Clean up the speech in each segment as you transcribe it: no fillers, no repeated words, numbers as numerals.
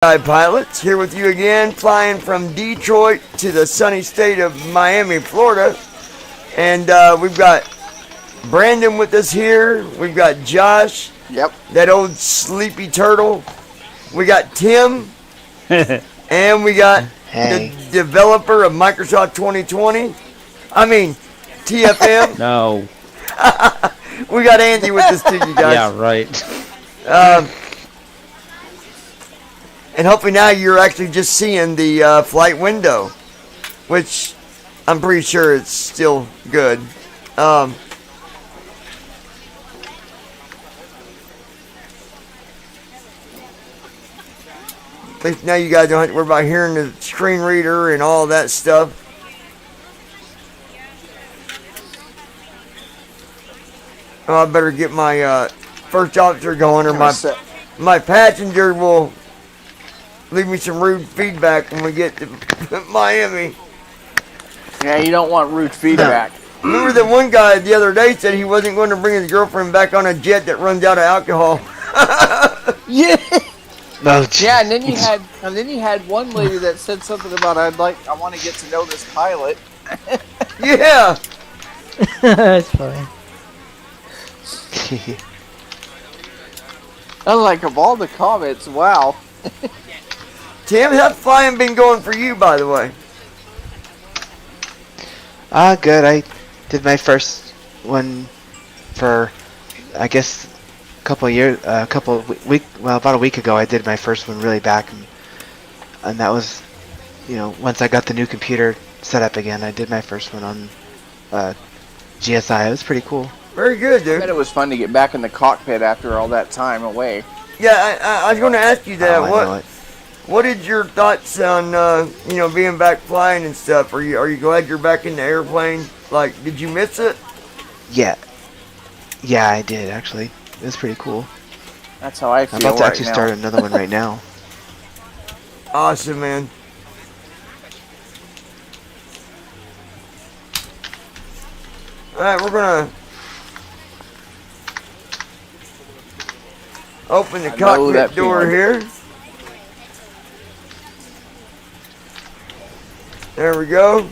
Pilots here with you again, flying from Detroit to the sunny state of Miami, Florida. And we've got Brandon with us here. We've got Josh. Yep. That old sleepy turtle. We got Tim. And we got the developer of Microsoft 2020. I mean, TFM. No. We got Andy with us too, you guys. Yeah, right. And hopefully now you're actually just seeing the flight window, which I'm pretty sure it's still good. At least now you guys don't have to worry about hearing the screen reader and all that stuff. Oh, I better get my first officer going, or my passenger will leave me some rude feedback when we get to Miami. Yeah, you don't want rude feedback. Remember that one guy the other day said he wasn't going to bring his girlfriend back on a jet that runs out of alcohol. Yeah. No, Yeah, and then you had one lady that said something about I want to get to know this pilot. Yeah. That's funny. I was like, of all the comments, wow. Tim, how's flying been going for you, by the way? Good. I did my first one for, I guess, about a week ago. I did my first one really back, and that was, once I got the new computer set up again, I did my first one on GSI. It was pretty cool. Very good, I dude. bet it was fun to get back in the cockpit after all that time away. Yeah, I was going to ask you that. I know it. What is your thoughts on being back flying and stuff? Are you glad you're back in the airplane? Like, did you miss it? Yeah, I did actually. It was pretty cool. That's how I feel I'm about to right actually now. start another one right now. Awesome, man. All right, we're gonna open the cockpit door here. There we go.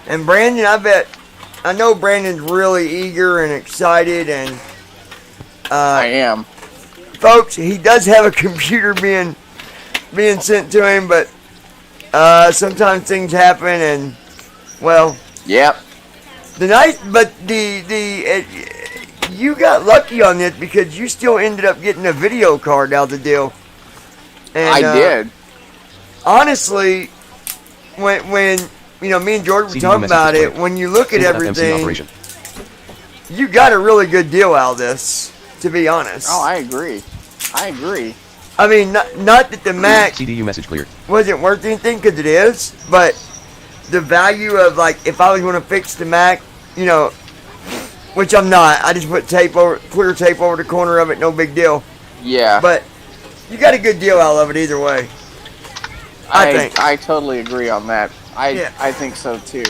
And Brandon, I know Brandon's really eager and excited, and I am. folks, he does have a computer being sent to him, but sometimes things happen, and well. Yep. You got lucky on this because you still ended up getting a video card out of the deal. And, I did. Honestly, when me and George were talking about it, when you look at everything, you got a really good deal out of this, to be honest. Oh, I agree. I mean, not that the Mac CDU message cleared. wasn't worth anything, because it is, but the value of, like, if I was going to fix the Mac, which I'm not, I just put clear tape over the corner of it, no big deal. Yeah. But you got a good deal out of it either way. I think. I totally agree on that. Yeah. I think so too.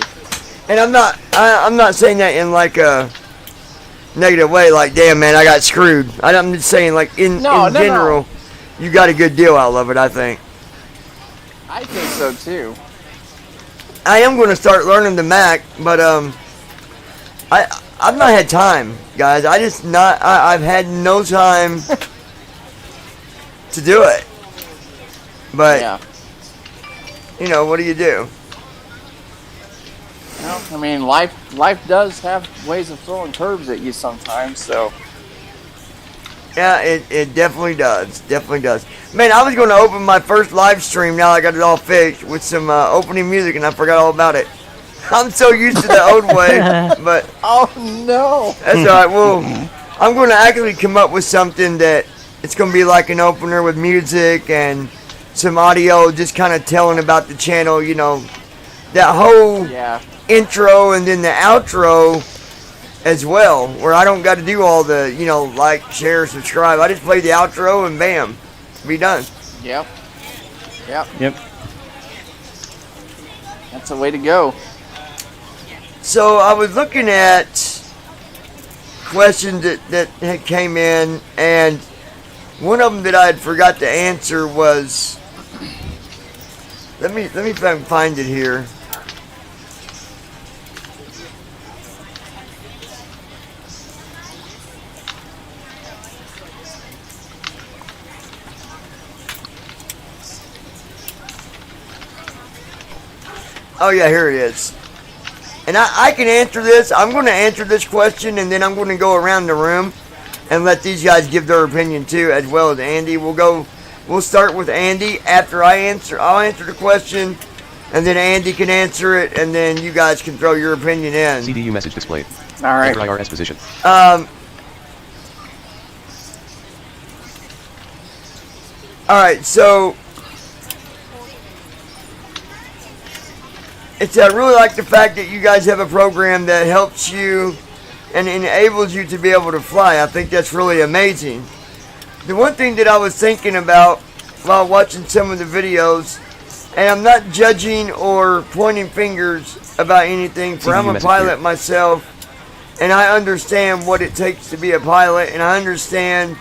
And I'm not saying that in like a negative way, like, damn man, I got screwed. I'm just saying, like, in general, you got a good deal out of it, I think. I think so too. I am going to start learning the Mac, but I've not had time, guys. I've had no time to do it. But Yeah. what do you do? Well, I mean, life does have ways of throwing curves at you sometimes, so. Yeah, it definitely does. Definitely does. Man, I was going to open my first live stream now I got it all fixed with some opening music, and I forgot all about it. I'm so used to the old way, but Oh no! that's all right. Well, I'm going to actually come up with something that it's going to be like an opener with music and some audio, just kind of telling about the channel, that whole intro and then the outro as well, where I don't got to do all the, like, share, subscribe. I just play the outro and bam, be done. Yep. Yep. That's the way to go. So I was looking at questions that came in, and One of them that I had forgot to answer was, let me find it here. Oh yeah, here it is. And I can answer this. I'm going to answer this question, and then I'm going to go around the room and let these guys give their opinion too, as well as Andy. We'll start with Andy after I'll answer the question, and then Andy can answer it, and then you guys can throw your opinion in. CDU message displayed. All right. Enter IRS position. Alright, so I really like the fact that you guys have a program that helps you and enables you to be able to fly. I think that's really amazing. The one thing that I was thinking about while watching some of the videos, and I'm not judging or pointing fingers about anything, for I'm a pilot myself, and I understand what it takes to be a pilot, and I understand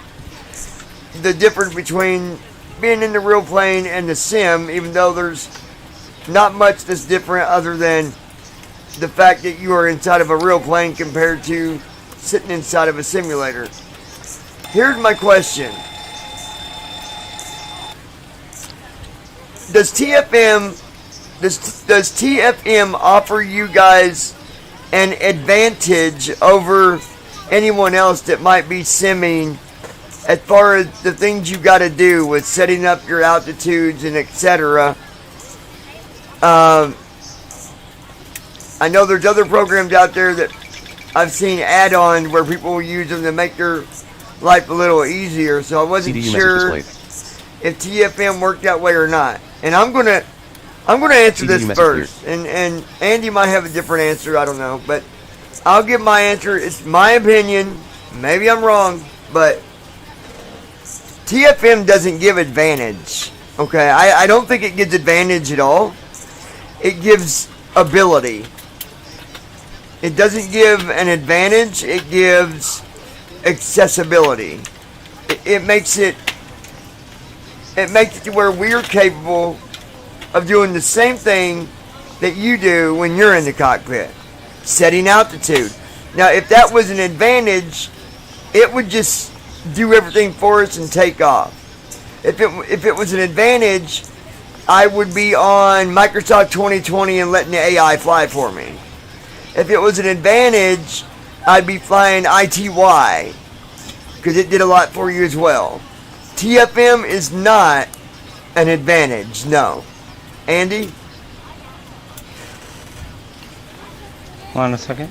the difference between being in the real plane and the sim, even though there's not much that's different other than the fact that you are inside of a real plane compared to sitting inside of a simulator. Here's my question. Does TFM offer you guys an advantage over anyone else that might be simming as far as the things you got to do with setting up your altitudes and etc.? I know there's other programs out there that I've seen add-ons where people will use them to make their life a little easier, so I wasn't sure if TFM worked that way or not. And I'm gonna answer this first, and Andy might have a different answer, I don't know, but I'll give my answer. It's my opinion, maybe I'm wrong, but TFM doesn't give advantage. Okay, I don't think it gives advantage at all. It gives ability. It doesn't give an advantage, it gives accessibility. It makes it to where we're capable of doing the same thing that you do when you're in the cockpit, setting altitude. Now, if that was an advantage, it would just do everything for us and take off. If it was an advantage, I would be on Microsoft 2020 and letting the AI fly for me. If it was an advantage, I'd be flying ITY because it did a lot for you as well. TFM is not an advantage, no. Andy? Hold on a second.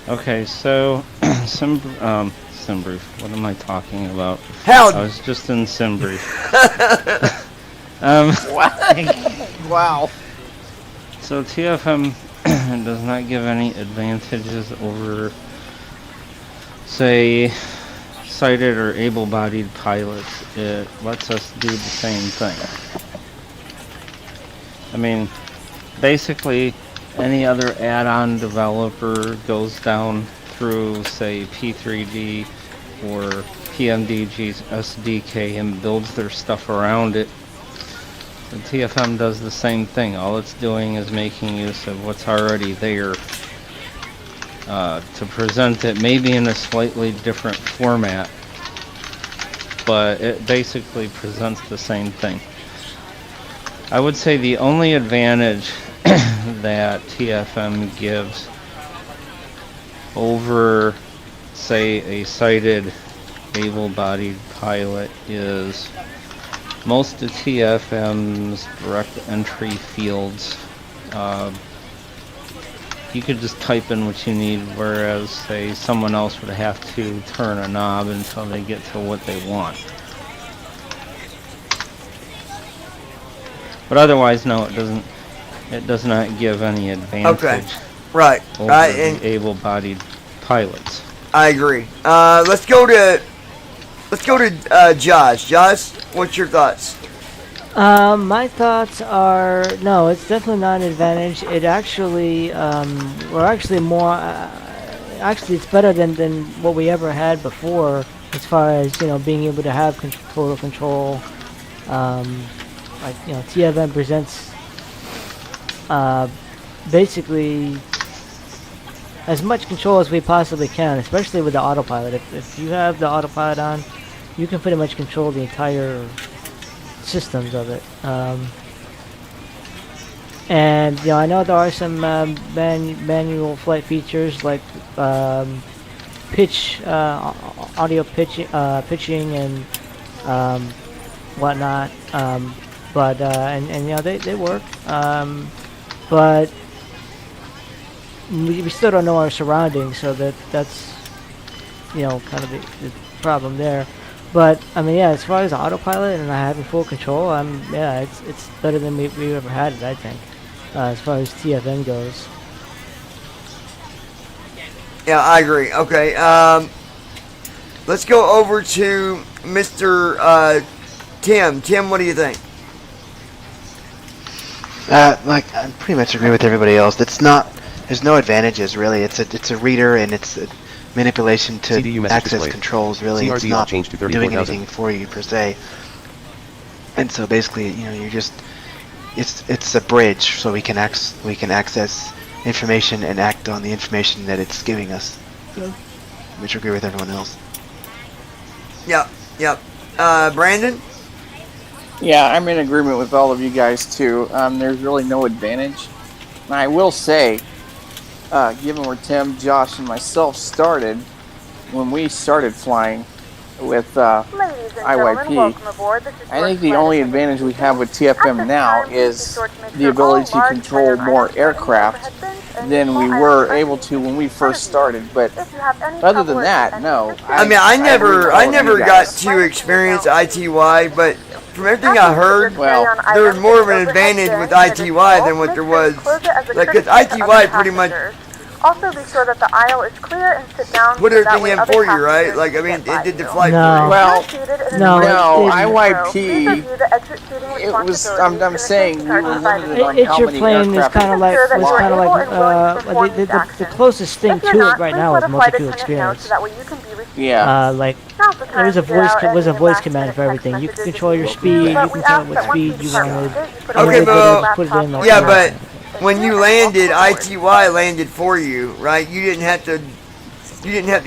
Okay, so SimBrief. What am I talking about? How? I was just in SimBrief. Wow. So TFM does not give any advantages over, say, sighted or able-bodied pilots. It lets us do the same thing. I mean, basically, any other add-on developer goes down through, say, P3D or PMDG's SDK and builds their stuff around it. The TFM does the same thing. All it's doing is making use of what's already there to present it maybe in a slightly different format, but it basically presents the same thing. I would say the only advantage that TFM gives over, say, a sighted, able-bodied pilot is most of TFM's direct entry fields. You could just type in what you need, whereas, say, someone else would have to turn a knob until they get to what they want. But otherwise, no, it doesn't. It does not give any advantage. Okay, right. Over the able-bodied pilots. I agree. Let's go to Josh. Josh, what's your thoughts? My thoughts are no. It's definitely not an advantage. It actually, actually, it's better than what we ever had before. as far as being able to have total control. Like TFM presents basically as much control as we possibly can, especially with the autopilot. If you have the autopilot on, you can pretty much control the entire systems of it. And I know there are some manual flight features like audio pitching and whatnot. But they work. But we still don't know our surroundings, so that's kind of the problem there. But I mean, as far as autopilot and having full control, it's better than we've ever had it, I think, as far as TFN goes. Yeah, I agree. Okay, let's go over to Mr. Tim. Tim, what do you think? I pretty much agree with everybody else. There's no advantages really. It's a reader and it's a manipulation to CDU message access displayed. controls. Really, CRZ it's not changed to doing 34,000. anything for you per se. And so basically, you're just it's a bridge so we can access information and act on the information that it's giving us. So, which I agree with everyone else. Yep. Brandon? Yeah, I'm in agreement with all of you guys too. There's really no advantage. And I will say, given where Tim, Josh, and myself started, when we started flying with IYP, I think the only advantage we have with TFM now is the ability to control more aircraft than we were able to when we first started. But other than that, no. I never got guys. to experience ITY, but from everything I heard, Well, there was more of an advantage with ITY than what there was, like, because ITY pretty much Also, be sure that the aisle is clear and sit down. put so that everything way in other for you, right? passengers Like, I can mean, get by it did the you. flight No. for you. Well, No, no, it- IYP. Please review the exit seating It was. responsibilities I'm in saying the we were safety card limited on It's how your many plane is aircraft. kind of like Ensure that was you are kind of able like and willing to perform these the actions. closest thing If you're to not, it right please now let is a flight multi-crew attendant know experience. so that way you can be received. Yeah. Like Now's the there time was a to get out was a any voice last command minute for everything. text You can messages control if your you speed. You but can we tell ask what that once speed you you depart wanted. the gate, you put Okay, away You but- your put it in laptop like Yeah, or but Thank when you and landed, welcome aboard. ITY landed for you, right? You didn't have to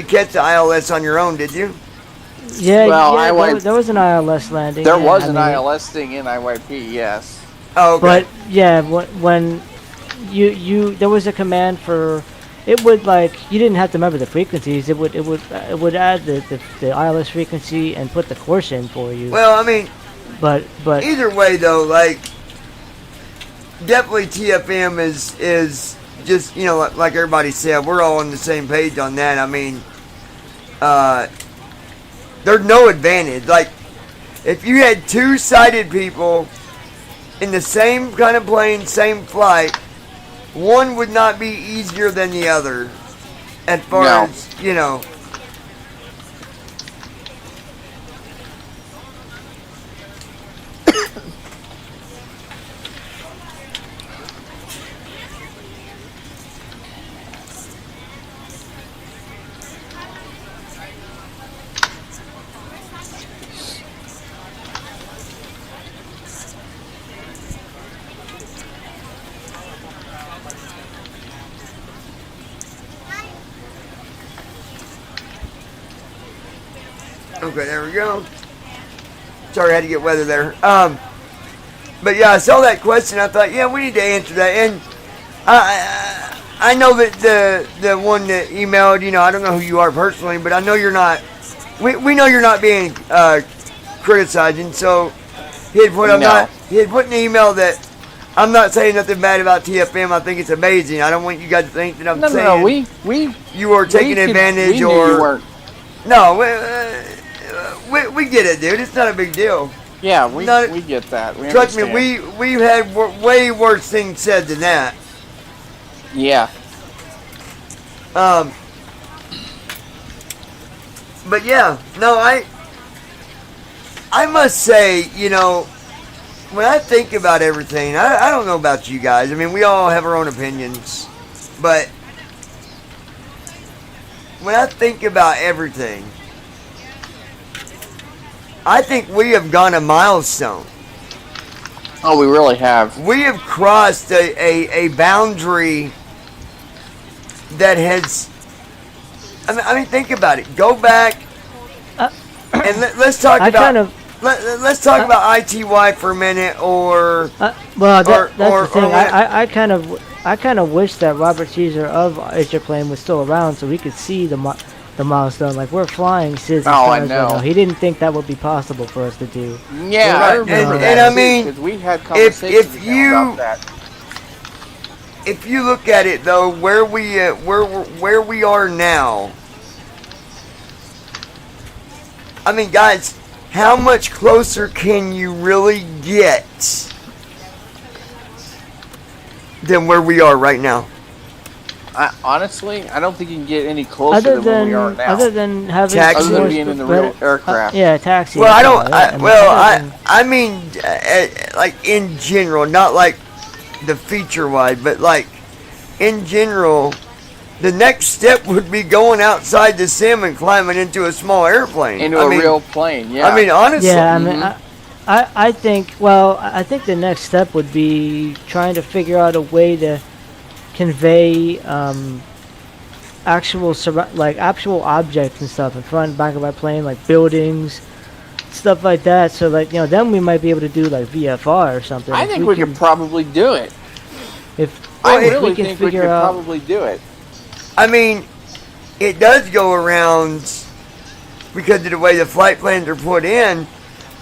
catch the ILS on your own, did you? Yeah, Well, there was an ILS landing. There yeah, was I an mean, ILS thing in IYP, yes. Oh, okay. But yeah, when you there was a command for it would you didn't have to remember the frequencies. It would add the ILS frequency and put the course in for you. Well, I mean, but either way though, like, definitely TFM is just, like everybody said, we're all on the same page on that. I mean, there's no advantage. Like, if you had two sighted people in the same kind of plane, same flight, one would not be easier than the other, as far No. as. Okay, there we go. Sorry, I had to get weather there. But yeah, I saw that question. I thought, yeah, we need to answer that. And I know that the one that emailed, I don't know who you are personally, but I know you're not. We know you're not being criticizing. So he had put he had put in the email that I'm not saying nothing bad about TFM. I think it's amazing. I don't want you guys to think that I'm saying No, we you are taking advantage we knew or you weren't. no. We get it, dude. It's not a big deal. Yeah, we Not- get that. We Trust me, understand. we've had way worse things said than that. Yeah. But yeah, no, I must say, when I think about everything, I don't know about you guys. I mean, we all have our own opinions, but when I think about everything, I think we have gone a milestone. Oh, we really have. We have crossed a boundary that has. I mean, think about it. Go back and let's talk I about. kind of. Let's talk about ITY for a minute, or Well, or- that's the thing. when- I kind of wish that Robert Caesar of Plane was still around so we could see the milestone. Like we're flying SIDS and Oh, I stars right know. now. He didn't think that would be possible for us to do. Yeah, Right, I remember and that. I too, mean, 'cause we had conversations if with you- him about that. if you look at it though, where we are now. I mean, guys, how much closer can you really get than where we are right now? Honestly, I don't think you can get any closer than where we are now. Other than having Taxi. Other more than being in the real aircraft. yeah, taxi. Well, I and don't. all that. mean, Well, other than- I mean, like in general, not like the feature wide, but like in general, the next step would be going outside the sim and climbing into a small airplane. Into I a mean, real plane, yeah. I mean, honestly. Yeah, I mean, Mhm. I think. Well, I think the next step would be trying to figure out a way to convey actual actual objects and stuff in front and back of our plane, like buildings, stuff like that. So like then we might be able to do like VFR or something. I If think we could probably do it. If I if really we can think we figure could out. probably do it. I mean, it does go around because of the way the flight plans are put in.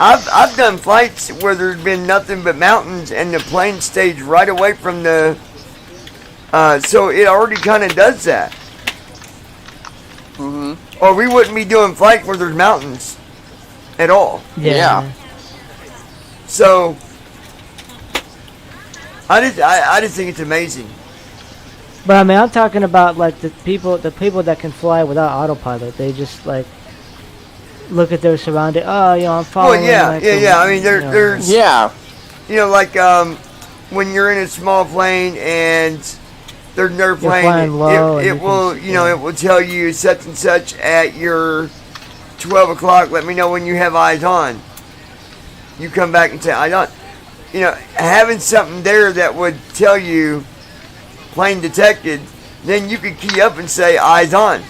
I've done flights where there's been nothing but mountains and the plane stays right away from the. So it already kind of does that. Hmm. Or we wouldn't be doing flights where there's mountains at all. Yeah. So I just think it's amazing. But I mean, I'm talking about like the people that can fly without autopilot. They just like look at their surrounding. Oh, I'm following. Well, yeah, like, yeah. I mean, there's Yeah. like when you're in a small plane and there's an airplane, flying low and it you will can- it will tell you such and such at your 12 o'clock. Let me know when you have eyes on. You come back and say eyes on. Having something there that would tell you plane detected, then you could key up and say eyes on.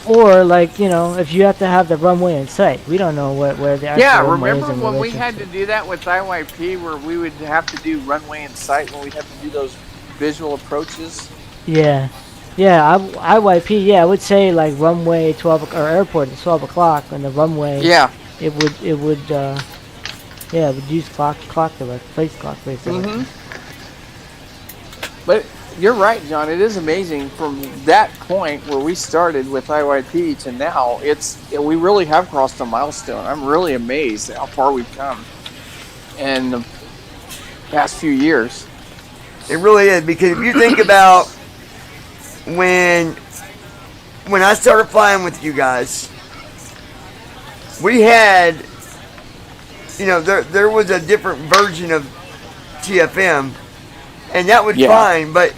Or like if you have to have the runway in sight, we don't know where the actual Yeah, runway remember is in when we relation had to do that with IYP where we would have to do runway in sight when we'd have to do those visual approaches? Yeah, IYP. Yeah, I would say like runway 12 or airport at 12 o'clock, and the runway. Yeah. It would. It would use clock to like place clock basically. Hmm. But you're right, John. It is amazing from that point where we started with IYP to now. We really have crossed a milestone. I'm really amazed at how far we've come in the past few years. It really is, because if you think about when I started flying with you guys, we had, there was a different version of TFM, and that was Yeah. fine, but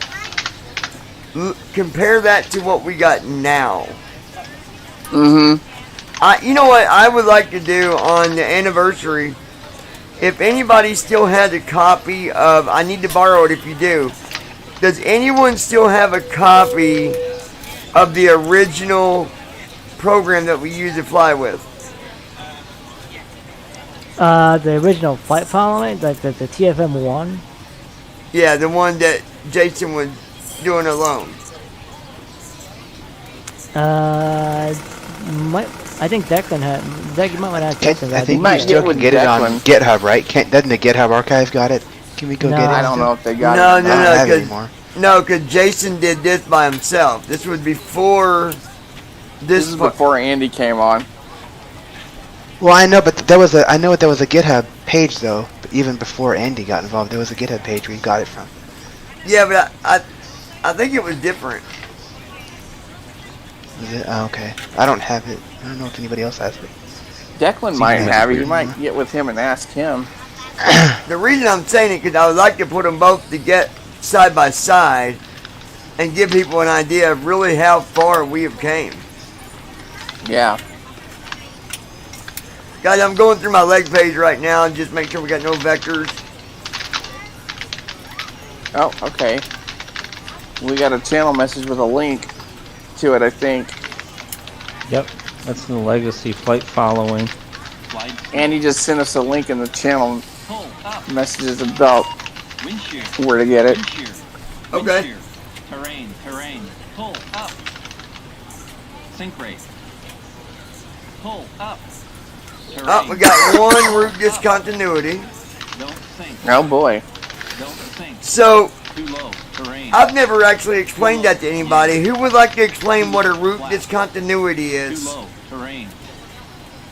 compare that to what we got now. Mm-hmm. You know what I would like to do on the anniversary? If anybody still has a copy of, I need to borrow it if you do. Does anyone still have a copy of the original program that we used to fly with? The original flight following, like the TFM1. Yeah, the one that Jason was doing alone. I think Declan you might want to have Declan. I think might you still get with can get it on Declan. GitHub, right? Doesn't the GitHub archive got it? Can we go No. get it? I don't know if they got No, it. no, I don't no, have it 'cause- anymore. No, because Jason did this by himself. This was before This is before Andy came on. Well, I know, but I know there was a GitHub page though. Even before Andy got involved, there was a GitHub page where you got it from. Yeah, but I think it was different. Was it? Oh, okay. I don't have it. I don't know if anybody else has it. Declan might have it. You might get with him and ask him. The reason I'm saying it because I would like to put them both to get side by side and give people an idea of really how far we have came. Yeah. Guys, I'm going through my leg page right now and just make sure we got no vectors. Oh, okay. We got a channel message with a link to it, I think. Yep, that's the legacy flight following. And he just sent us a link in the channel messages about Wind shear. where to get it. Wind shear. Okay. Wind shear. Terrain. Pull up. Sink rate. Pull up. Terrain. Oh, we got one route discontinuity. Don't sink. Oh boy. Don't sink. So, Too low. Terrain. I've never actually explained that to anybody. Who would like to explain what a route discontinuity Too is? low. Terrain.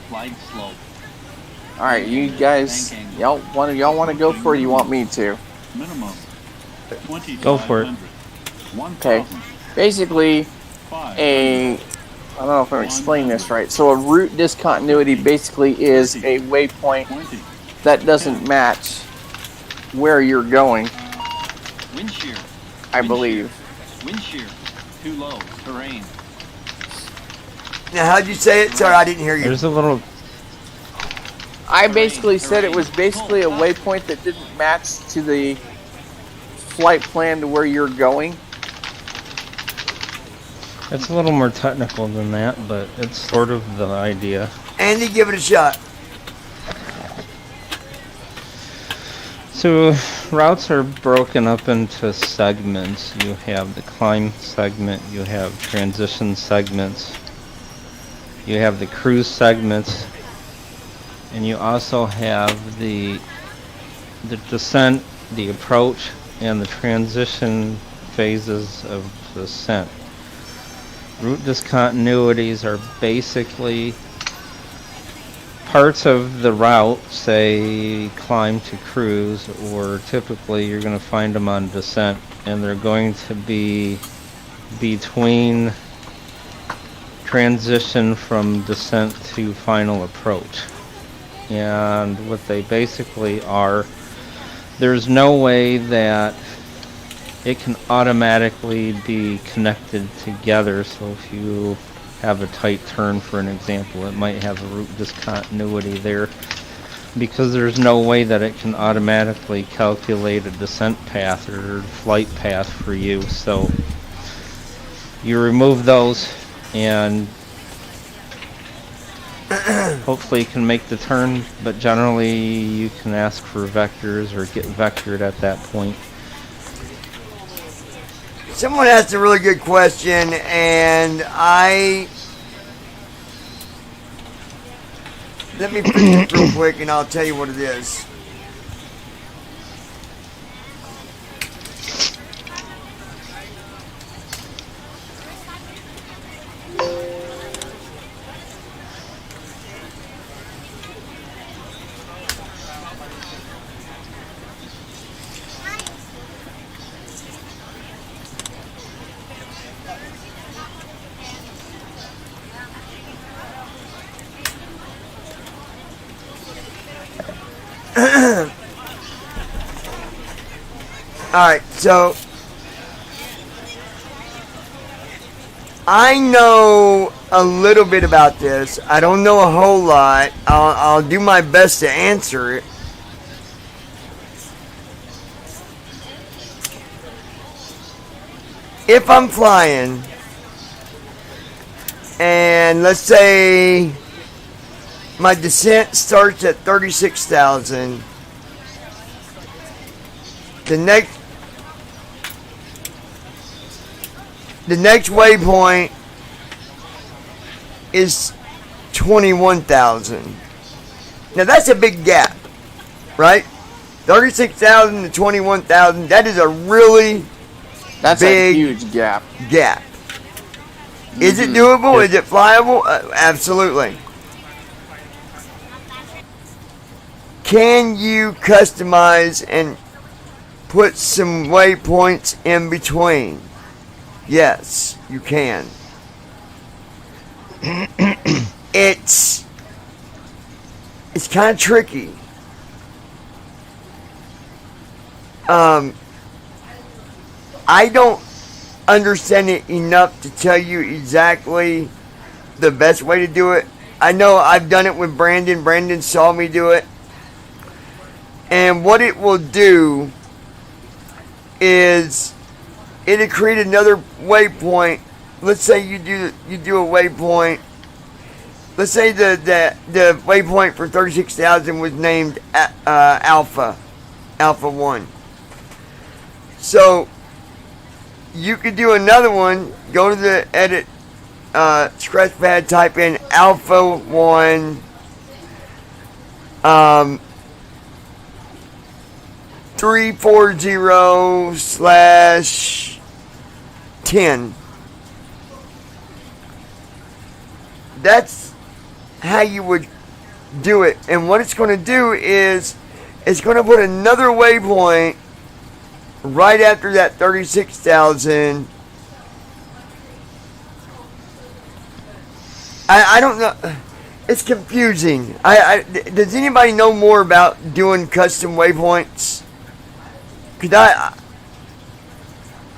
Glide slope. All right, you guys, y'all want to go for it? Or you want me to? Minimum. 20. Go for it. Okay. Basically, I don't know if I'm explaining this right. So a route discontinuity basically is a waypoint 20. that doesn't match where you're going, Wind shear. I believe. Wind shear. Too low. Terrain. Now, how'd you say it? Sorry, I didn't hear you. There's a little. I basically said it was basically a waypoint that didn't match to the flight plan to where you're going. It's a little more technical than that, but it's sort of the idea. Andy, give it a shot. So routes are broken up into segments. You have the climb segment, you have transition segments, you have the cruise segments, and you also have the descent, the approach, and the transition phases of descent. Route discontinuities are basically parts of the route, say climb to cruise, or typically you're going to find them on descent, and they're going to be between transition from descent to final approach. And what they basically are, there's no way that it can automatically be connected together. So if you have a tight turn, for an example, it might have a route discontinuity there because there's no way that it can automatically calculate a descent path or flight path for you. So you remove those and hopefully you can make the turn, but generally you can ask for vectors or get vectored at that point. Someone asked a really good question, and let me fix it real quick, and I'll tell you what it is. Alright, so I know a little bit about this. I don't know a whole lot. I'll do my best to answer it. If I'm flying, and let's say my descent starts at 36,000, the next waypoint is 21,000. Now that's a big gap, right? 36,000 to 21,000. That is a really That's big a huge gap. gap. Is it doable? Is it flyable? Absolutely. Can you customize and put some waypoints in between? Yes, you can. It's kind of tricky. I don't understand it enough to tell you exactly the best way to do it. I know I've done it with Brandon. Brandon saw me do it. And what it will do is it'll create another waypoint. Let's say you do a waypoint. Let's say the waypoint for 36,000 was named Alpha 1. So you could do another one. Go to the edit scratch pad, type in Alpha 1 340/10. That's how you would do it. And what it's going to do is it's going to put another waypoint right after that 36,000. I don't know. It's confusing. Does anybody know more about doing custom waypoints? Cause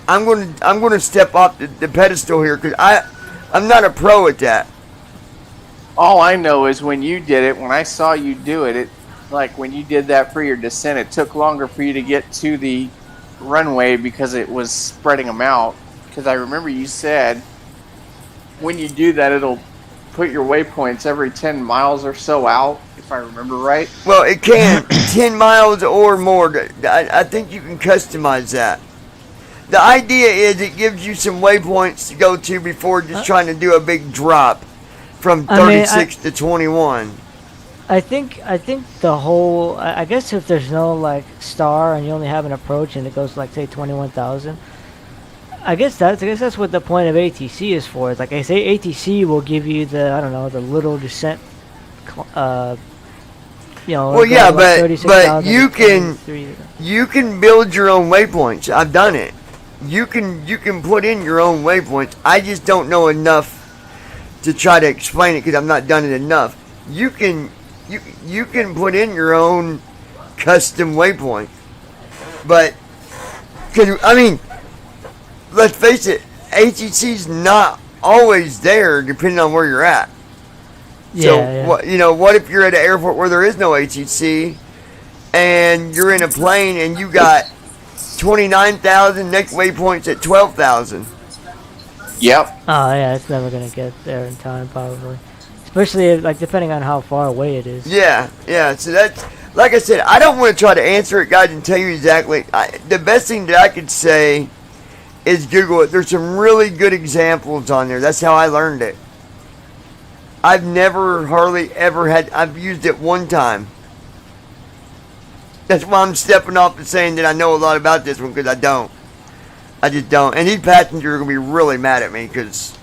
I'm going to step off the pedestal here because I'm not a pro at that. All I know is when you did it, when I saw you do it, like when you did that for your descent, it took longer for you to get to the runway because it was spreading them out. Because I remember you said when you do that, it'll put your waypoints every 10 miles or so out, if I remember right. Well, it can 10 miles or more. I think you can customize that. The idea is it gives you some waypoints to go to before just trying to do a big drop from 36 to 21. I think the whole, I guess if there's no like star and you only have an approach and it goes like say 21,000, I guess that's what the point of ATC is for. It's like I say, ATC will give you the the little descent, Well, yeah, but you can build your own waypoints. I've done it. You can put in your own waypoints. I just don't know enough to try to explain it because I've not done it enough. You can put in your own custom waypoint, but let's face it, ATC's not always there depending on where you're at. What if you're at an airport where there is no ATC and you're in a plane and you got 29,000 next waypoints at 12,000? Yep. Oh yeah, it's never gonna get there in time probably, especially if, like depending on how far away it is. Yeah. So that's, like I said, I don't want to try to answer it, guys, and tell you exactly. The best thing that I could say is Google it. There's some really good examples on there. That's how I learned it. I've never hardly ever I've used it one time. That's why I'm stepping off and saying that I know a lot about this one, because I don't. I just don't. And these passengers are going to be really mad at me because...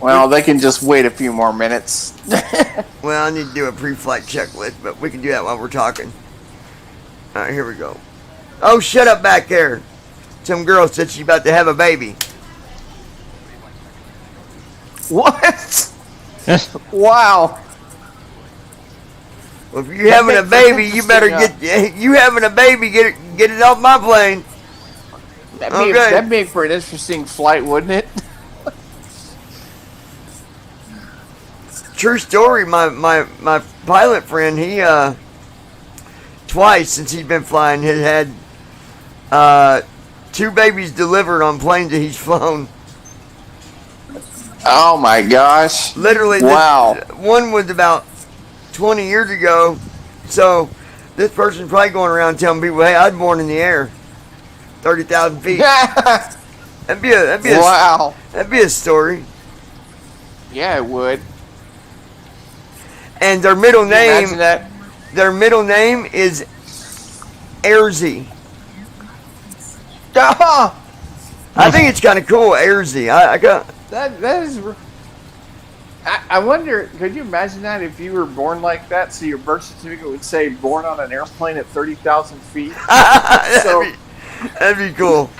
Well, they can just wait a few more minutes. Well, I need to do a pre-flight checklist, but we can do that while we're talking. Alright, here we go. Oh, shut up back there. Some girl said she's about to have a baby. What? Wow. Well, if you're having a baby, you better get it off my plane. That'd make for an interesting flight, wouldn't it? True story. My pilot friend, he twice since he's been flying has had 2 babies delivered on planes that he's flown. Oh my gosh! Literally, wow. One was about 20 years ago, so this person's probably going around telling people, "Hey, I was born in the air, 30,000 feet." That'd be wow. That'd be a story. Yeah, it would. And their middle name, imagine that? Their middle name is Airzy. I think it's kind of cool, Airzy. I got that is. I wonder, could you imagine that if you were born like that? So your birth certificate would say "born on an airplane at 30,000 feet." That'd be cool.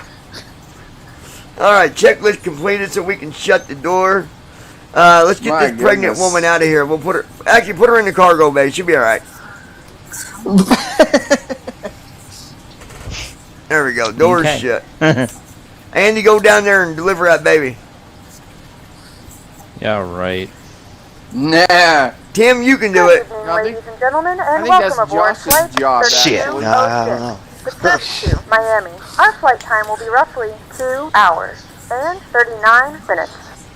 All right, checklist completed, so we can shut the door. Let's get this pregnant woman out of here. We'll put her in the cargo bay. She'll be all right. There we go. Door's shut. Andy, go down there and deliver that baby. Yeah, right. Nah. Tim, you can do Good it. evening, No, I think- ladies and gentlemen, I and think that's welcome aboard Josh's Flight job, Shit, actually. no, I don't know. The trip to Miami. Our flight time will be roughly 2 hours and 39 minutes.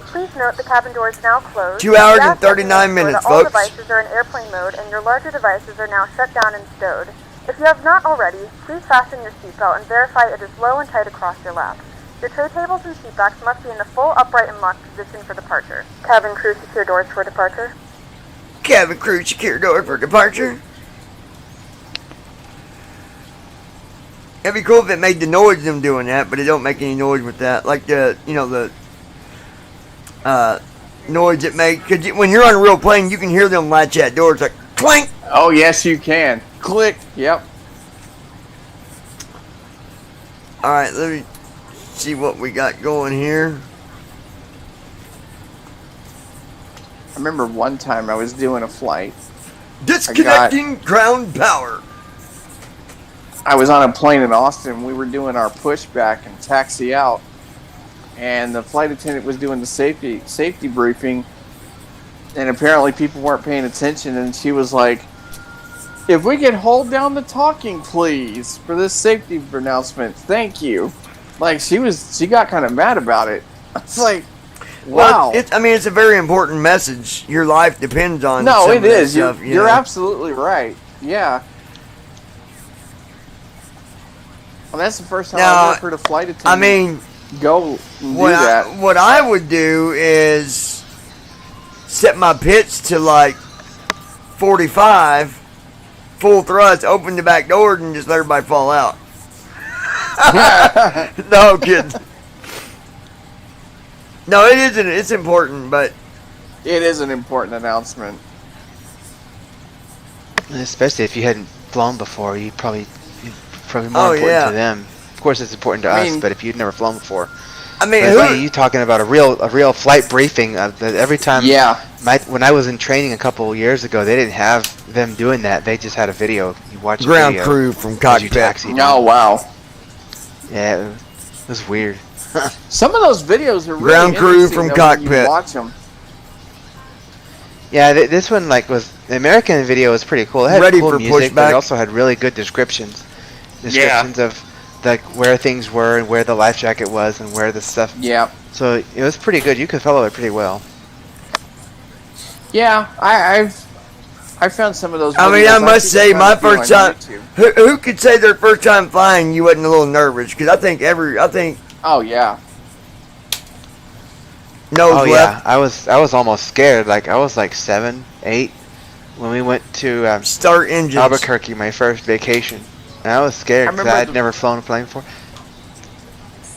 Please note the cabin door is now closed. 2 hours We and ask that you 39 make sure minutes, that all folks. devices are in airplane mode and your larger devices are now shut down and stowed. If you have not already, please fasten your seatbelt and verify it is low and tight across your lap. Your tray tables and seatbacks must be in the full upright and locked position for departure. Cabin crew secure doors for departure. Cabin crew secure door for departure. It'd be cool if it made the noise of them doing that, but it don't make any noise with that. Like the, you know, the noise it makes. Because when you're on a real plane, you can hear them latch that door. It's like, clank! Oh, yes, you can. Click. Yep. Alright, let me see what we got going here. I remember one time I was doing a flight. Disconnecting ground power. I was on a plane in Austin. We were doing our pushback and taxi out, and the flight attendant was doing the safety briefing, and apparently people weren't paying attention. And she was like, "If we could hold down the talking, please, for this safety announcement, thank you." Like she got kind of mad about it. It's like, wow. Well, it's a very important message. Your life depends on. No, some it of that is. Stuff, You're know? absolutely right. Yeah. Well, that's the first time Now, I've ever heard a flight attendant. I mean, go and do that. what I would do is set my pitch to like 45, full thrust, open the back door, and just let everybody fall out. No kidding. No, it isn't. It's important, but It is an important announcement. Especially if you hadn't flown before, probably more Oh, important yeah. to them. Of course, it's important to us, but if you'd never flown before, I mean, but you talking about a real flight briefing of every time. Yeah. When I was in training a couple years ago, they didn't have them doing that. They just had a video. You watch a ground video crew from as you cockpit. taxi down. Oh, wow. Yeah, it was weird. Some of those videos are really Ground crew interesting, from though, when you cockpit. watch them. Yeah, this one was the American video was pretty cool. It had Ready cool for music, but pushback. it also had really good descriptions of like where things were and where the life jacket was and where the stuff. Yeah. So it was pretty good. You could follow it pretty well. Yeah, I found some of those videos. I mean, I think must you say, can my find a few first on time. YouTube. Who could say their first time flying? You wasn't a little nervous because I think Oh, yeah. nose Oh left. yeah, I was almost scared. Like I was like 7, 8 when we went to Start engines. Albuquerque, my first vacation, and I was scared I because remember I'd never flown a plane before.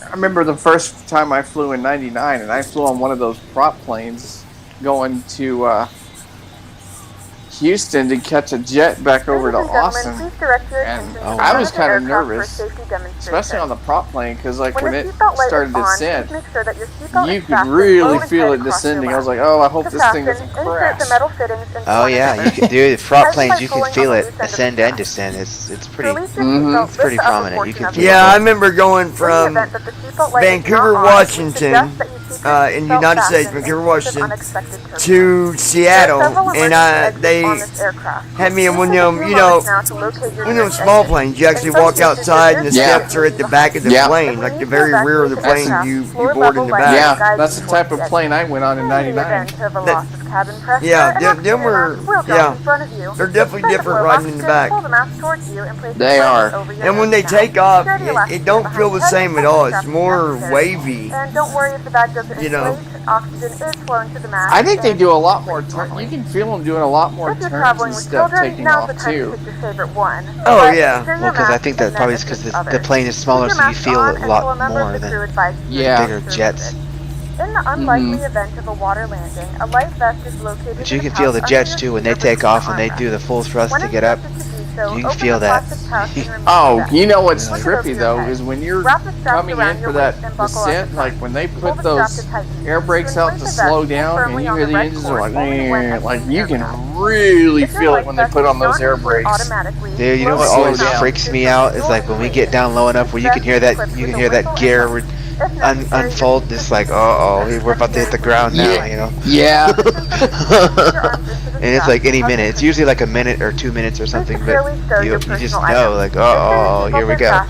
I remember the first time I flew in '99, and I flew on one of those prop planes going to Houston to catch a jet back over to Ladies and gentlemen, Austin. please direct your And attention to I the I front was of the kind of aircraft for a nervous, safety demonstration. especially on the prop plane, because like when the it seatbelt light started is to on, descend, please make sure that your seatbelt you is could fastened really low and feel tight it across your descending. I lap. was like, oh, I hope To this thing fasten, doesn't insert crash. the metal fittings into Oh one yeah, of you the can do it. Prop Tighten planes, by you can pulling feel on the it loose end of ascend the and strap. descend. It's To pretty. release your Mhm. seatbelt, It's lift pretty the upper prominent. You portion can of feel the Yeah, it. I remember going In the from event that the seatbelt light is Vancouver, not on, we Washington, suggest that you keep your in the seatbelt United States, fastened Vancouver, in case of Washington, unexpected turbulence. to There are Seattle, several and emergency exits they on this aircraft. had me in Please one of take a them, few you know, moments now to locate your one of them nearest small exit. planes. You actually In some walk cases, outside and the there is Yeah. steps are at the back of the Yeah. plane, like the If we very need to rear of the evacuate plane. aircraft, You floor board in level the lighting back. Yeah, guides that's you the towards type of the exit. plane I went on in In the '99. event of a That- loss of cabin pressure, Yeah, an them oxygen were- mask will drop yeah. in front of you. They're definitely Spread the different flow of riding in the oxygen, back. pull the mask towards you and place it They firmly are. over your And when they nose take now. off, Secure the it elastic don't band feel the behind same your at head all. and It's strap more necessary. wavy. And don't worry if the bag doesn't You know. inflate. Oxygen is flowing to the mask. I think they and do a lot more inflates turns. normally. You can feel them doing a lot more If you're turns traveling and with stuff children, taking now's off the time too. to pick your favorite one. Oh, But yeah. secure your Well, because I mask think and that then probably is because assist the others. plane is smaller, Keep so your you mask feel on a until lot a member more of the crew than advises you Yeah. to bigger service jets. it. In the unlikely Mhm. event of a water landing, a life vest is located But you in can the feel the pouch jets under too your when they seat take between off the and they armrests. do the full thrust When to get up. instructed to do so, You can open feel the that. plastic pouch and remove Oh, the vest. you know what's Push it over trippy your though head. is when you're Wrap the straps coming around in your for that waist and buckle up descent, the like front. when they Pull put the strap those to tighten. air brakes To out to inflate the slow vest, down, and firmly you on hear the the red engines cord, are like, only when "Eh," like exiting you aircraft. can really If your feel it life when they vest put does on those not air inflate brakes. automatically, Dude, you know slow what Slow always down. freaks me out is like when we get down low enough where you can hear that gear If necessary, unfold. Just like, we're about to hit the ground now, you know. Yeah. And it's like any minute. It's usually like a minute or 2 minutes or something, but you just know, like, here we go. I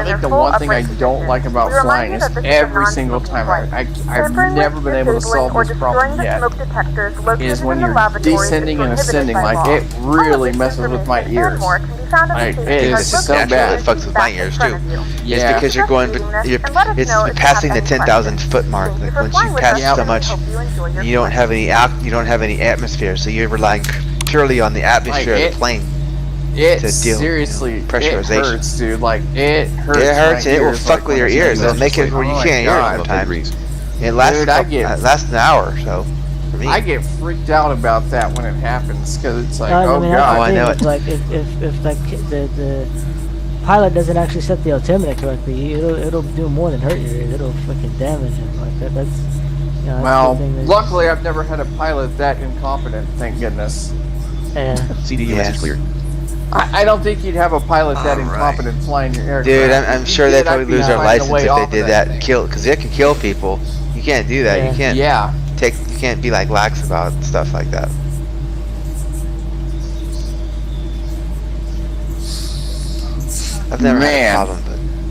think the one thing I don't like about flying is every single time I've never been able to solve this problem yet is when you're descending and ascending, like it really messes with my ears. Like, it is so naturally bad. fucks with my ears too. Yeah. It's because you're going, it's passing the 10,000 foot mark. Like once you pass so much, you don't have any atmosphere, so you're relying purely on the atmosphere of the plane. It to deal, seriously, pressurization. it hurts, dude. Like it hurts. It hurts, my and it will ears, fuck like, with your when ears. it's It'll make it where you oh can't my hear it God. sometimes. It lasts, Dude, lasts an hour, so for me. I get freaked out about that when it happens because it's like, I oh mean, god. I know it. Like if like the pilot doesn't actually set the altimeter correctly, it'll do more than hurt your ears. It'll fucking damage them. Like that's that's Well, the thing that, luckily I've never had a pilot that incompetent. Thank goodness. yeah. CDU is cleared. I don't think you'd have a pilot that incompetent flying your aircraft. Dude, I'm sure they'd probably lose their license if they off did that and kill, because it can kill people. You can't do that. Yeah. You can't Yeah. you can't be like lax about stuff like that. I've never had a Man. problem,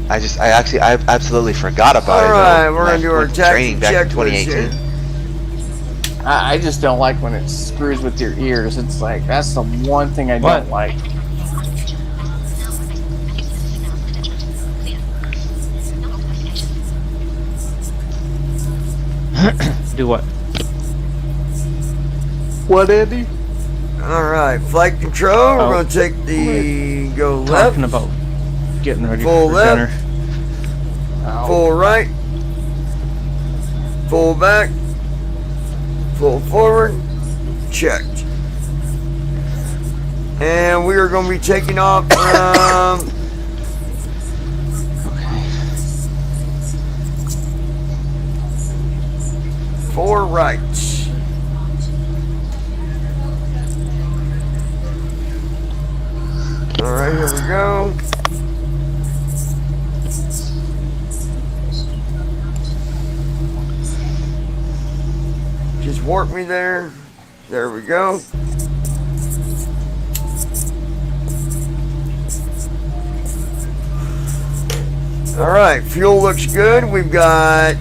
but I absolutely forgot about it. Alright, though, we're when gonna I do our went to taxi training back in checklist 2018. here. I just don't like when it screws with your ears. It's like that's the one thing I What? don't like. Do what? What, Andy? Alright, flight control. Oh. We're gonna take the go left, Talking about getting ready Full for left. dinner. full right, full back, full forward, checked. And we are going to be taking off from four rights. Alright, here we go. Just warp me there. There we go. Alright, fuel looks good. We've got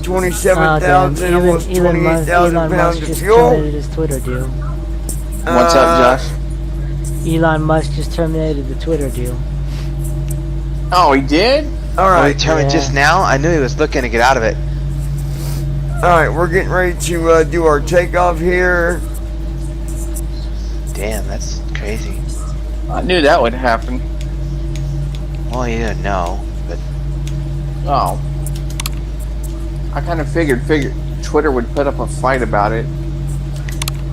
27,000, almost 28,000 Elon pounds Musk of just fuel. terminated his Twitter deal. What's up, Josh? Elon Musk just terminated the Twitter deal. Oh, he did? Oh, he Alright, determined Yeah. just now? I knew he was looking to get out of it. alright, we're getting ready to do our takeoff here. Damn, that's crazy. I knew that would happen. Well, you didn't know, but Oh. I kind of figured Twitter would put up a fight about it.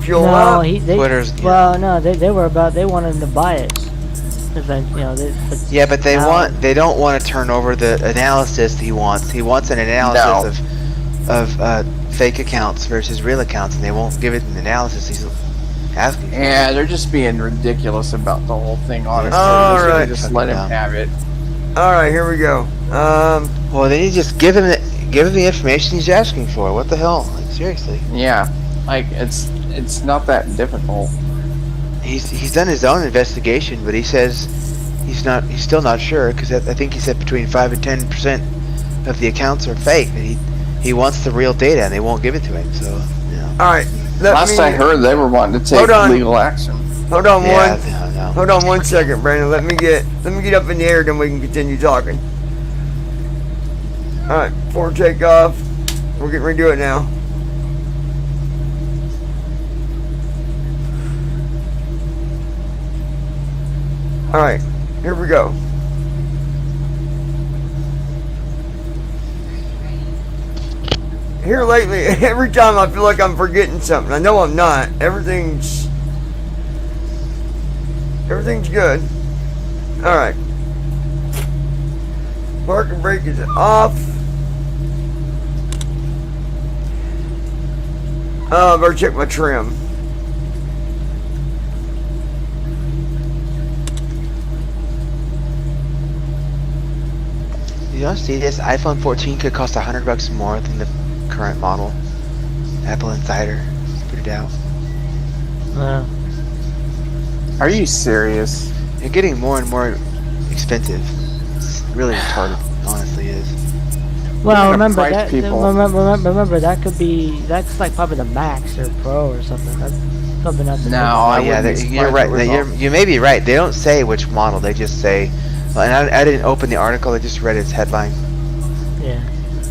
Fuel No, up. Twitter's. well, no, they wanted him to buy it. Then, Yeah, but they now- don't want to turn over the analysis he wants. He wants an analysis of fake accounts versus real accounts, and they won't give it an analysis he's asking for. Yeah, they're just being ridiculous about the whole thing, honestly. All They should right. just let him have it. Alright, here we go. Well, then you just give him the information he's asking for. What the hell? Like, seriously. Yeah, like it's not that difficult. He's done his own investigation, but he says he's still not sure, because I think he said between 5 and 10% of the accounts are fake. And he wants the real data, and they won't give it to him. So, you know. Alright, Last I heard, they were wanting to take Hold on. legal action. Hold on Yeah, no. Hold on 1 second, Brandon. Let me get up in the air, then we can continue talking. Alright, before takeoff, we're getting ready to do it now. Alright, here we go. Here lately, every time I feel like I'm forgetting something. I know I'm not. Everything's good. Alright. Parking brake is off. Better check my trim. You don't see this iPhone 14 could cost $100 more than the current model. Apple Insider put it out. Are you serious? They're getting more and more expensive. It's really retarded, it honestly is. Well, gonna remember price that. people. Remember that could be. That's like probably the Max or Pro or something. That's something else. No, Oh I yeah, wouldn't be you're surprised right. if it was all- You may be right. They don't say which model. They just say. Well, and I didn't open the article. I just read its headline. Yeah.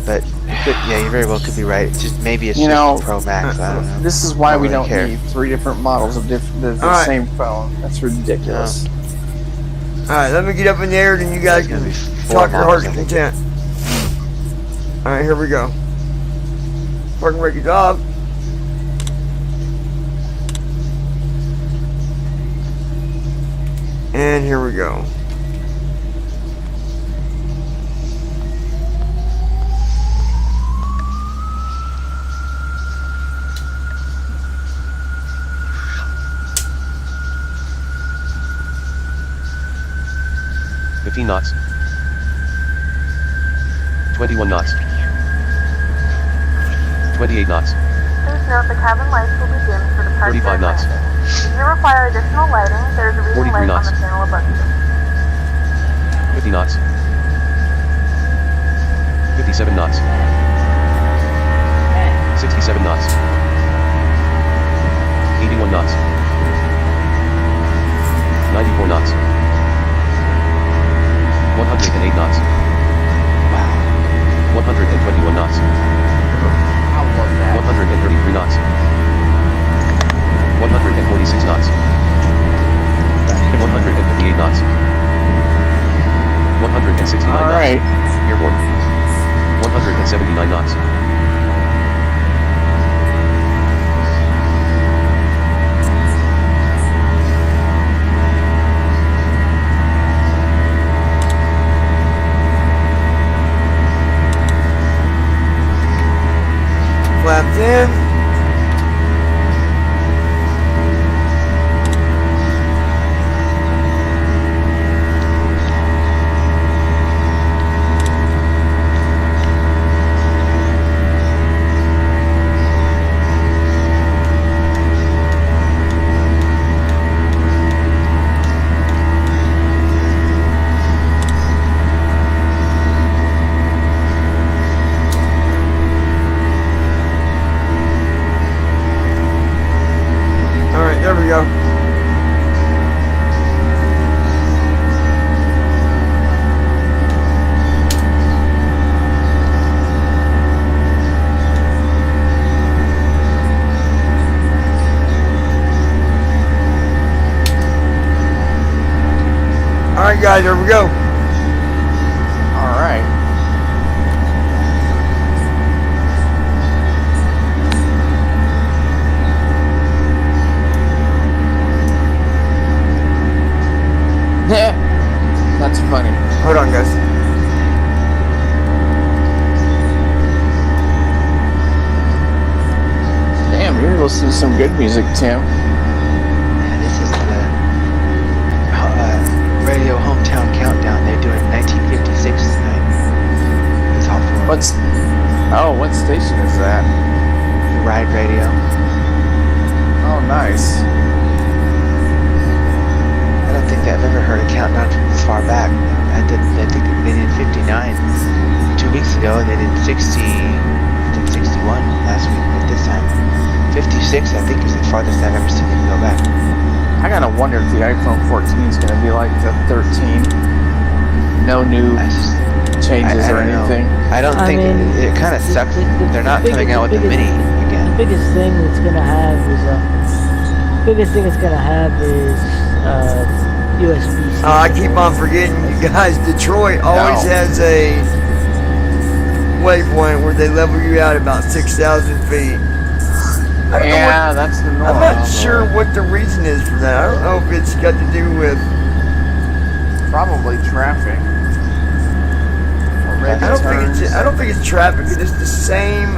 But it could, yeah, you very well could be right. It's just maybe it's You just know, the Pro Max. I don't know. This is why I don't we really don't care. need 3 different models of the Alright. same phone. That's ridiculous. Alright, let me get up in the air and you guys It's gonna can be 4 talk your models, heart's I think. content. Alright, here we go. Parking brake is off. And here we go. Knots. 21 knots. 28 knots. Please note the cabin lights will be dimmed for departure 35 and knots. landing. If you require additional lighting, there is a reading 43 light on knots. the panel above you. 50 knots. 57 knots. 67 knots. 81 knots. 94 knots. 108 knots. Wow. 121 knots. I love that. 133 knots. 146 knots. 158 knots. 169 All knots. right. Airborne. 179 knots. Flaps in. Alright, there we go. Alright guys, there we go. All right. Yeah. That's funny. Hold on guys. Damn, you're listening to some good music, Tim. Yeah, this is the radio hometown countdown. They're doing 1956 tonight. It's all for What station is that? the Ride Radio. Oh, nice. I don't think I've ever heard a countdown from this far back. I think they did 59 2 weeks ago. They did 60, I think 61 last week, but this time 56 I think is the farthest I've ever seen them go back. I gotta wonder if the iPhone 14 is gonna be like the 13. No new I just, changes I or don't know. anything. I don't I think mean, it kind of sucks. They're not the coming out with the biggest- mini The again. biggest thing it's gonna have is USB-C. I keep on forgetting you guys. Detroit always No. has a waypoint where they level you out about 6,000 feet. I don't know Yeah, that's the I'm norm. not sure what the reason is for that. I don't know if it's got to do with. Probably traffic. Or maybe I don't think turns. it's. I don't think it's traffic. It's just the same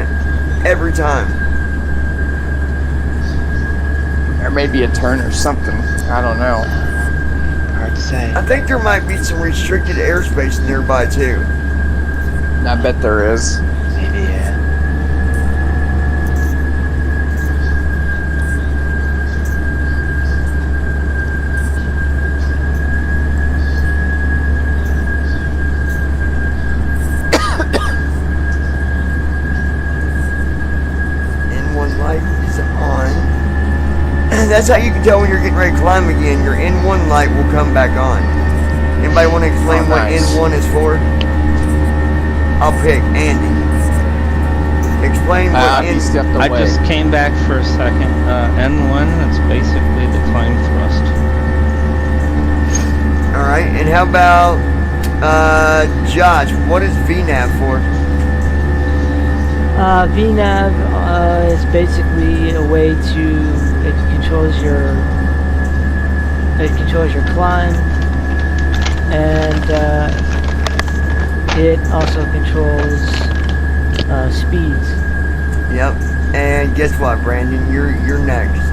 every time. Or maybe a turn or something. I don't know. Hard to say. I think there might be some restricted airspace nearby too. I bet there is. Maybe, yeah. N1 light is on. That's how you can tell when you're getting ready to climb again. Your N1 light will come back on. Anybody want to explain Oh, nice. what N1 is for? I'll pick Andy. Explain what He N1 stepped I away. just came back for a second. N1, that's basically the climb thrust. Alright, and how about Josh, what is VNAV for? VNav is basically a way it controls your climb, and it also controls speeds. Yep. And guess what, Brandon? You're next.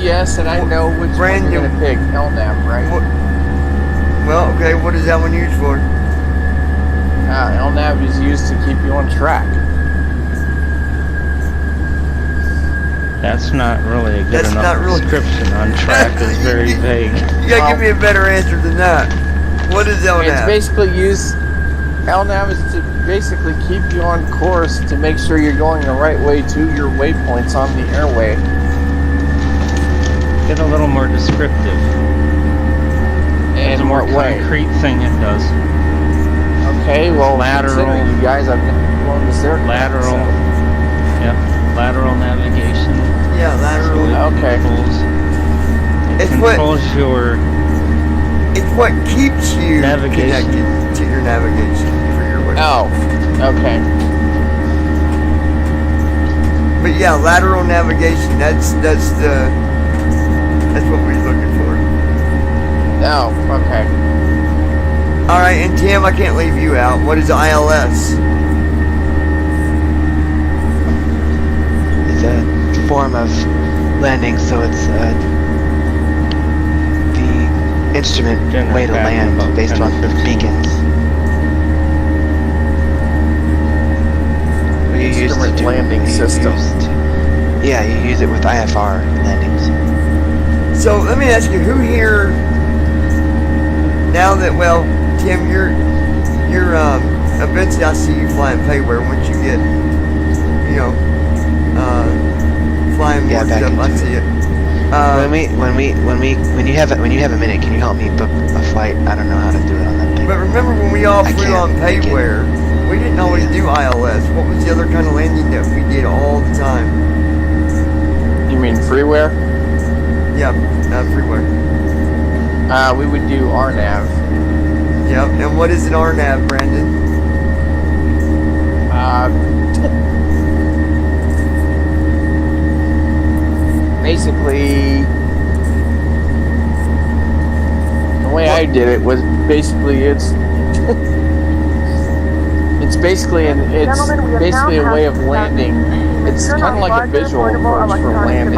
Yes, and I know which one you're going to pick. LNAV, right? Well, okay, what is that one used for? LNAV is used to keep you on track. That's not really a good That's enough not really- description. On track is very vague. You gotta give me a better answer than that. What is It's LNAV? basically LNAV is to basically keep you on course to make sure you're going the right way to your waypoints on the airway. Get a little more descriptive. It's a And more what way? concrete thing it does. Okay, well, Lateral. considering you guys, I've been blown this aircraft. Lateral. Yep. Lateral navigation. Yeah, lateral. Okay. It It's what- controls your It's what keeps you Navigation. connected to your navigation for your way. Oh, okay. But yeah, lateral navigation. That's what we're looking for. Oh, okay. All right, and Tim, I can't leave you out. What is ILS? It's a form of landing, so it's the instrument General way to pattern land about based 10 on to 15. beacons. You used Instrument landing system. Yeah, you use it with IFR landings. So let me ask you, who here? Now that Tim, you're eventually I see you flying payware once you get, flying more Yeah, back stuff. I into see it. When you have a minute, can you help me book a flight? I don't know how to do it on that thing. But remember when we all I flew can't on make it. payware, we didn't always Yeah. do ILS. What was the other kind of landing that we did all the time? You mean freeware? Yeah, freeware. We would do RNAV. Yep. And what is an RNAV, Brandon? Basically, the way I did it was basically it's basically a way of landing. It's kind of like a visual approach for landing.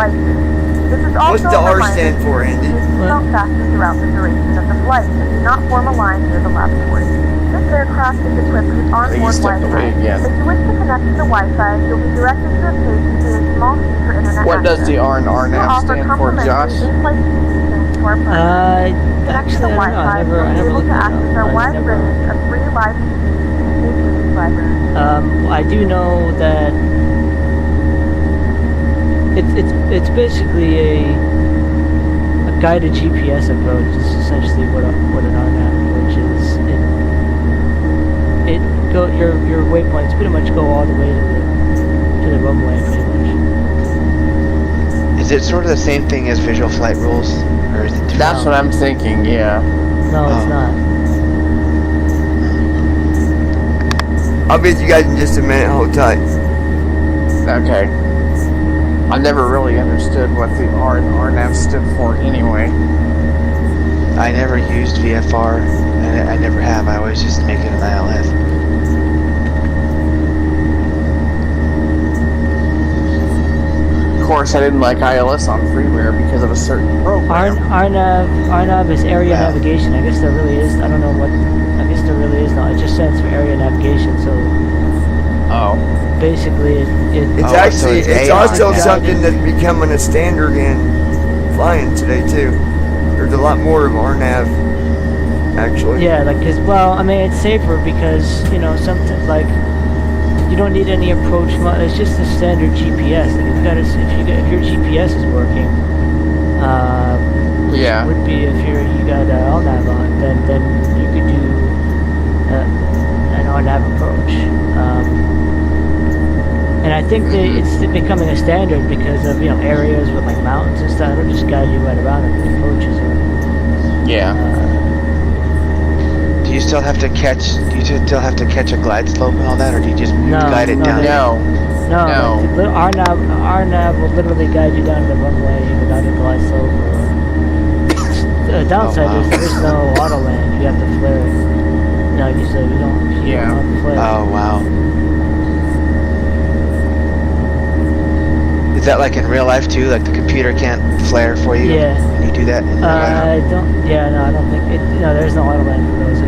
This is What's also the a R reminder stand for, Andy? to seatbelt fastened throughout the duration of the flight and do not form a line near the lavatory. This aircraft is equipped with onboard stepped away Wi-Fi. again. If you wish to connect to the Wi-Fi, you'll be directed to a page containing a small fee for internet What does access. the R and We'll RNAV offer stand for, complimentary Josh? in-flight communications to our partners. Connect to Actually, the I don't know. Wi-Fi, I you'll be never able looked to at access that. our wide range of free live streaming libraries. I do know that it's basically a guided GPS approach. Is essentially what an RNAV approach is. Your waypoints pretty much go all the way to the runway, pretty much. Is it sort of the same thing as visual flight rules, or is it different? That's what I'm thinking. Yeah. No, it's Oh. not. I'll be with you guys in just a minute. Hold tight. Okay. I never really understood what the R and RNAV stood for anyway. I never used VFR, and I never have. I always just make it an ILS. Of course, I didn't like ILS on freeware because of a certain program. RNAV is area Wow. navigation. I guess there really is. I don't know what. I guess there really really is not. It just stands for area navigation. So Oh. basically, It's Oh, so actually it's it's AI. also something that's becoming a standard in flying today too. There's a lot more of RNAV actually. yeah, like because it's safer because something like you don't need any approach. It's just a standard GPS. Like if your GPS is working, which Yeah. would be if you got LNAV on, then you could do an RNAV approach. And I think that it's becoming a standard because of areas with like mountains and stuff. It'll just guide you right around it. The approaches are. Yeah. Do you still have to catch? Do you still have to catch a glide slope and all that, or do you just guide it no, down? No. No, No. like RNAV will literally guide you down the runway without a glide slope. The downside wow. is there is no auto land. You have to flare it. You don't. You Yeah. don't have to flare. Oh wow. Is that like in real life too? Like the computer can't flare for you? Yeah. When you do that in real life? I don't. Yeah, no, I don't think it. There's no auto land for those.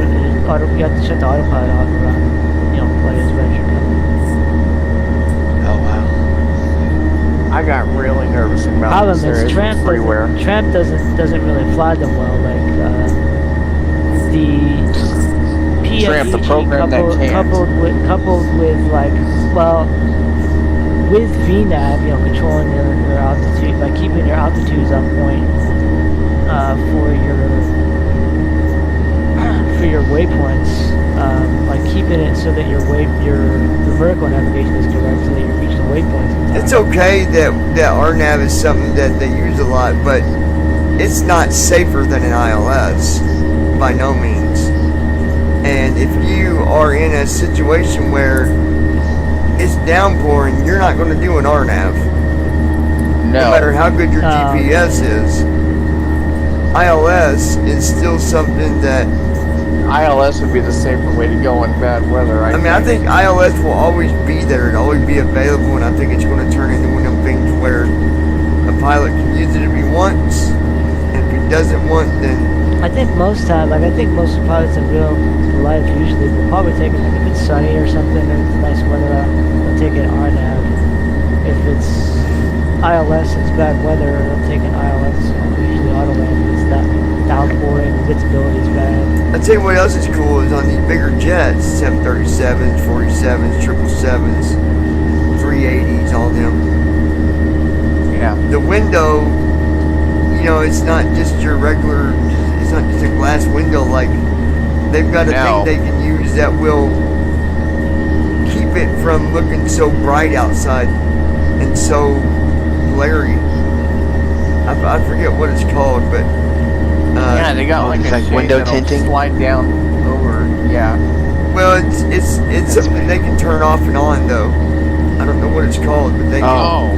You have to shut the autopilot off around. Players as you're coming. Oh wow. I got really nervous in Problem mountains. There is is Tramp freeware. doesn't really fly them well. Like the Tramp, the PFDG program that can't. coupled with with VNAV, controlling your altitude by keeping your altitudes on point for your waypoints, like keeping it so that your vertical navigation is correct, so that you reach the waypoints in time. It's okay that RNAV is something that they use a lot, but it's not safer than an ILS by no means. And if you are in a situation where it's downpouring, you're not going to do an RNAV. No matter how good your GPS is. ILS is still something that... ILS would be the safer way to go in bad weather. I think ILS will always be there and always be available, and I think it's going to turn into one of them things where a pilot can use it if he wants, and if he doesn't want, then... I think most pilots in real life usually will probably take it, like if it's sunny or something, or it's nice weather out, they'll take an RNAV. If it's ILS, it's bad weather, they'll take an ILS, usually auto land. It's not downpouring, visibility is bad. I'll tell you what else is cool is on these bigger jets, 737s, 47s, 777s, 380s, all them. Yeah. The window, it's not just your regular, it's not just a glass window, like they've got a thing they can use that will keep it from looking so bright outside and so glary. I forget what it's called, but yeah, they got like a like shade window that'll tinting? slide down over. Yeah. well, it's something they can turn off and on though. I don't know what it's called, but they can. Oh.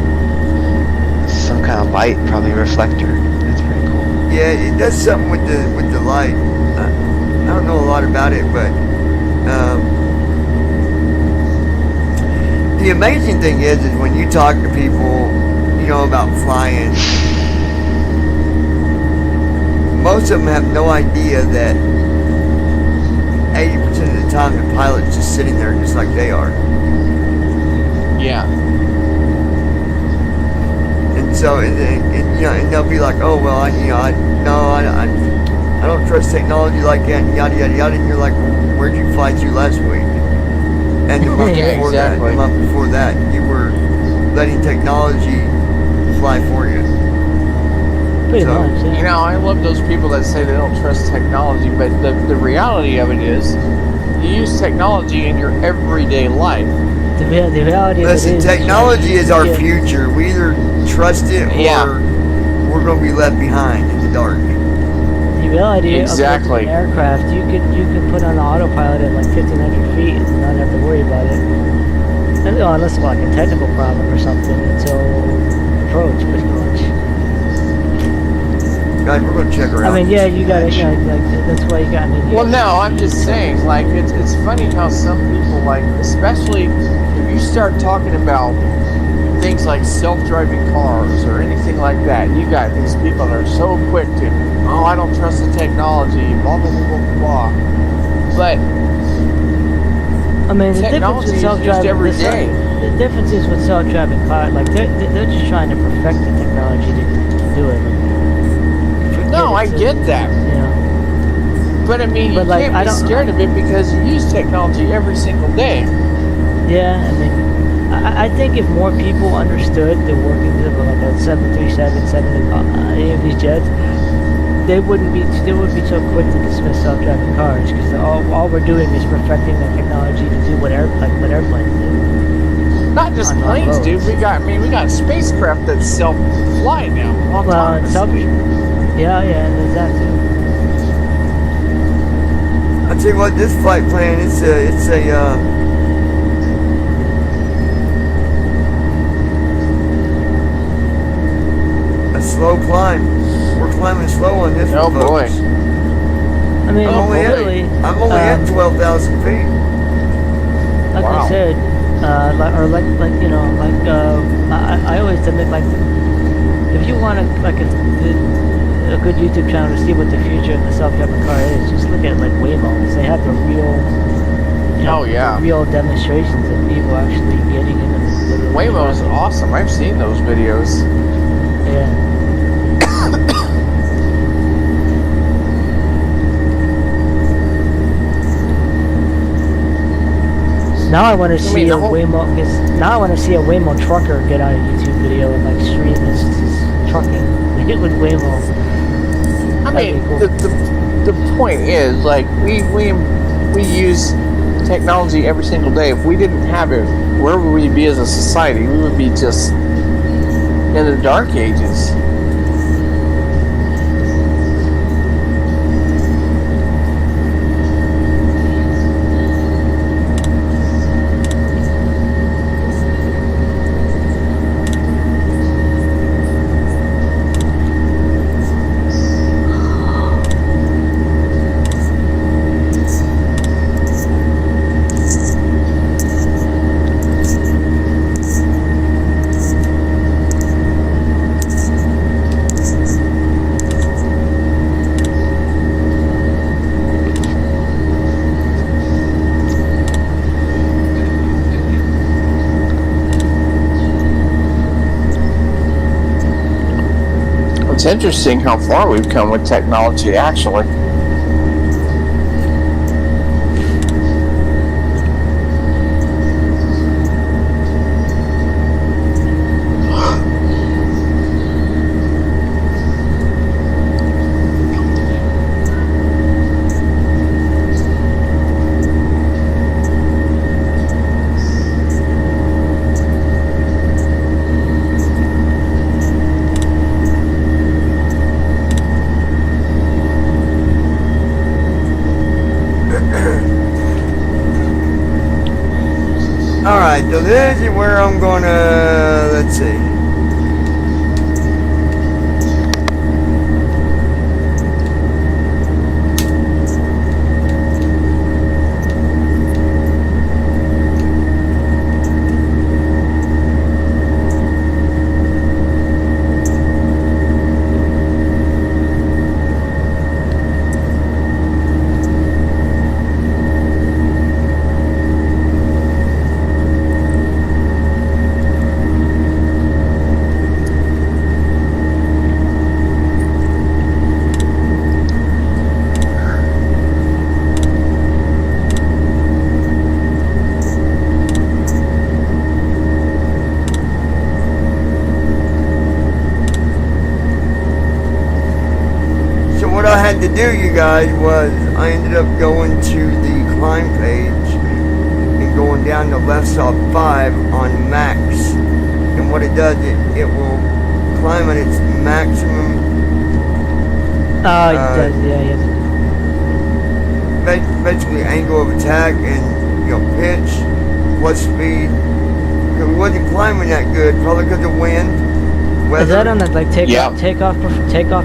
Some kind of light, probably reflector. That's pretty cool. Yeah, it does something with the light. I don't know a lot about it, but the amazing thing is when you talk to people, about flying, most of them have no idea that 80% of the time the pilot's just sitting there just like they are. Yeah. And so, and they'll be like, oh well, I don't trust technology like that, and yada yada yada. And you're like, well, where'd you fly to last week? And the month Yeah, before exactly. the month before that, you were letting technology fly for you. Pretty much, yeah. I love those people that say they don't trust technology, but the reality of it is, you use technology in your everyday life. The reality Listen, of it is... technology is our future. We either trust it or we're going to be left behind in the dark. The reality of an aircraft, you can put on autopilot at like 1,500 feet and not have to worry about it. Unless it's like a technical problem or something until approach, pretty much. Guys, we're going to check her out. I mean, yeah, you got it. That's why you got me. Well, no, I'm just saying, like, it's funny how some people, like, especially if you start talking about things like self-driving cars or anything like that, you got these people that are so quick to, I don't trust the technology, blah, blah, blah, blah, blah. But I mean, the difference Technology with is used self-driving every day. The difference is with self-driving car, like they're just trying to perfect the technology to do it. Like, No, I get that. You know, But I mean, you But, like, can't I be don't- scared of it because you use technology every single day. yeah. I mean, I think if more people understood the workings of like a 737, any of these jets, they would be so quick to dismiss self-driving cars because all we're doing is perfecting the technology to do what airplanes do. Not just On planes, roads. dude. We got spacecraft that self-fly now. Well, and autonomously. yeah, and there's that too. I tell you what, this flight plan, it's a slow climb. We're climbing slow on this Oh one, folks. boy. I mean, I'm only really, I'm only at 12,000 feet. like Wow. I said, I always admit, like, if you want a good YouTube channel to see what the future of the self-driving car is, just look at like Waymo. They have the real, Oh, yeah. the real demonstrations of people actually getting in them. Waymo is awesome. I've seen those videos. Yeah. Now I want to see the a whole- Waymo. Now I want to see a Waymo trucker get on a YouTube video and like stream his trucking with Waymo. I That'd mean, be cool. the point is, like, we use technology every single day. If we didn't have it, where would we be as a society? We would be just in the dark ages. It's interesting how far we've come with technology, actually. Alright, so this is where I'm gonna, let's see. So what I had to do, you guys, was I ended up going to the climb page and going down to left sub 5 on max. And what it does, it will climb at its maximum Oh, it does, yeah. basically angle of attack and pitch, what speed. Because we wasn't climbing that good, probably because of wind, weather. Is that on the like Yeah. takeoff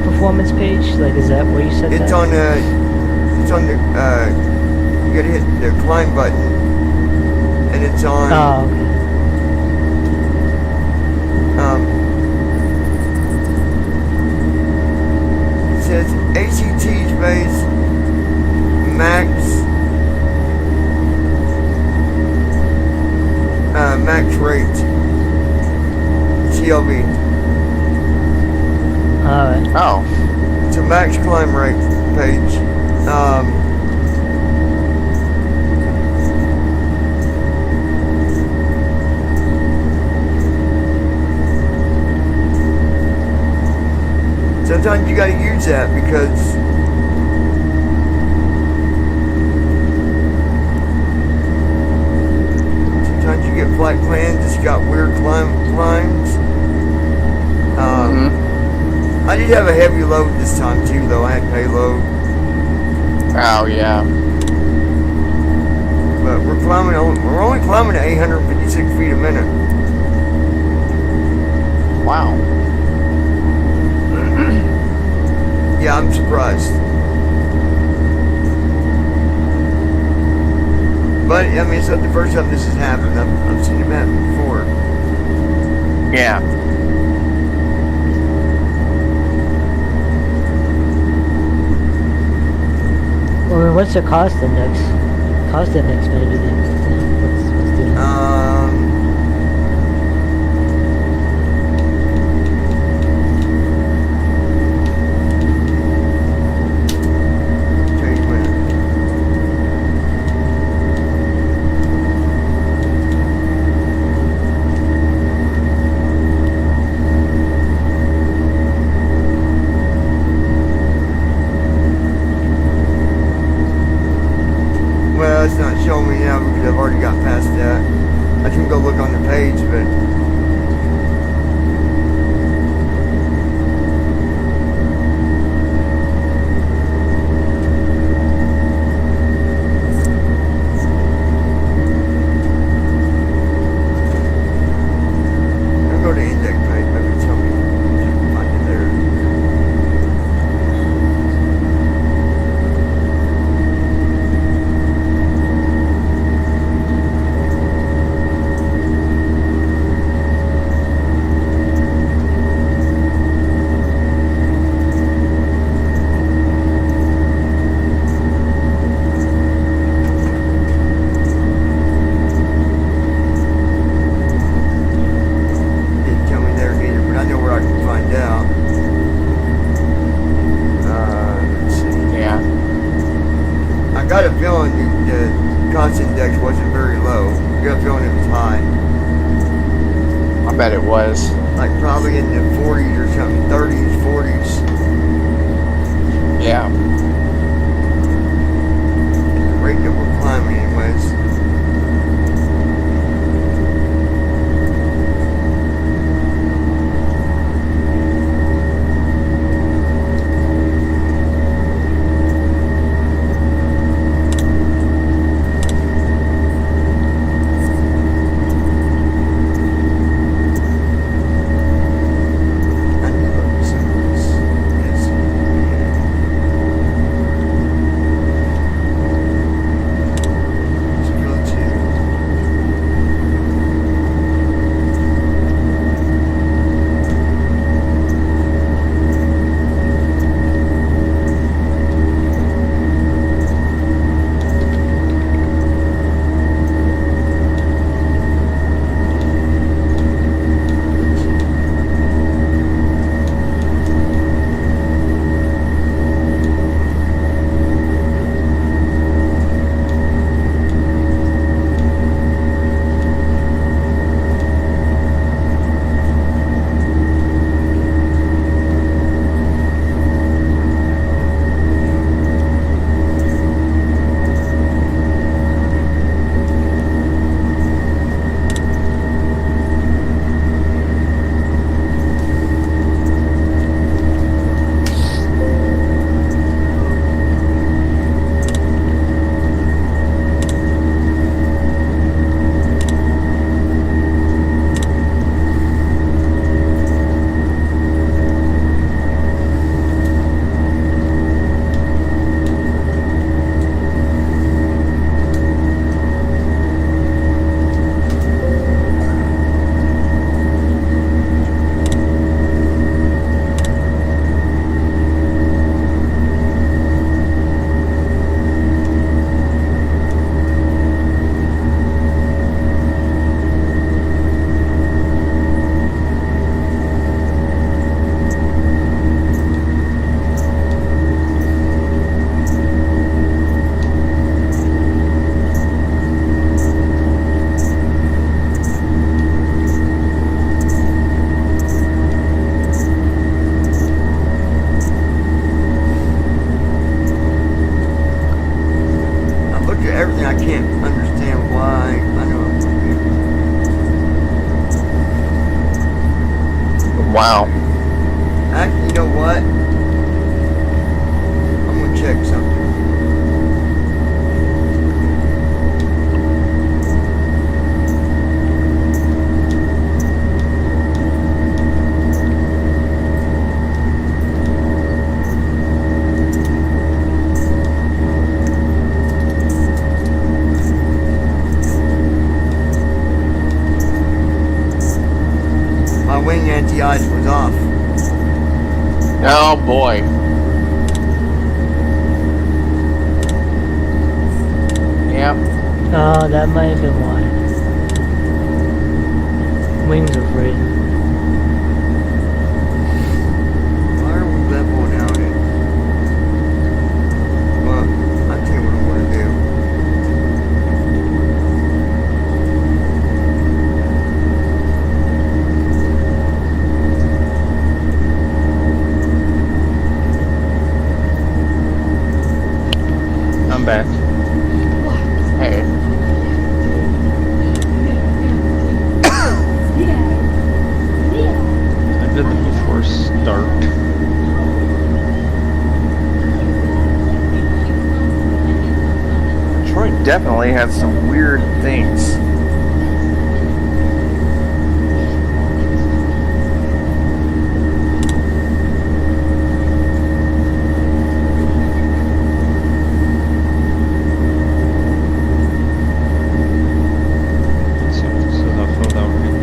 performance page? Like, is that where you set It's that? on the you gotta hit the climb button, and it's on. Oh, okay. It says ACT space max movie. Alright. Oh, It's a max climb rate page. Sometimes you gotta use that because sometimes you get flight plans that's got weird climbs. I did have a heavy load this time too, though. I had payload, oh yeah. but we're only climbing at 856 feet a minute. Wow. Yeah, I'm surprised. But I mean, it's not the first time this has happened. I've seen it happen before. Yeah. Well, I mean, what's the cost index? Cost index maybe then. What's doing that? Tell you when. Well, it's not showing me now because I've already got past that. I can go look on the page, but I'll go to index page. Maybe tell me. Find it there. Didn't tell me there either, but I know where I can find out. Let's see. Yeah. I got a feeling the cost index wasn't very low. I got a feeling it was high. I bet it was. Like probably in the 40s or something, 30s, 40s. Yeah. At the rate that we're climbing anyways. I need to look at some of this. Yes. Yeah. Wow. Actually, you know what? I'm gonna check something. My wing anti-ice was off. Oh boy. Yep. Oh, that might have been why. Wings are freezing. Why are we leveling out it? Well, I'll tell you what I'm gonna do. I'm back. Hey. I did it before start. Detroit definitely had some weird things. So that filled out right.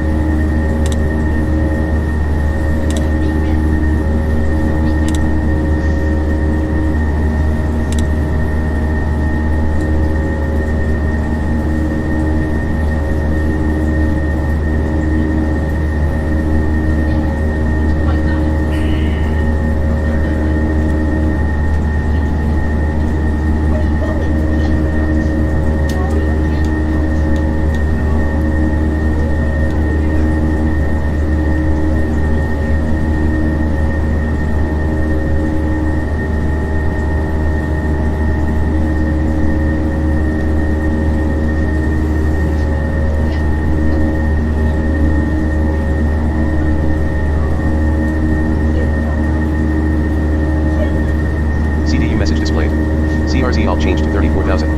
CDU message displayed. CRZ all changed to 34,000.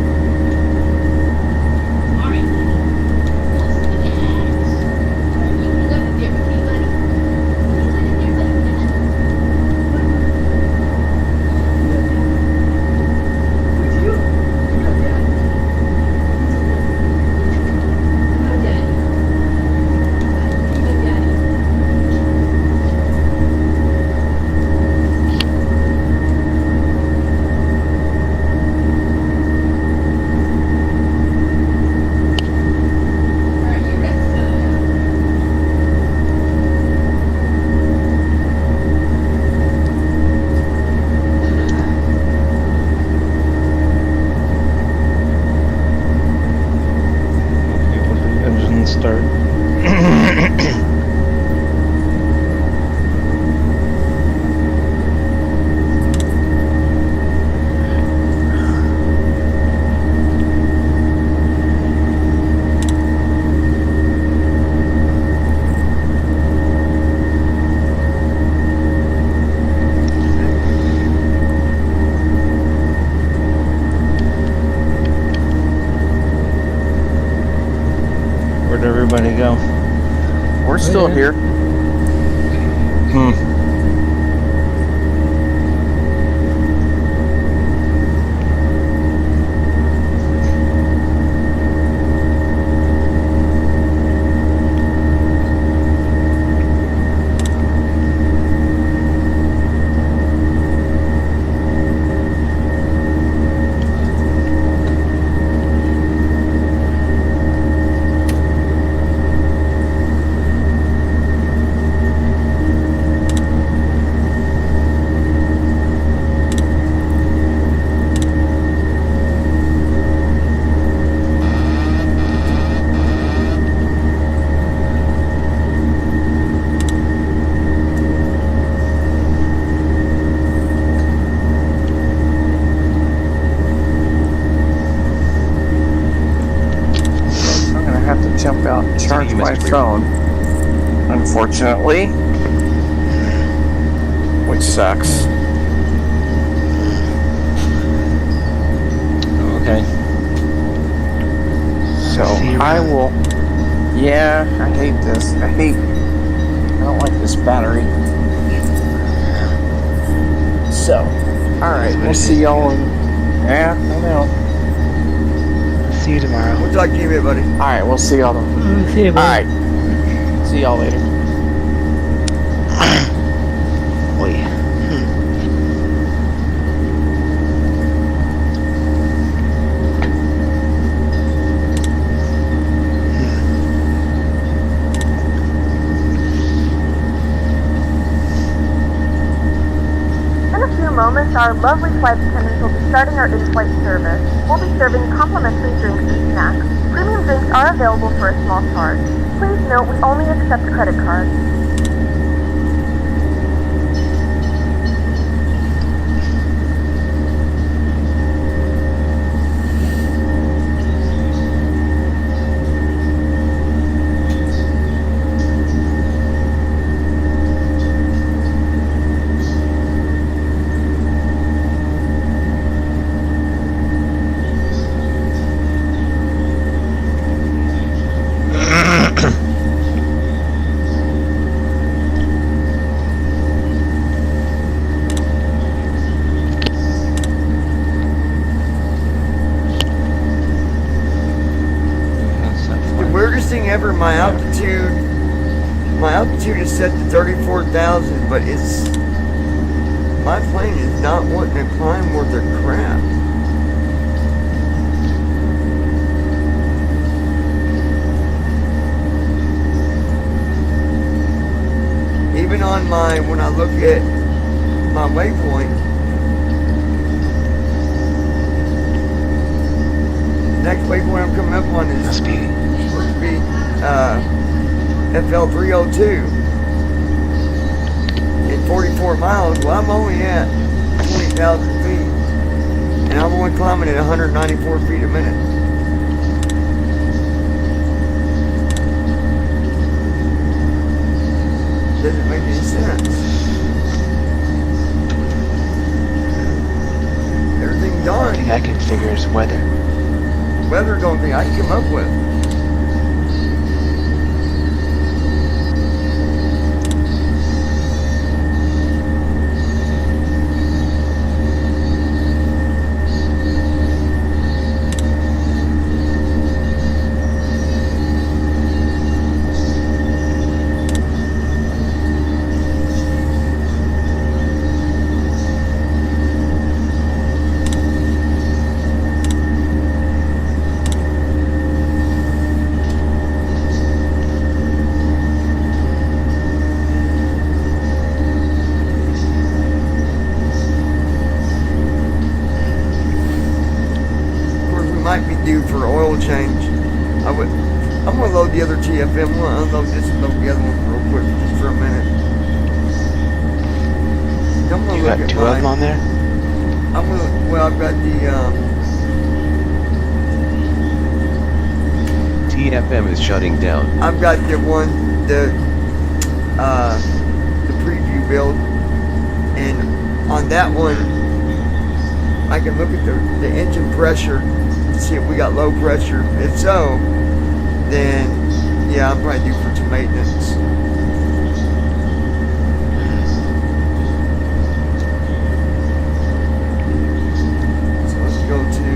Okay, what did engine start? Where'd everybody go? We're still here. Hmm. I'm gonna have to jump out and charge CDU my message phone. Unfortunately. which sucks. Okay. So See you I around. will. Yeah, I hate this. I don't like this battery. So, all right, what we'll it see is, y'all. Yeah, I know. See you tomorrow. We'll talk to you in a bit, buddy. All right, we'll see y'all. See you, All buddy. right, see y'all later. Wait. In a few moments, our lovely flight attendants will be starting our in-flight service. We'll be serving complimentary drinks and snacks. Premium drinks are available for a small charge. Please note we only accept credit cards. That's that The flight. weirdest thing ever, my altitude is set to 34,000, but my plane is not wanting to climb worth a crap. Even on when I look at my waypoint, next waypoint I'm coming up on is Must be. supposed to be FL 302 in 44 miles. Well, I'm only at 20,000 feet, and I'm only climbing at 194 feet a minute. Doesn't make any sense. Everything The only done. thing I can figure is weather. Weather's the only thing I can come up with. Of course, we might be due for oil change. I'm gonna load the other TFM. I'm gonna unload this and load the other one real quick, just for a minute. I'm gonna You look got at two of them mine. on there? I've got the TFM is shutting down. I've got the preview build, and on that one, I can look at the engine pressure to see if we got low pressure. If so, then yeah, I'm probably due for some maintenance. So let's go to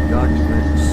documents.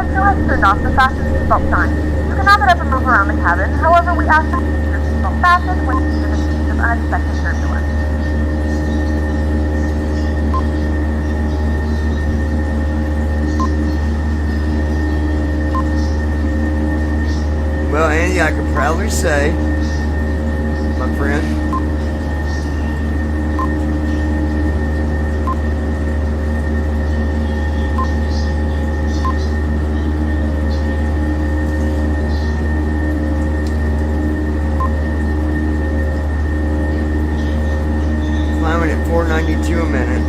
flight crew has turned off the fasten seatbelt sign. You can have it up and move around the cabin. However, we ask that you keep your seatbelt fastened when you in the case of unexpected turbulence. Well, Andy, I could proudly say, my friend, climbing at 492 a minute.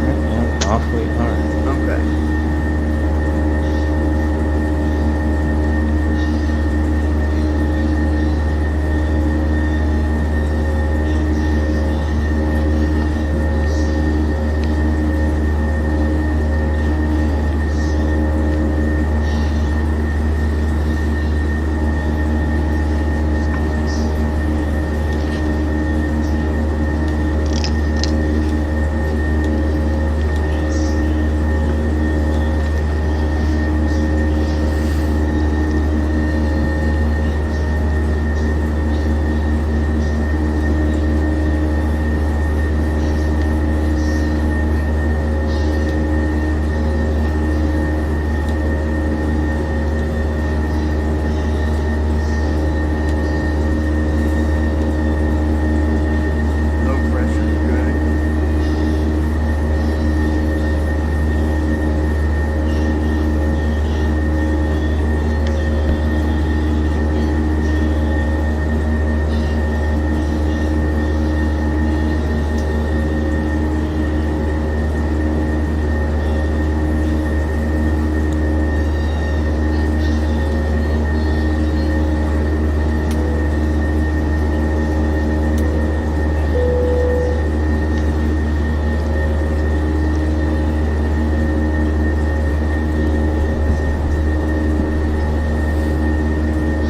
And off we are. Okay. Low pressure, good.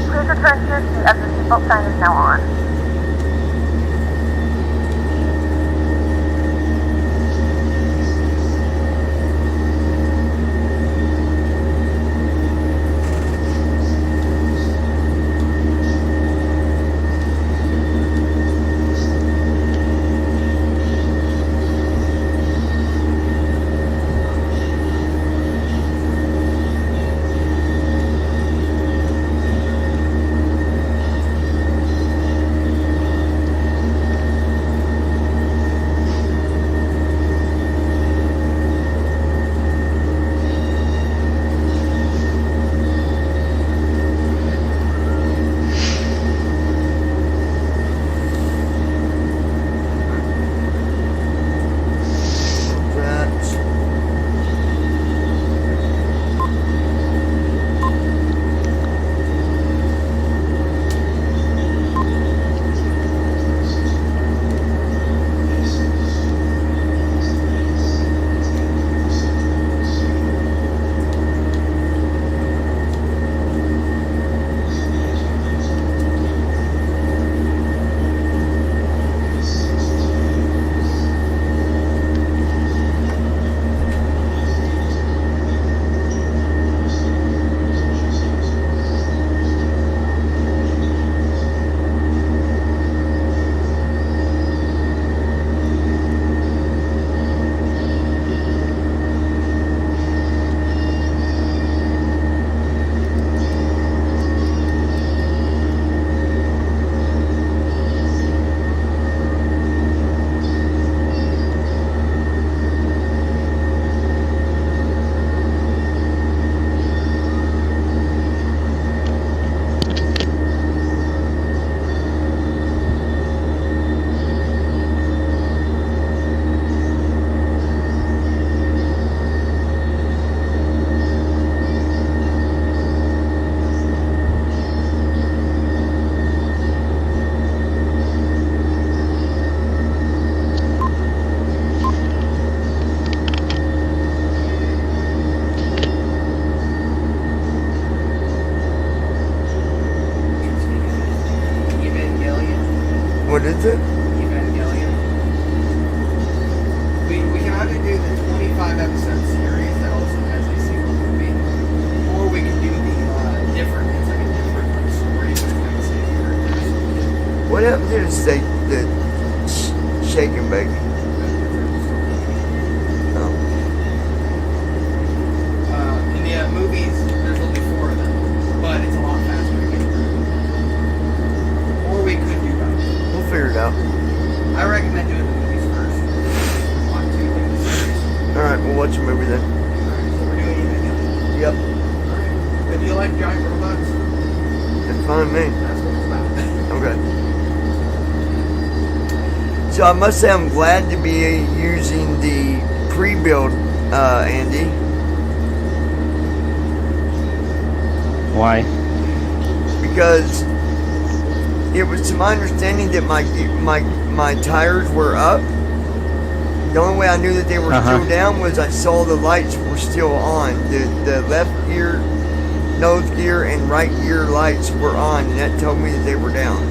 Please return to your seat as the seatbelt sign is now on. is it? Evangelion. We can either do the 25 episode series that also has a single movie, or we can do the different. It's like a different like, story with like the same characters. What happened to the steak, the shake and bake? Oh. In the movies, there's only 4 of them, but it's a lot faster to get through. Or we could do both. We'll figure it out. I recommend doing the movies first. Want to do the series. Alright, we'll watch a movie then. Alright, so we're doing Evangelion. Yep. Alright. But do you like giant robots? That's fine with me. That's what it's about. Okay. So I must say I'm glad to be using the pre-build, Andy. Why? Because it was to my understanding that my tires were up. The only way I knew that they were still down was I saw the lights were still on. The left gear, nose gear, and right gear lights were on, and that told me that they were down.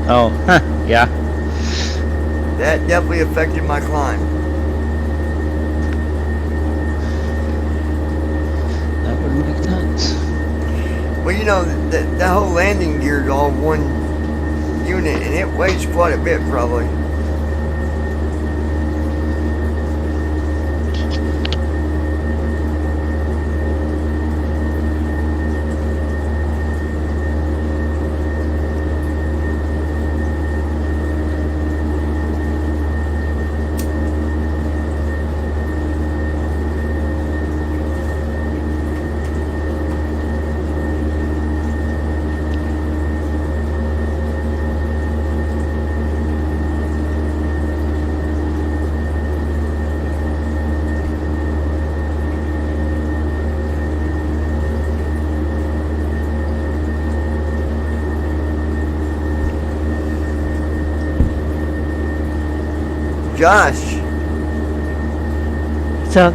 Oh, yeah. That definitely affected my climb. That would make sense. Well, you know, that whole landing gear is all one unit, and it weighs quite a bit, probably. Josh, So,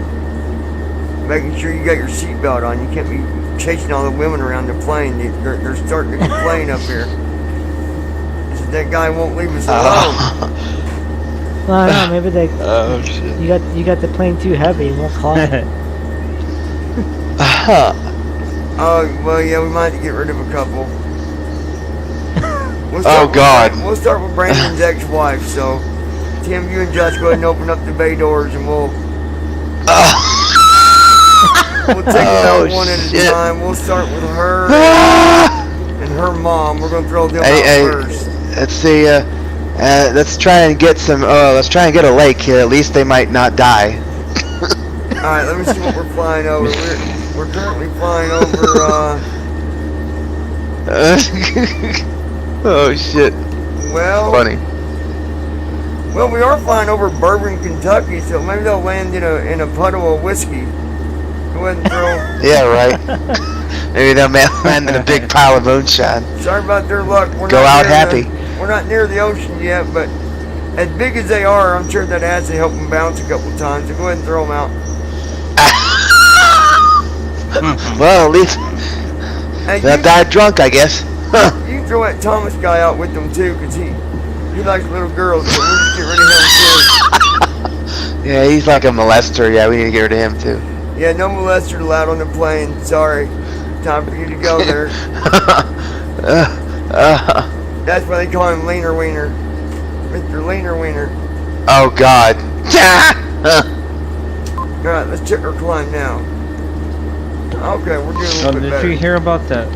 making sure you got your seatbelt on. You can't be chasing all the women around the plane. They're starting to complain up here. That guy won't leave us alone. well, I don't know, maybe they. Oh shit. You got the plane too heavy. It won't climb. Oh, well, yeah, we might have to get rid of a couple. We'll Oh, with God. We'll start with Brandon's ex-wife, so Tim, you and Josh go ahead and open up the bay doors, and we'll take it out one at a time. We'll start with her and her mom. We're gonna throw them out first. Let's see. Let's try and get some. Let's try and get a lake here. At least they might not die. All right, let me see what we're flying over. We're currently flying over. Oh shit. Well, Funny. Well, we are flying over Bourbon, Kentucky, so maybe they'll land in a puddle of whiskey. Go ahead and throw. Yeah, right. Maybe they'll land in a big pile of moonshine. Sorry about their luck. Go out happy. We're not near the ocean yet, but as big as they are, I'm sure that has to help them bounce a couple times. So go ahead and throw them out. Well, at least Hey, they'll die drunk, I guess. you can throw that Thomas guy out with them too, because he likes little girls, so we'll just get rid of him too. Yeah, he's like a molester. Yeah, we need to get rid of him too. Yeah, no molester allowed on the plane. Sorry. Time for you to go there. That's why they call him Leaner Wiener. Mr. Leaner Wiener. Oh, God. Alright, let's check our climb now. Okay, we're doing a little bit Did better. you hear about that?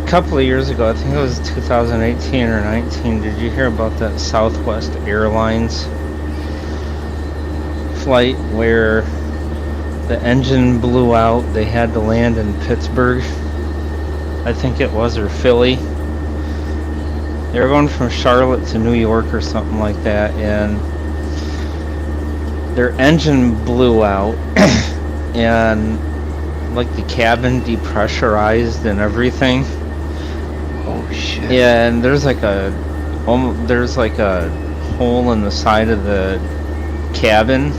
A couple of years ago, I think it was 2018 or 19, did you hear about that Southwest Airlines flight where the engine blew out? They had to land in Pittsburgh, I think it was, or Philly. They were going from Charlotte to New York or something like that, and their engine blew out and like the cabin depressurized and everything. Oh, shit. Yeah, and there's like a hole in the side of the cabin,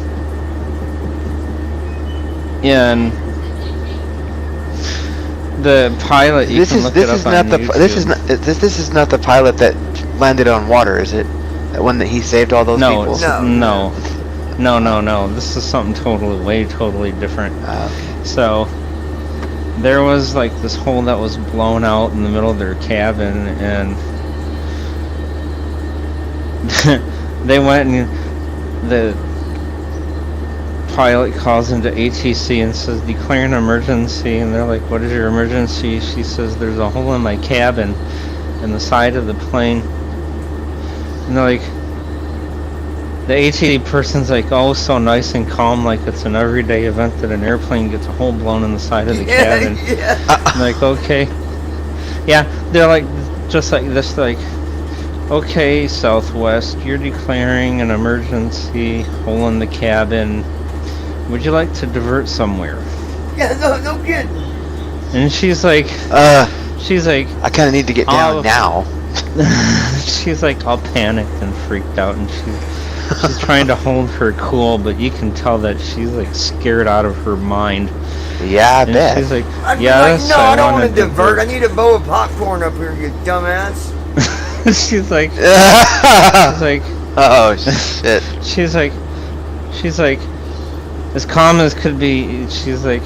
and The pilot, you can look it up on YouTube. This is not the pilot that landed on water, is it? That one that he saved all those No, people? it's, no. This is something totally different. So, there was like this hole that was blown out in the middle of their cabin, and they went and the pilot calls into ATC and says, declare an emergency, and they're like, what is your emergency? She says, there's a hole in my cabin in the side of the plane. And they're like, the ATC person's like, oh, so nice and calm, like it's an everyday event that an airplane gets a hole blown in the side of the cabin. Yeah. I'm like, okay. Yeah, they're like, just like this, like, okay, Southwest, you're declaring an emergency, hole in the cabin. Would you like to divert somewhere? Yeah, no kidding. And she's like, I kind of need to get down now. She's like all panicked and freaked out, and she's trying to hold her cool, but you can tell that she's like scared out of her mind. Yeah, I bet. She's like, I'd be yes, like, no, I don't want want to divert. I need a bowl of popcorn up here, you dumbass. She's like, oh shit. she's like, as calm as could be. She's like,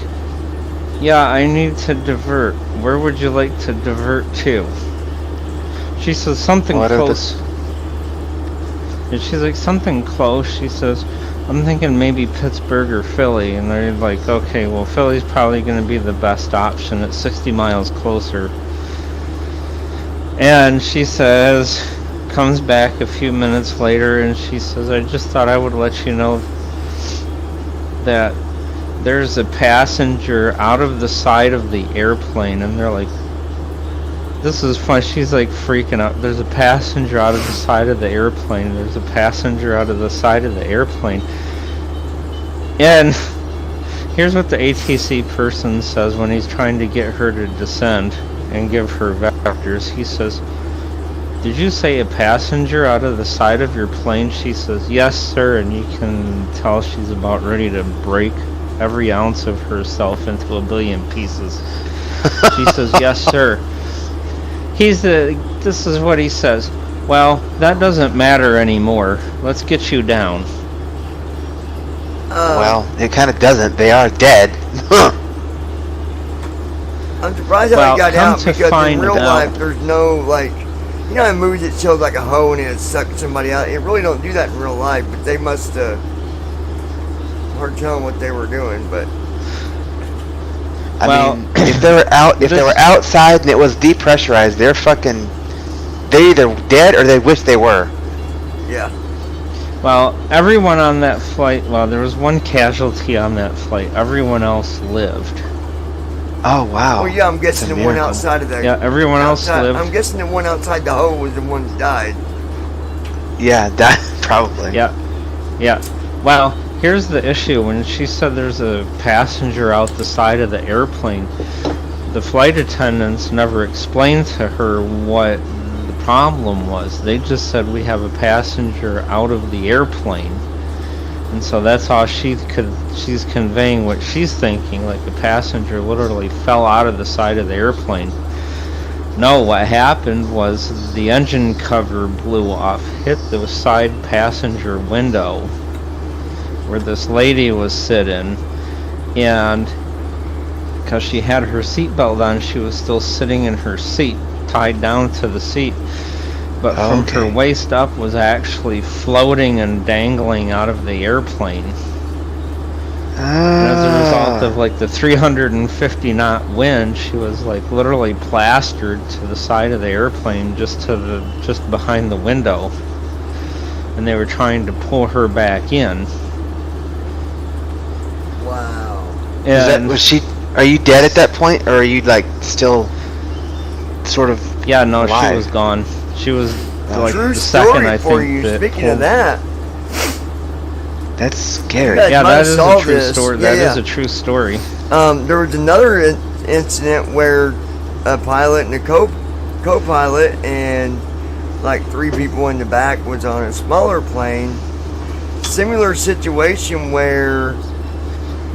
yeah, I need to divert. Where would you like to divert to? She says something close. And she's like, something close. She says, I'm thinking maybe Pittsburgh or Philly. And they're like, okay, well, Philly's probably going to be the best option. It's 60 miles closer. And she says, comes back a few minutes later, and she says, I just thought I would let you know that there's a passenger out of the side of the airplane. And they're like, this is fun. She's like freaking out. There's a passenger out of the side of the airplane. There's a passenger out of the side of the airplane. And here's what the ATC person says when he's trying to get her to descend and give her vectors. He says, did you say a passenger out of the side of your plane? She says, yes, sir. And you can tell she's about ready to break every ounce of herself into a billion pieces. She says, yes, sir. This is what he says. Well, that doesn't matter anymore. Let's get you down. Well, it kind of doesn't. They are dead. I'm surprised how he got out, because in real life there's no, like, you know in movies it shows like a hoe and it sucks somebody out. It really don't do that in real life, but they must hard telling what they were doing, but I mean, if they were outside and it was depressurized, they're either dead or they wish they were. yeah. Well, everyone on that flight, well, there was one casualty on that flight. Everyone else lived. Oh, wow. Well, yeah, I'm guessing the one outside of that. Yeah, everyone else lived. I'm guessing the one outside the hole was the one that died. Yeah, probably. Yeah. Well, here's the issue. When she said there's a passenger out the side of the airplane, the flight attendants never explained to her what the problem was. They just said, we have a passenger out of the airplane. And so that's all she's conveying what she's thinking, like the passenger literally fell out of the side of the airplane. No, what happened was the engine cover blew off, hit the side passenger window where this lady was sitting, and because she had her seatbelt on, she was still sitting in her seat, tied down to the seat. But from her waist up was actually floating and dangling out of the airplane. And as a result of like the 350 knot wind, she was like literally plastered to the side of the airplane, just behind the window. And they were trying to pull her back in. Wow. And are you dead at that point, or are you like still sort of yeah, no, alive? She was gone. She was like True the second, story I for think. you. Speaking of that, that's scary. You guys Yeah, might that have is saw a true this. story. Yeah, That is yeah. a true story. There was another incident where a pilot and a co-pilot and like 3 people in the back was on a smaller plane. Similar situation where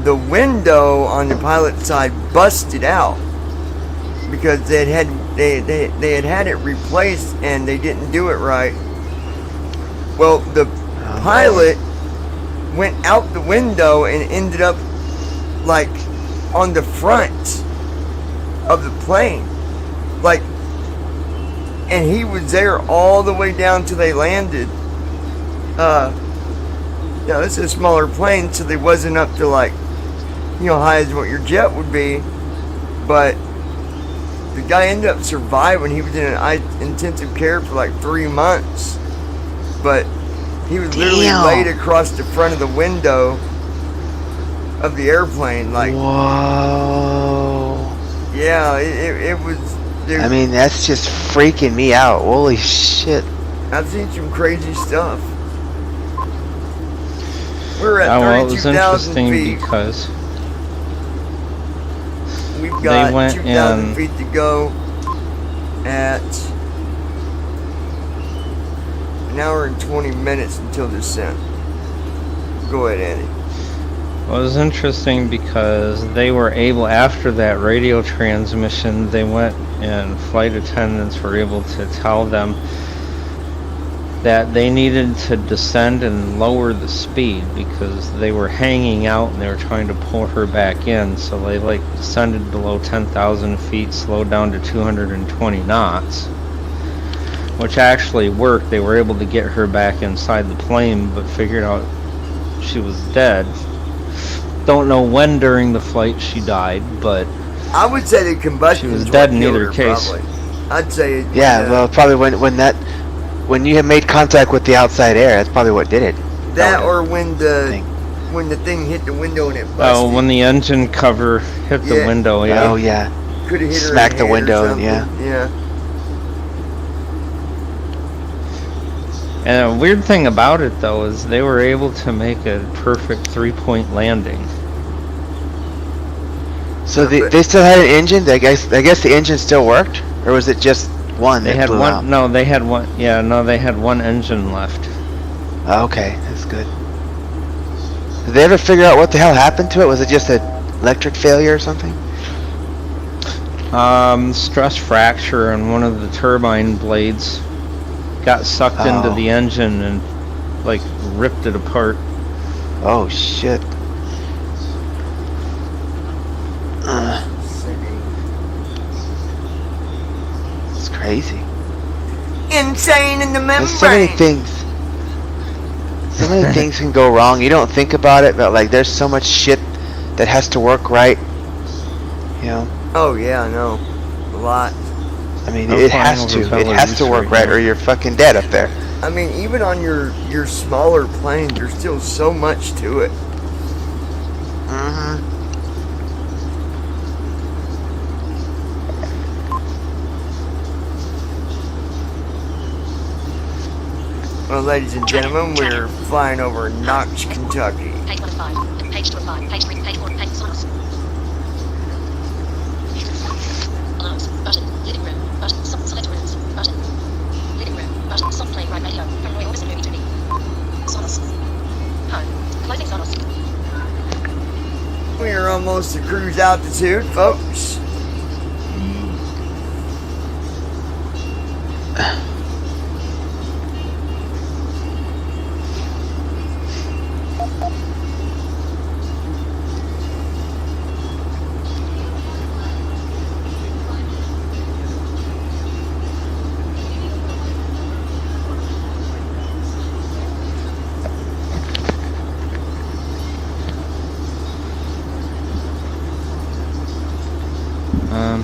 the window on the pilot's side busted out. because they had it replaced and they didn't do it right. Well, the pilot went out the window and ended up like on the front of the plane, like, and he was there all the way down till they landed. Now this is a smaller plane, so they wasn't up to like, high as what your jet would be, but the guy ended up surviving. He was in an intensive care for like 3 months, but he was literally laid across the front of the window of the airplane. Like, whoa. Yeah, it was. Dude, I mean, that's just freaking me out. Holy shit. I've seen some crazy stuff. We're at Well, it was 32,000 interesting feet. because We've got went 2,000 in- feet to go at an hour and 20 minutes until descent. Go ahead, Andy. Well, it was interesting because they were able, after that radio transmission, they went and flight attendants were able to tell them that they needed to descend and lower the speed because they were hanging out and they were trying to pull her back in. So they descended below 10,000 feet, slowed down to 220 knots, which actually worked. They were able to get her back inside the plane, but figured out she was dead. Don't know when during the flight she died, but I would say the combustion she was dead in either her, case. probably. I'd say. Yeah, well, probably when you have made contact with the outside air, that's probably what did it. That would've- or when the thing hit the window and it busted. Oh, when the engine cover hit the Yeah. window, yeah. Oh, yeah. Could have hit her smacked in the head or window, something. yeah. Yeah. And a weird thing about it, though, is they were able to make a perfect 3-point landing. So they still had an engine? I guess the engine still worked? Or was it just one They that had blew one. out? No, they had one. Yeah, no, they had one engine left. Oh, okay, that's good. Did they ever figure out what the hell happened to it? Was it just an electric failure or something? Stress fracture on one of the turbine blades got sucked into Oh. the engine and ripped it apart. Oh, shit. It's crazy. Insane in the membrane. There's so many things. So many things can go wrong. You don't think about it, but there's so much shit that has to work right. You know? Oh yeah, I know. A lot. I mean, I'm it flying has over to. It has to Belarus work right right, now. or you're fucking dead up there. I mean, even on your smaller planes, there's still so much to it. Mm-hmm. Well, ladies and gentlemen, we're flying over Knox, Kentucky. Page 1 of 5. Page 2 of 5. Page 3. Page 4. Page sonos. Alarms. Button. Living room. Button. Select rooms. Button. Living room. Button. Soft play right radio. From Roy Orbison movie to me. Sonos. Home. Closing sonos. We are almost to cruise altitude, folks. Um,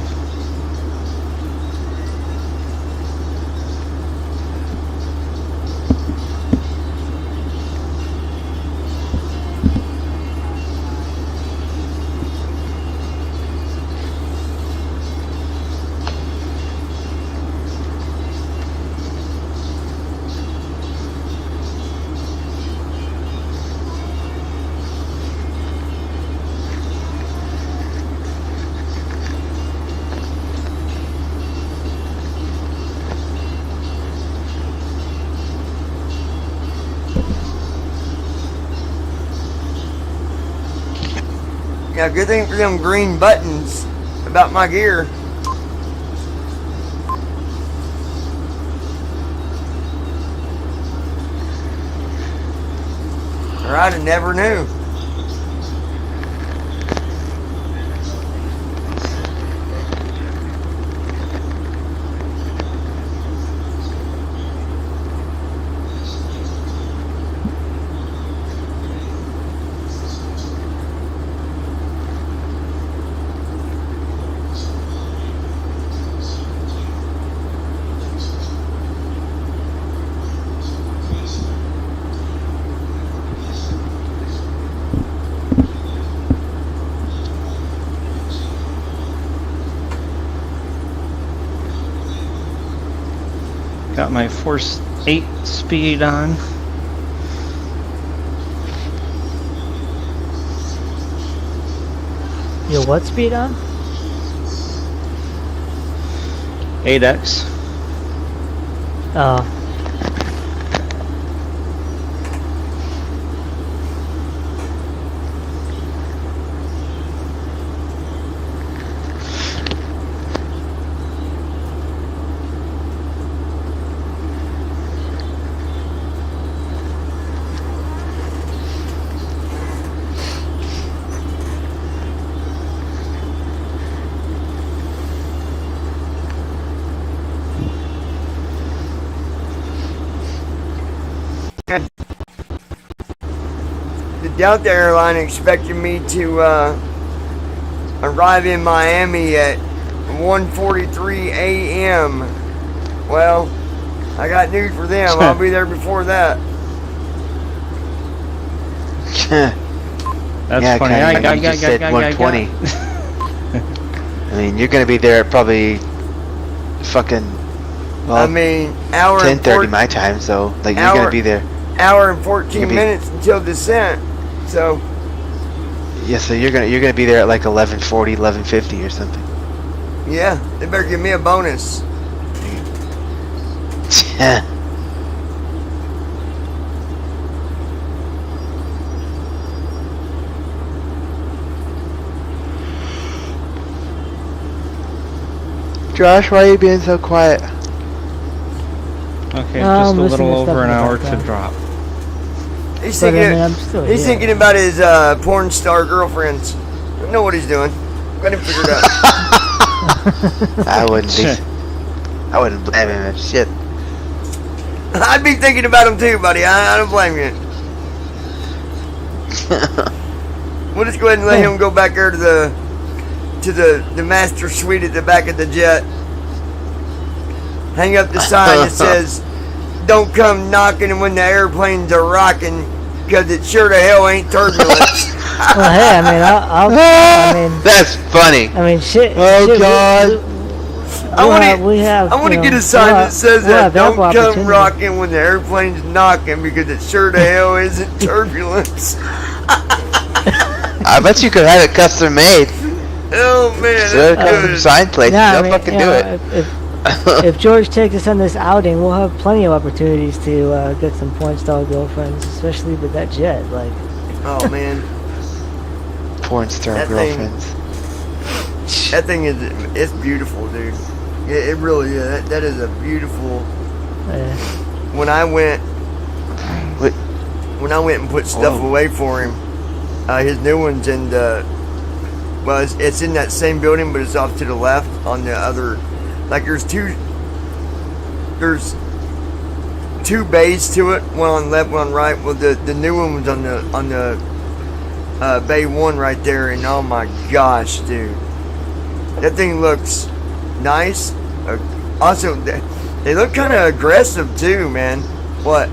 Yeah, good thing for them green buttons about my gear. or I'd have never knew. Got my Force 8 speed on. Your what speed on? 8x. Oh. The Delta airline expected me to arrive in Miami at 1:43 a.m. Well, I got news for them. I'll be there before that. That's Yeah, funny. kinda, you just said 120. I mean, you're gonna be there at probably fucking, well, I mean, hour and 10:30 my time, so like you're gonna be there. hour and 14 You're gonna be- minutes until descent. So Yeah, so you're gonna be there at like 11:40, 11:50 or something. yeah, they better give me a bonus. Josh, why are you being so quiet? Okay, No, just I'm a listening little to stuff over in an the hour to background. drop. He's But I thinking, mean, I'm still he's here. thinking about his porn star girlfriends. I know what he's doing. Got him figured out. I wouldn't be. I wouldn't blame him. Shit. I'd be thinking about him too, buddy. I don't blame you. We'll just go ahead and let him go back there to the master suite at the back of the jet. Hang up the sign that says, "Don't come knocking when the airplanes are rocking, because it sure to hell ain't turbulence." Well, hey, I mean, I mean, That's funny. I mean, shit. Oh, shit, God. I want you to know, get a sign we'll that says we'll that, have "Don't ample come opportunity. rocking when the airplane's knocking, because it sure to hell isn't turbulence." I bet you could have it custom made. Oh man, So that's custom good. sign plates. Yeah, I They'll mean, fucking you do know, it. If George takes us on this outing, we'll have plenty of opportunities to get some porn star girlfriends, especially with that jet. Like, Oh man, Porn star That thing- girlfriends. that thing it's beautiful, dude. It really is. That is a beautiful. When I went Wait. and put stuff Whoa. away for him, his new one's in the. Well, it's in that same building, but it's off to the left on the other. Like there's two bays to it, one on left, one on right. Well, the new one was on the bay one right there, and oh my gosh, dude, that thing looks nice. Also, they look kind of aggressive too, man. What?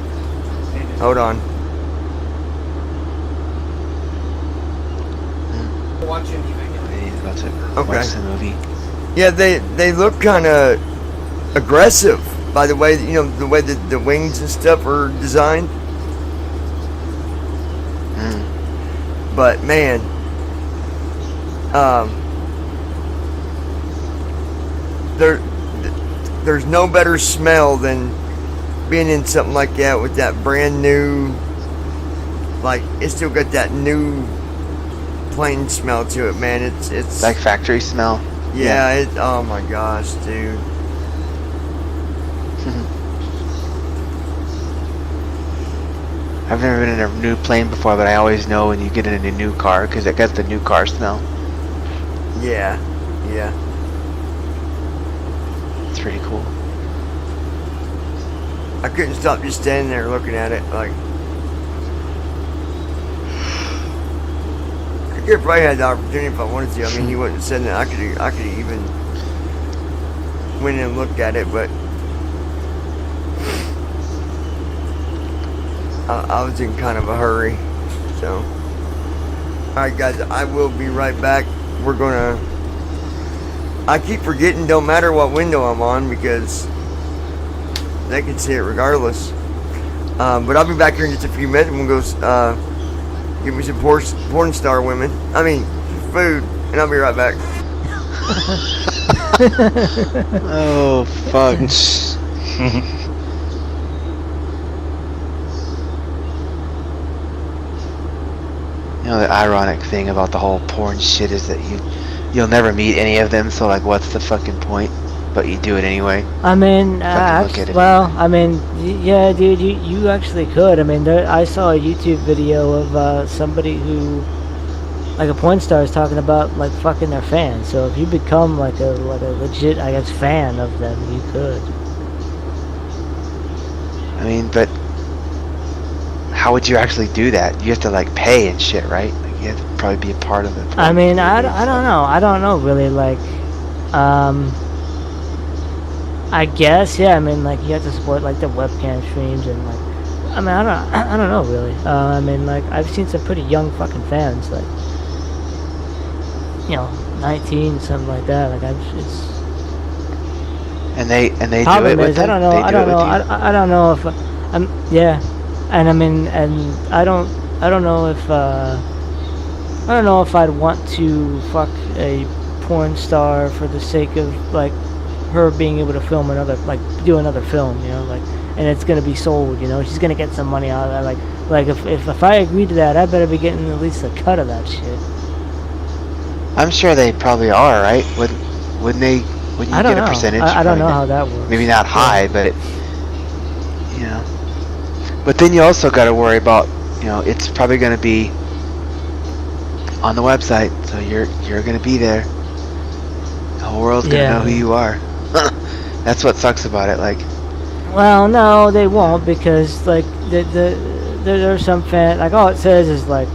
Hold on. He's about to Okay. watch the movie. Yeah, they look kind of aggressive by the way, you know, the way that the wings and stuff are designed. But man, there's no better smell than being in something like that with that brand new, like it's still got that new plane smell to it, man. It's Like factory smell. yeah, it. Oh my gosh, dude. I've never been in a new plane before, but I always know when you get in a new car because it got the new car smell. Yeah. Yeah. It's pretty cool. I couldn't stop just standing there looking at it. Like, I could have probably had the opportunity if I wanted to. I mean, he wouldn't have said that. I could even went in and looked at it, but I was in kind of a hurry. So, alright guys, I will be right back. We're gonna, I keep forgetting, don't matter what window I'm on because they can see it regardless. But I'll be back here in just a few minutes. We'll go give me some porn star women. I mean, food, and I'll be right back. Oh, fuck. You know, the ironic thing about the whole porn shit is that you'll never meet any of them, so like what's the fucking point? But you do it anyway. I mean, Fucking look at it well, anyway. I mean, yeah, dude, you actually could. I mean, I saw a YouTube video of somebody who, like a porn star, is talking about like fucking their fans. So if you become like a legit, I guess, fan of them, you could. I mean, but how would you actually do that? You have to like pay and shit, right? Like you have to probably be a part of it. I mean, I don't know. I don't know really. Like, I guess, yeah. I mean, like you have to support like the webcam streams and like. I mean, I don't know really. I mean, like I've seen some pretty young fucking fans, like 19, something like that. Like it's. And they do it Problem with is, you? I don't know. They I do don't it know. with you? I don't know if yeah, and I mean, and I don't know if I'd want to fuck a porn star for the sake of like her being able to film another, like do another film, like, and it's gonna be sold, she's gonna get some money out of that. Like if I agree to that, I better be getting at least a cut of that shit. I'm sure they probably are, right? Wouldn't they? Wouldn't you I don't get know. a percentage? I don't know Probably how that works. Maybe not high, but But then you also got to worry about, it's probably going to be on the website, so you're going to be there. The whole world's going to know who you are. That's what sucks about it. Like, well, no, they won't, because like there are some fans, like all it says is like,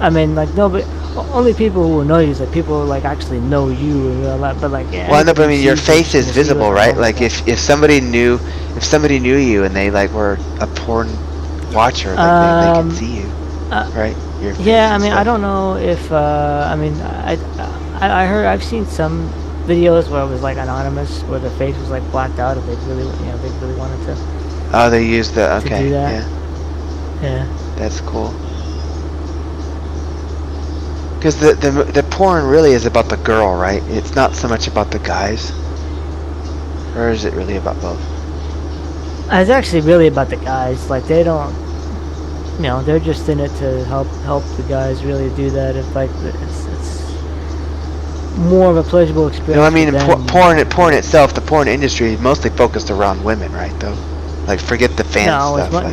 I mean, like nobody. Only people who will know you is like people who like actually know you, but like. Yeah, well, no, but I mean, your face is visible, right? Like if somebody knew you and they like were a porn watcher, like they can see you, right? Your face yeah, I mean, stuff. I don't know if I mean, I heard, I've seen some videos where it was like anonymous, where the face was like blacked out, if they really wanted to. Oh, they used the to do that. Yeah. That's cool. Because the porn really is about the girl, right? It's not so much about the guys. Or is it really about both? It's actually really about the guys. Like they don't, they're just in it to help the guys really do that. If like it's more of a pleasurable experience. No, I mean, for them. porn itself, the porn industry is mostly focused around women, right? Though, like forget the fan stuff.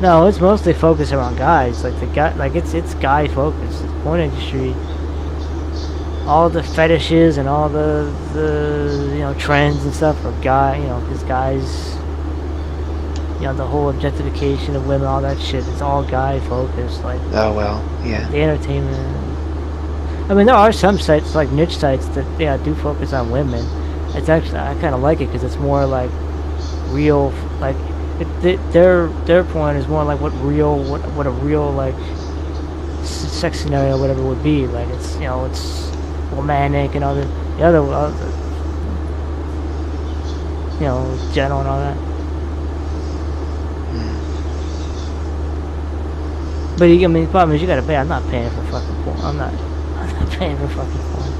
No, it's mostly focused around guys. Like the guy, like it's guy focused. The porn industry, all the fetishes and all the trends and stuff are guy. Because guys, the whole objectification of women, all that shit. It's all guy focused. Like Oh well, yeah. the entertainment. I mean, there are some sites like niche sites that do focus on women. It's actually, I kind of like it because it's more like real, like. Their porn is more like what a real like sex scenario whatever would be. Like it's it's romantic and all the other gentle and all that. But I mean, the problem is you gotta pay. I'm not paying for fucking porn. I'm not paying for fucking porn.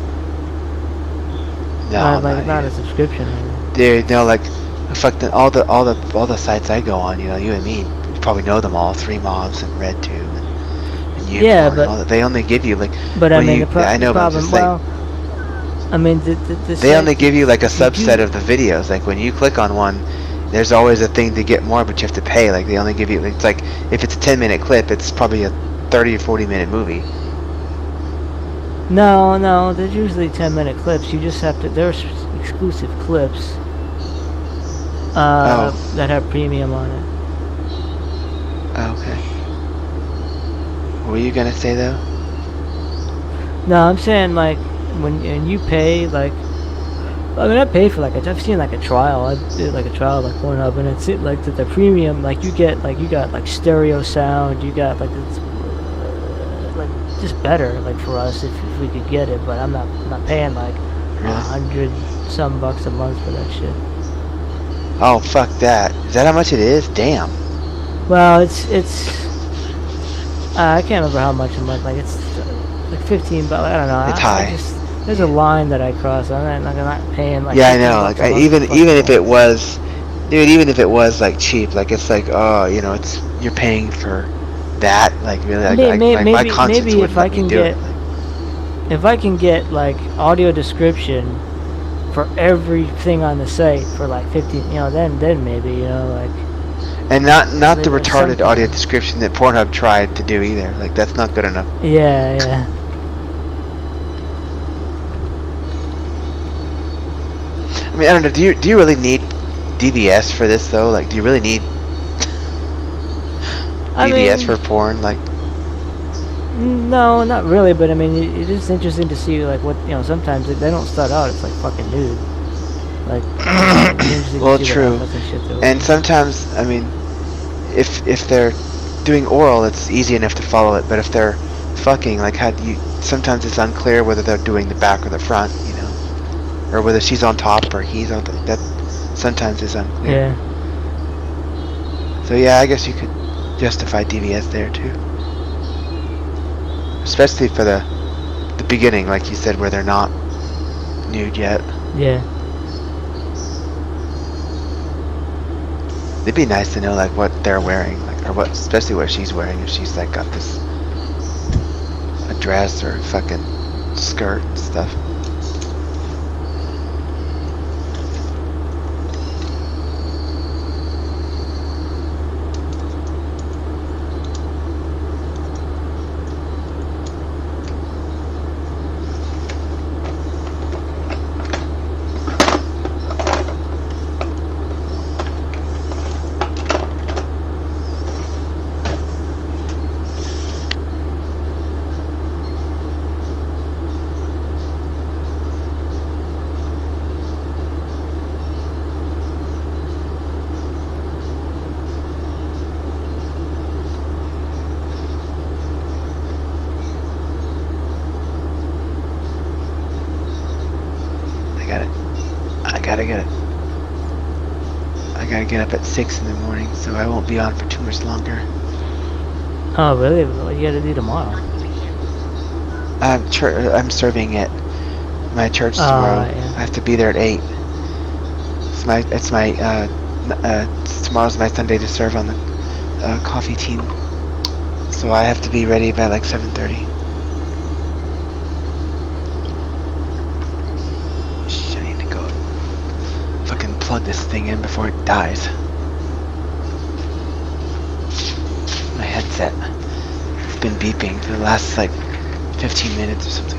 No, not a subscription. Dude, no, like. Fuck all the sites I go on, you and me, you probably know them all, 3 Mobs and RedTube and Unicorn, yeah, but and all that. They only give you like. But I mean, I know, but I'm just saying. I mean, They only give you like a subset of the videos. Like when you click on one, there's always a thing to get more, but you have to pay. Like they only give you. It's like if it's a 10-minute clip, it's probably a 30 or 40-minute movie. No, there's usually 10-minute clips. You just have to. There's exclusive clips that have premium on it. Okay. What were you gonna say though? No, I'm saying like when you pay like. I mean, I pay for I've seen like a trial. I did like a trial like Pornhub, and it's like the premium. Like you got like stereo sound. You got like it's like just better like for us if we could get it. But I'm not paying like $100 a month for that shit. Oh fuck that! Is that how much it is? Damn. Well, it's I can't remember how much a month. Like it's like $15. I don't know. It's high. There's a line that I cross. I'm not paying like. Yeah, I know. Like even if it was, dude, even if it was like cheap, like it's like it's you're paying for that. Like really, like my conscience maybe wouldn't let me do it. If I can get like audio description for everything on the site for like 15, then maybe like. And not the retarded audio description that Pornhub tried to do either. Like that's not good enough. Yeah. I mean, I don't know. Do you really need DVS for this though? Like, do you really need DVS for porn? Like, no, not really. But I mean, it is interesting to see like what sometimes they don't start out. It's like fucking nude. Like, well, true. And sometimes, I mean, if they're doing oral, it's easy enough to follow it. But if they're fucking, like, sometimes it's unclear whether they're doing the back or the front, or whether she's on top or he's on top. That sometimes is unclear. Yeah. So yeah, I guess you could justify DVS there too, especially for the beginning, like you said, where they're not nude yet. Yeah. It'd be nice to know like what they're wearing, like or what, especially what she's wearing. If she's like got a dress or a fucking skirt and stuff. I gotta get up at 6 in the morning, so I won't be on for too much longer. Oh really? What you gotta do tomorrow? I'm serving at my church tomorrow. Yeah. I have to be there at 8. Tomorrow's my Sunday to serve on the coffee team, so I have to be ready by like 7:30. Plug this thing in before it dies. My headset has been beeping for the last like 15 minutes or something.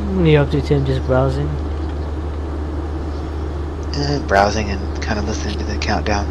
What are you up to, Tim? Just browsing? Browsing and kind of listening to the countdown.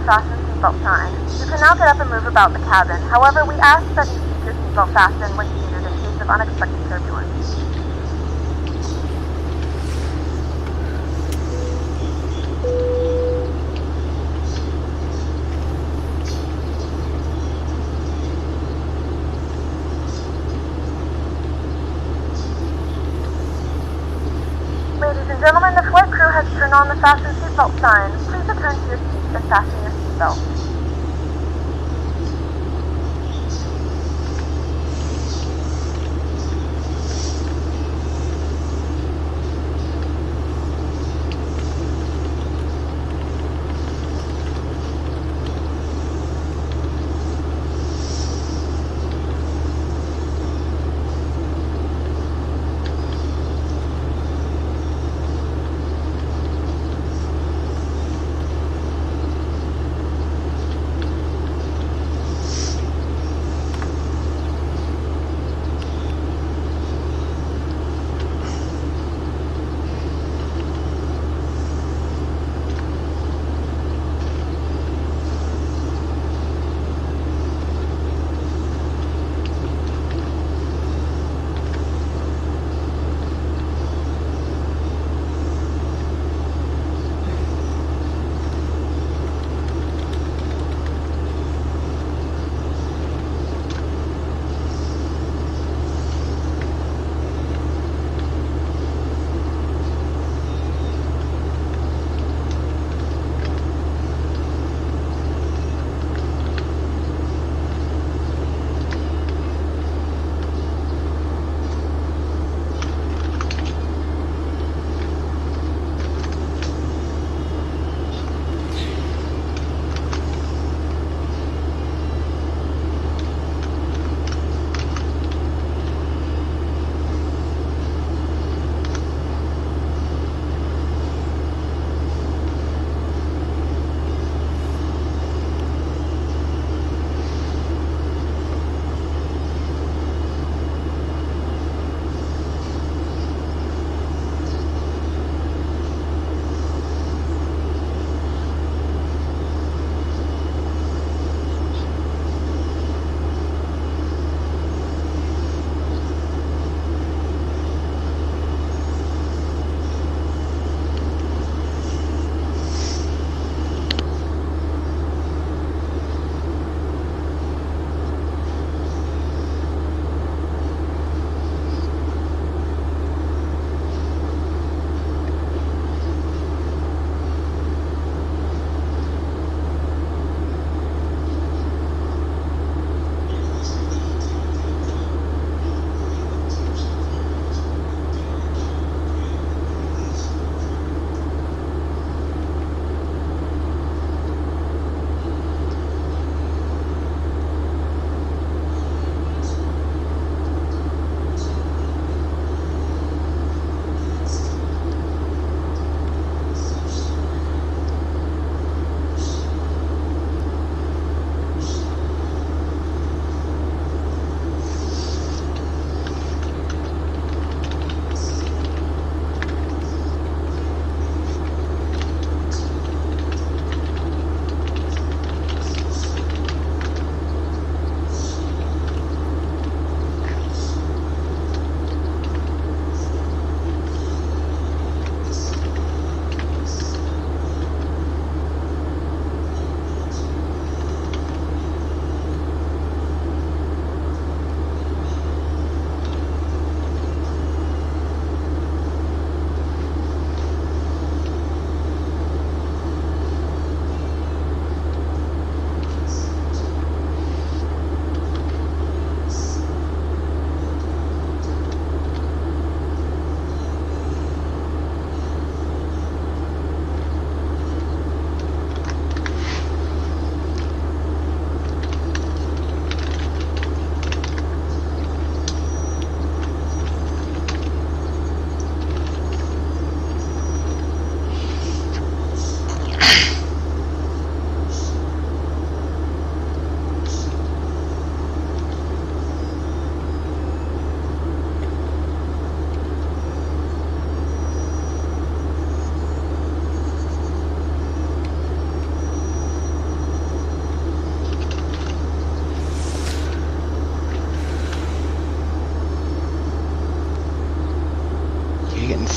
fasten seatbelt sign. You can now get up and move about the cabin. However, we ask that you keep your seatbelt fastened when needed in case of unexpected turbulence. Ladies and gentlemen, the flight crew has turned on the fasten seatbelt sign. Please return to your seats and fasten your seatbelt.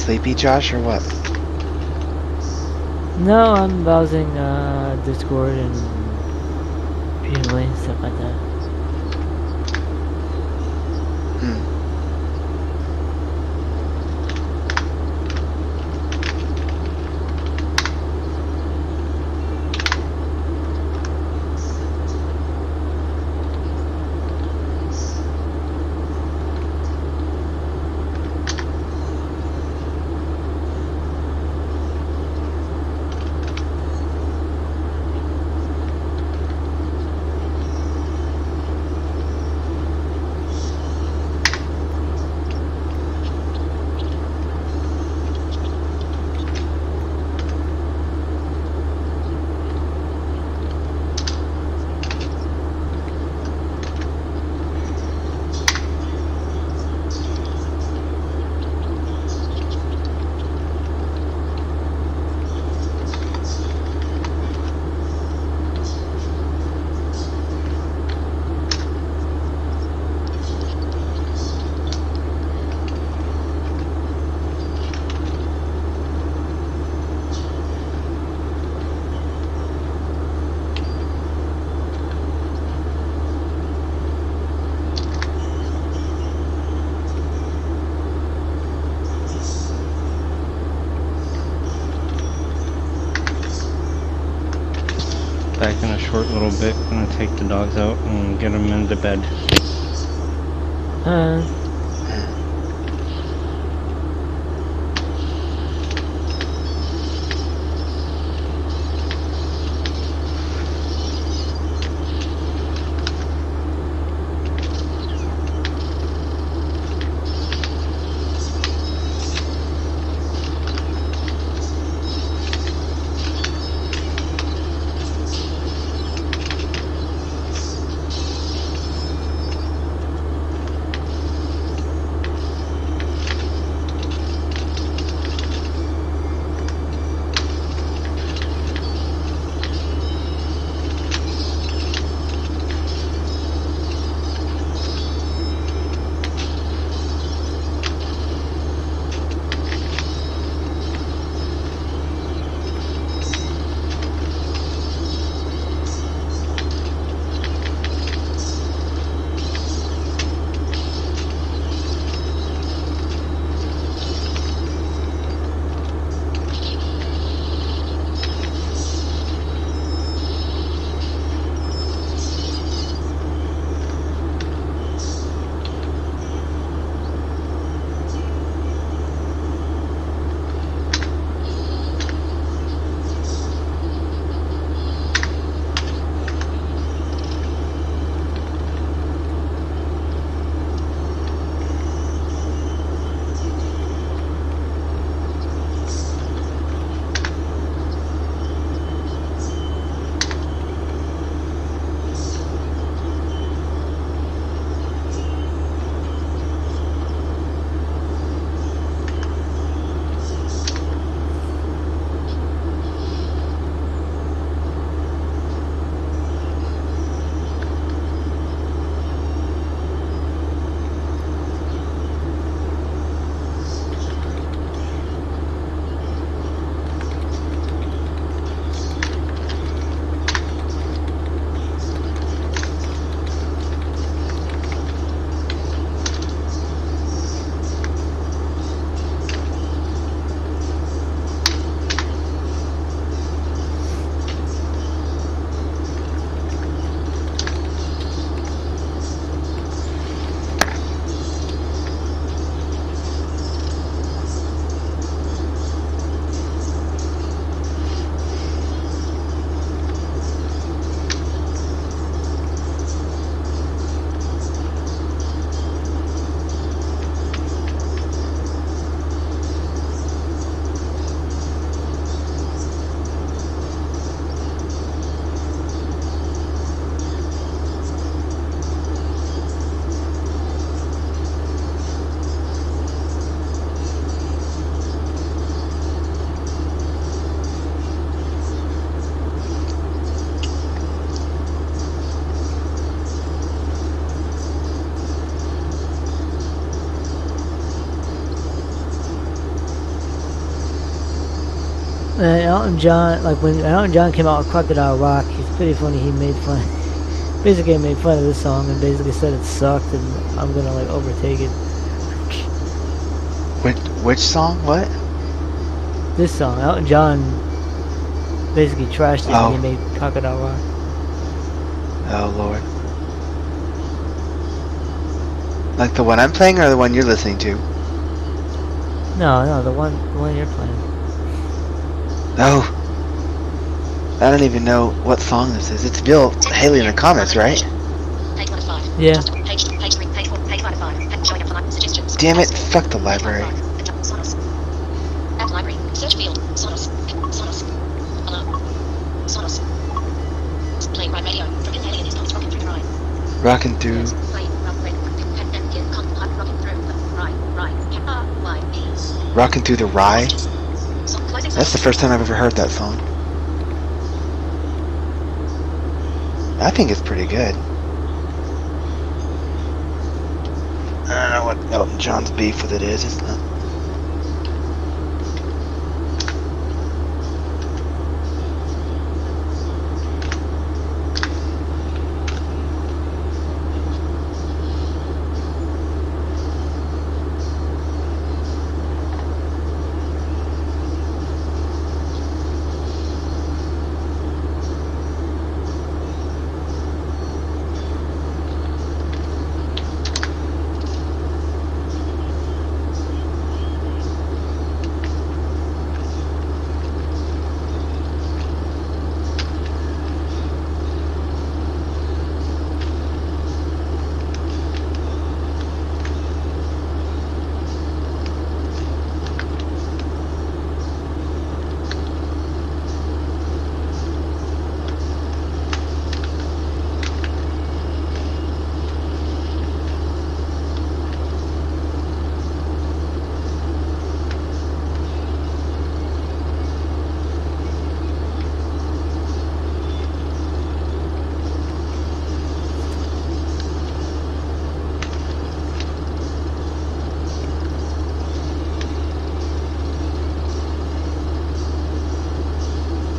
sleepy, Josh, or what? No, I'm browsing Discord and Usually and stuff like that. Hmm. Back in a short little bit. Gonna take the dogs out and get them into bed. Uh, And Elton John, like when Elton John came out with Crocodile Rock, he's pretty funny. He made fun, basically made fun of this song and basically said it sucked and I'm gonna like overtake it. Which song? What? This song, Elton John basically trashed it Oh. when he made Crocodile Rock. Oh Lord. Like the one I'm playing or the one you're listening to? No, the one you're playing. Oh. I don't even know what song this is. It's Bill Haley in the comments, right? Page 1 of 5. Yeah. Page 3, page 4, page 5 of 5. Showing up for suggestions. Damn it, fuck the library. Sonos. Add library. Search field. Sonos. Sonos. Hello. Sonos. Playing right radio. From Bill Haley and his comments rocking through the ride. Rocking through. Playing rocking through the ride. Rocking through the rye. That's the first time I've ever heard that song. I think it's pretty good. I don't know what Elton John's beef with it is. It's not.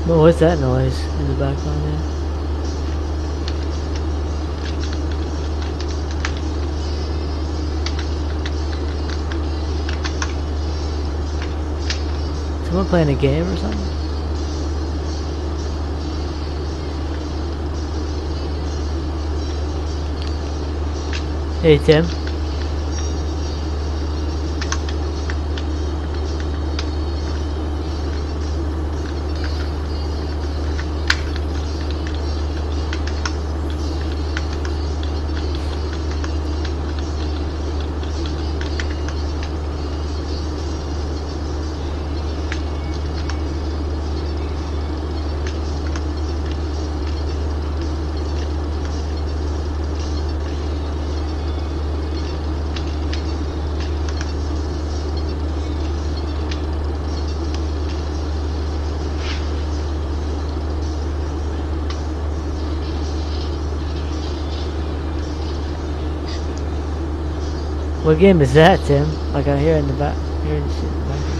But what's that noise in the background there? Someone playing a game or something? Hey Tim. What game is that, Tim? Like I hear in the back, hearing shit in the background.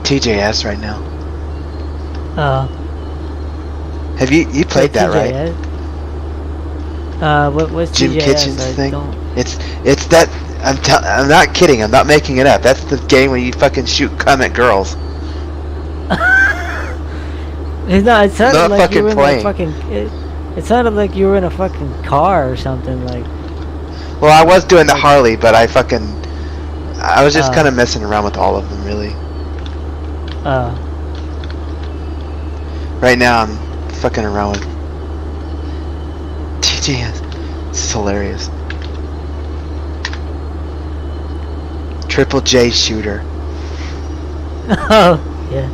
TJS right now. Oh. Have you played that, right? What's Jim TJS? Kitchen's I thing. don't- It's that. I'm not kidding. I'm not making it up. That's the game where you fucking come at girls. It sounded Not like you were in fucking a fucking. It sounded like you were in a fucking car or something. Like. Well, I was doing the Harley, but I was just Oh. kind of messing around with all of them, really. Right now, I'm fucking around with TJS. It's hilarious. Triple J shooter. Oh yeah.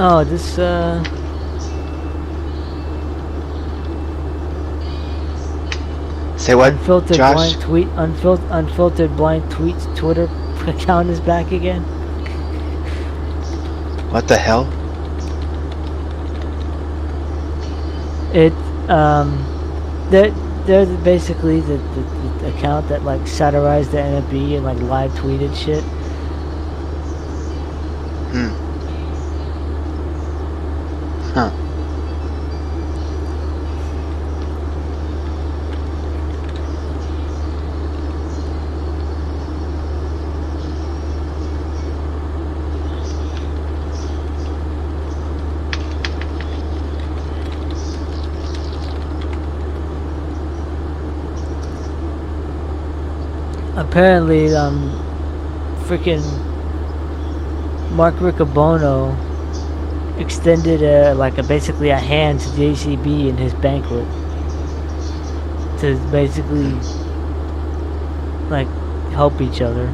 Oh, this Say what, unfiltered Josh? blind tweet, unfiltered blind tweets Twitter account is back again. What the hell? It they're basically the account that like satirized the NFB and like live tweeted shit. Huh. Apparently, freaking Mark Riccobono extended basically a hand to JCB in his banquet to basically like help each other.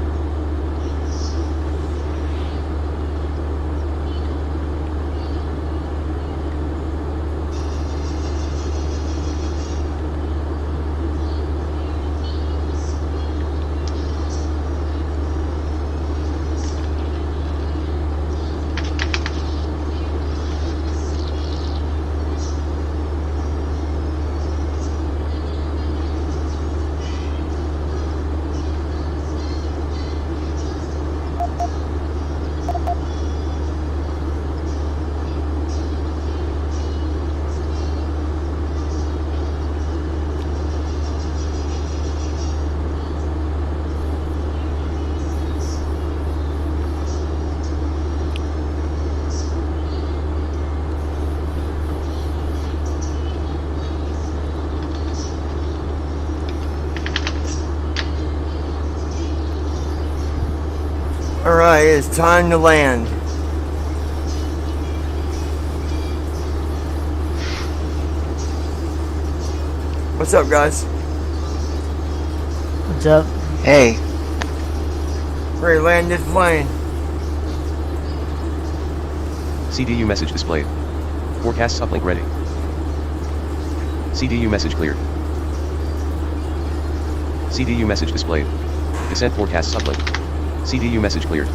Alright, it's time to land. What's up, guys? What's up? Hey, Ready to land this plane. CDU message displayed. Forecast uplink ready. CDU message cleared. CDU message displayed. Descent forecast uplink. CDU message cleared.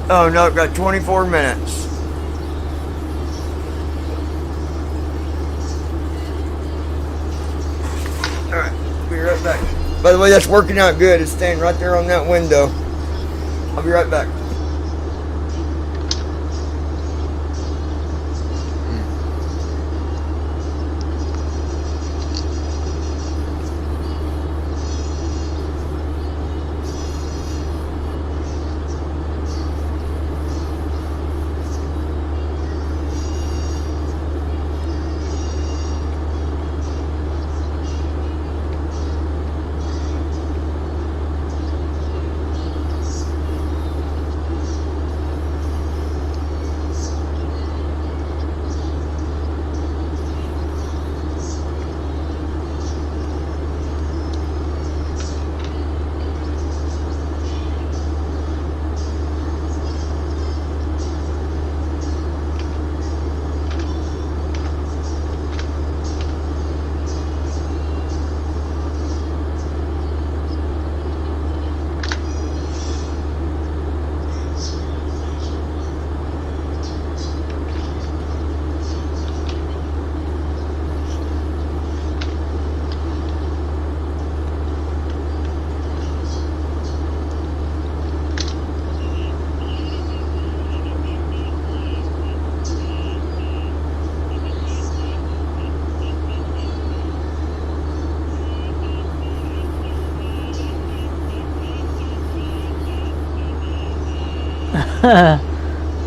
Oh no, got 24 minutes. Alright, be right back. By the way, that's working out good. It's staying right there on that window. I'll be right back.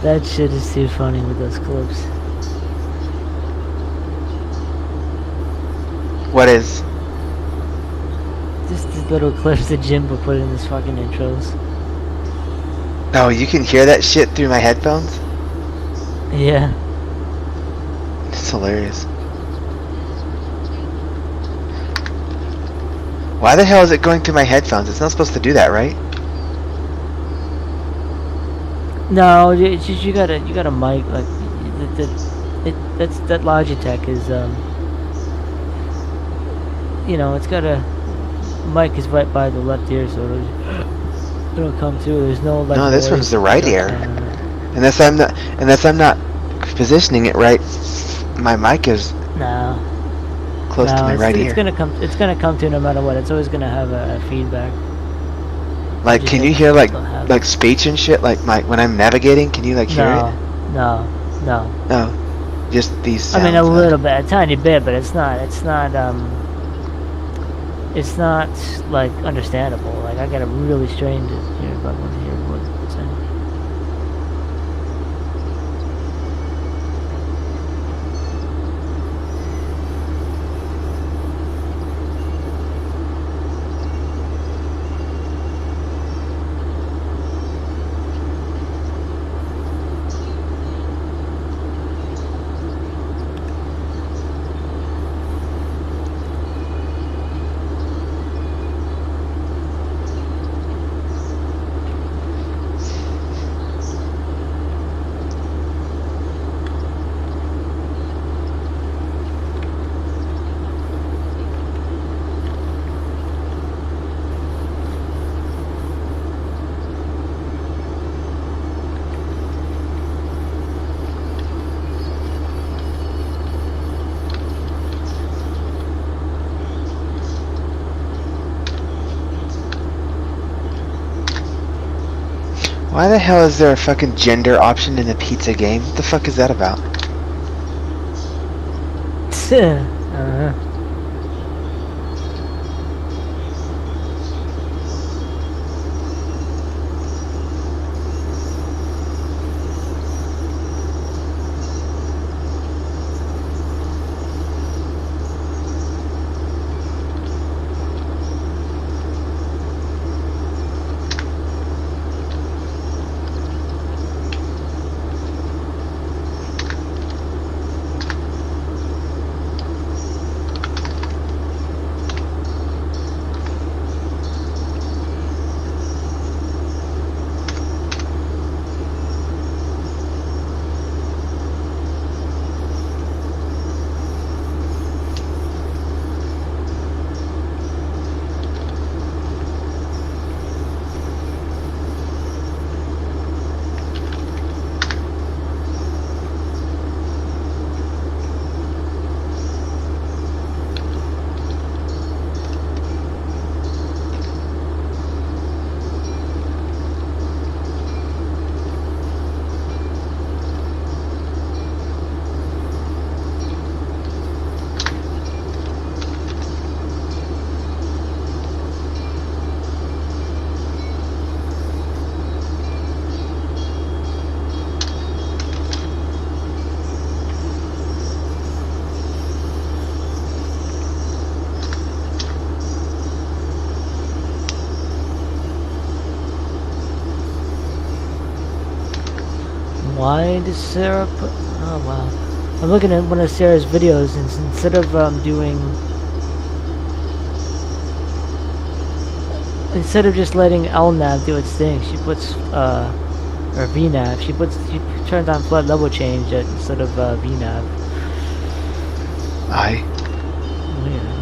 That shit is too funny with those clips. what is? Just these little clips that Jim would put in his fucking intros. Oh, you can hear that shit through my headphones? Yeah. It's hilarious. Why the hell is it going through my headphones? It's not supposed to do that, right? No, it's just you got a mic like that Logitech is you know, it's got a mic is right by the left ear, so it'll come through. There's no like. No, this noise. one's the right ear. Unless I'm not positioning it right. My mic is No. close to my right ear. It's gonna come to no matter what. It's always gonna have a feedback. Like, can you hear like speech and shit? Like when I'm navigating, can you like hear it? No. No, just these sounds. I mean a little bit, a tiny bit, but it's not like understandable. Like I gotta really strain to hear about what to hear what it's saying. Why the hell is there a fucking gender option in a pizza game? What the fuck is that about? Why does Sarah put... Oh, wow. I'm looking at one of Sarah's videos, and instead of instead of just letting LNAV do its thing, she puts, or VNAV, she turns on flood level change instead of, VNAV. Aye. Weird.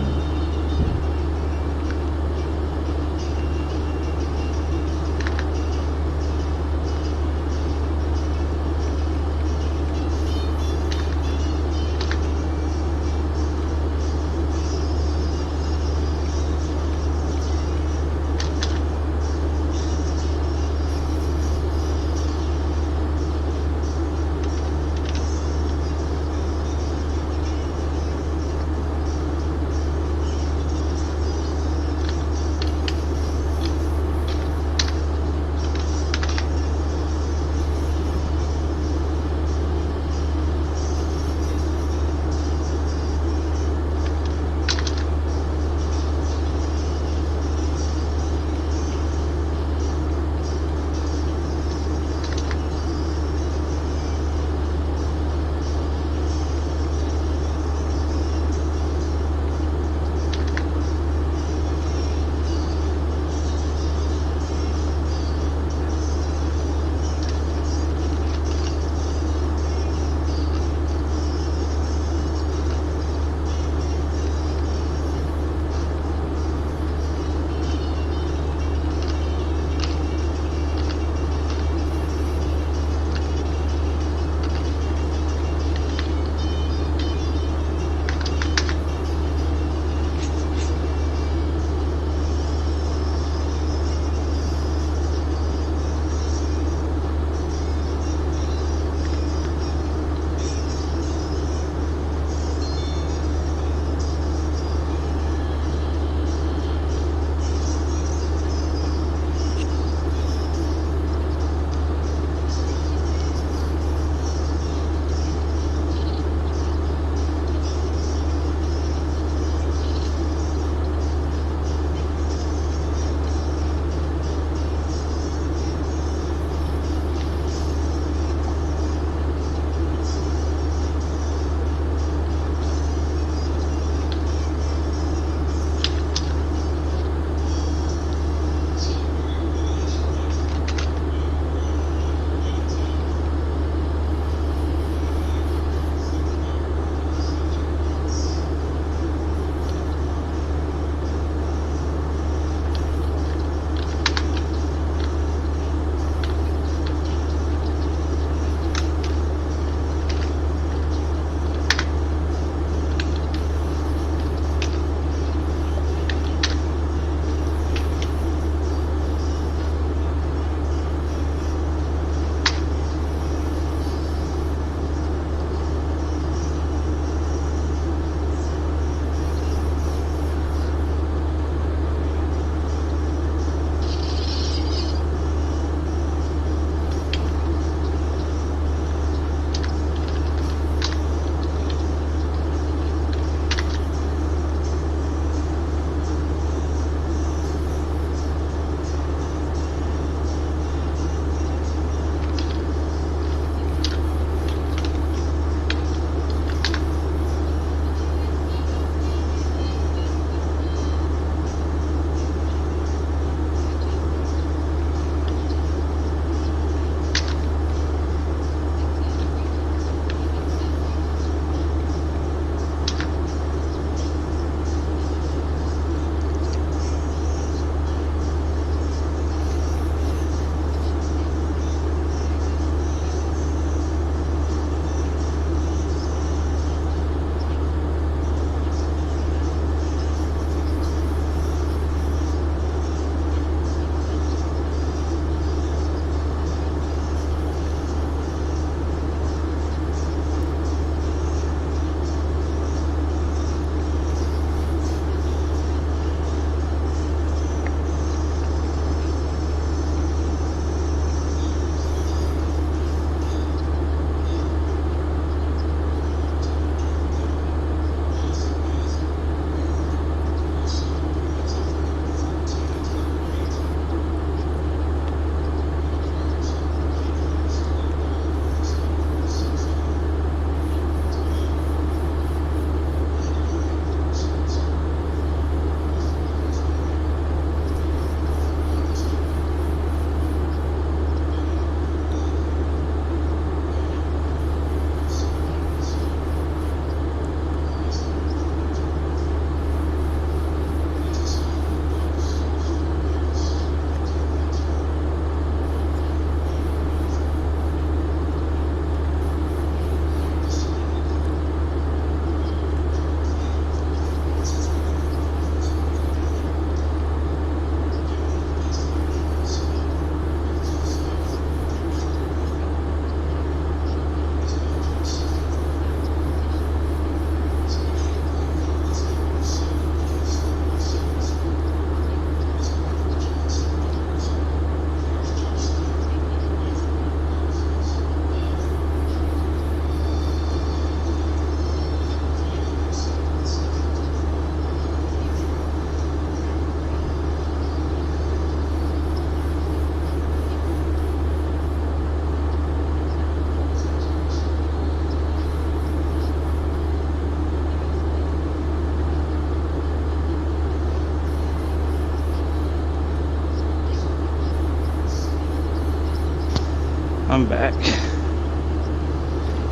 I'm back.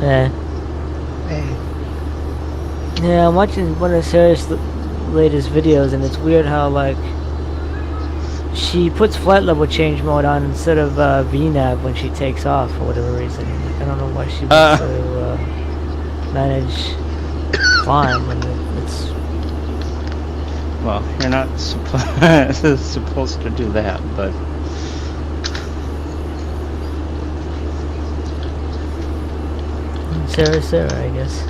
Yeah. Yeah, I'm watching one of Sarah's latest videos, and it's weird how, like, she puts flight level change mode on instead of VNAV when she takes off for whatever reason. I don't know why she wants to manage climb when it's... Well, you're not supposed to do that, but... Sarah, I guess.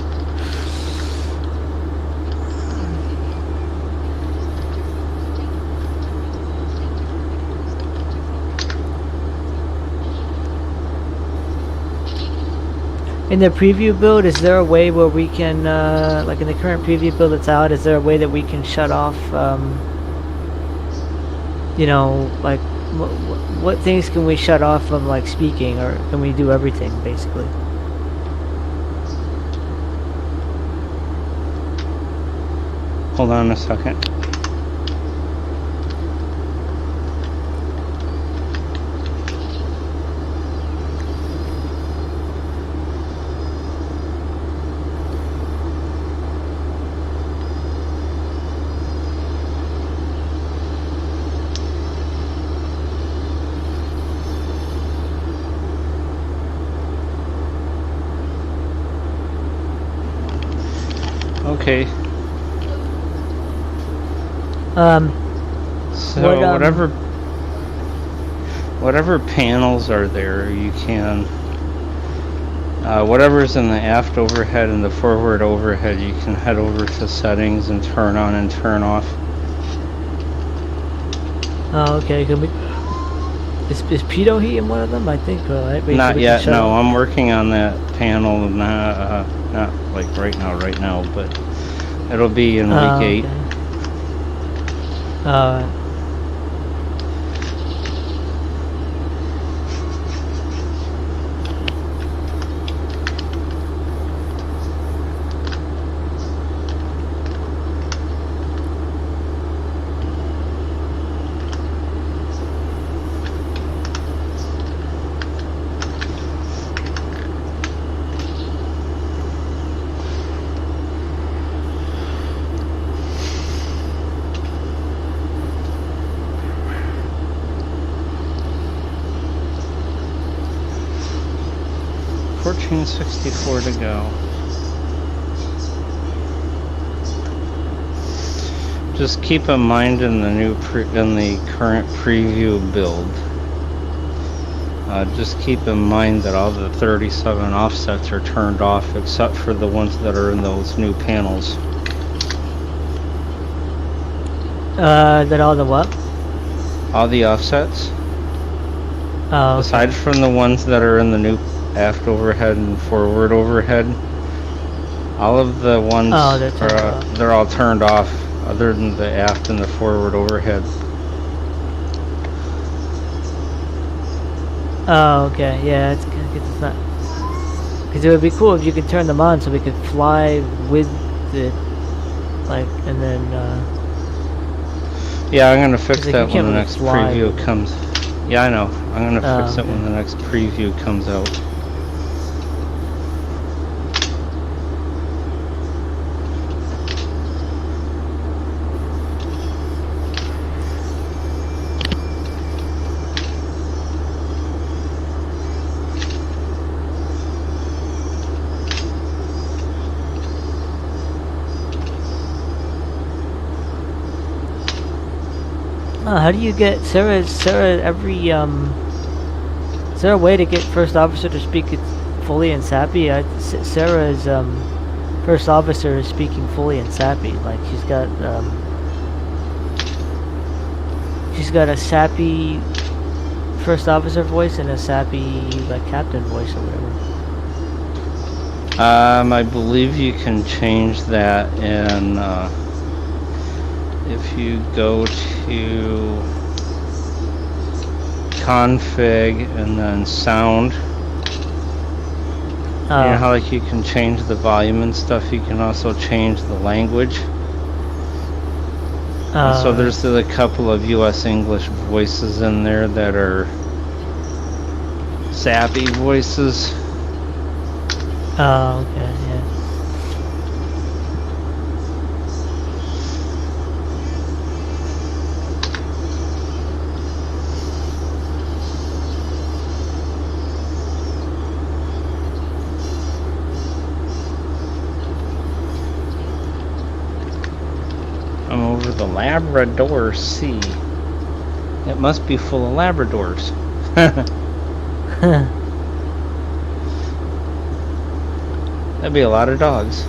In the preview build, is there a way where we can, like in the current preview build that's out, is there a way that we can shut off, you know, like, what things can we shut off from, like, speaking, or can we do everything, basically? Hold on a second. Okay. So whatever panels are there, you can whatever's in the aft overhead and the forward overhead, you can head over to settings and turn on and turn off. Oh, okay. Can we? Is pitot heat in one of them? I think. Right? Not yet. No, I'm working on that panel. Not like right now, but it'll be in week 8. Okay. $14.64 to go. Just keep in mind in the current preview build. Just keep in mind that all the 37 offsets are turned off except for the ones that are in those new panels. That all the what? All the offsets. Oh. Okay. Aside from the ones that are in the new aft overhead and forward overhead, all of the ones they're all turned off other than the aft and the forward overhead. Oh, okay. Yeah, it's not, because it would be cool if you could turn them on so we could fly with it, like, and then yeah, I'm gonna fix that when the next preview comes. Yeah, I know. I'm gonna fix it when the next preview comes out. how do you get Sarah? Every is there a way to get first officer to speak it fully in Sappy? Sarah's first officer is speaking fully in Sappy. Like she's got a Sappy first officer voice and a Sappy like captain voice or whatever. I believe you can change that in if you go to config and then sound. You know how like you can change the volume and stuff, you can also change the language. So there's a couple of US English voices in there that are sappy voices. Oh, okay, yeah. I'm over the Labrador Sea. It must be full of Labradors. That'd be a lot of dogs.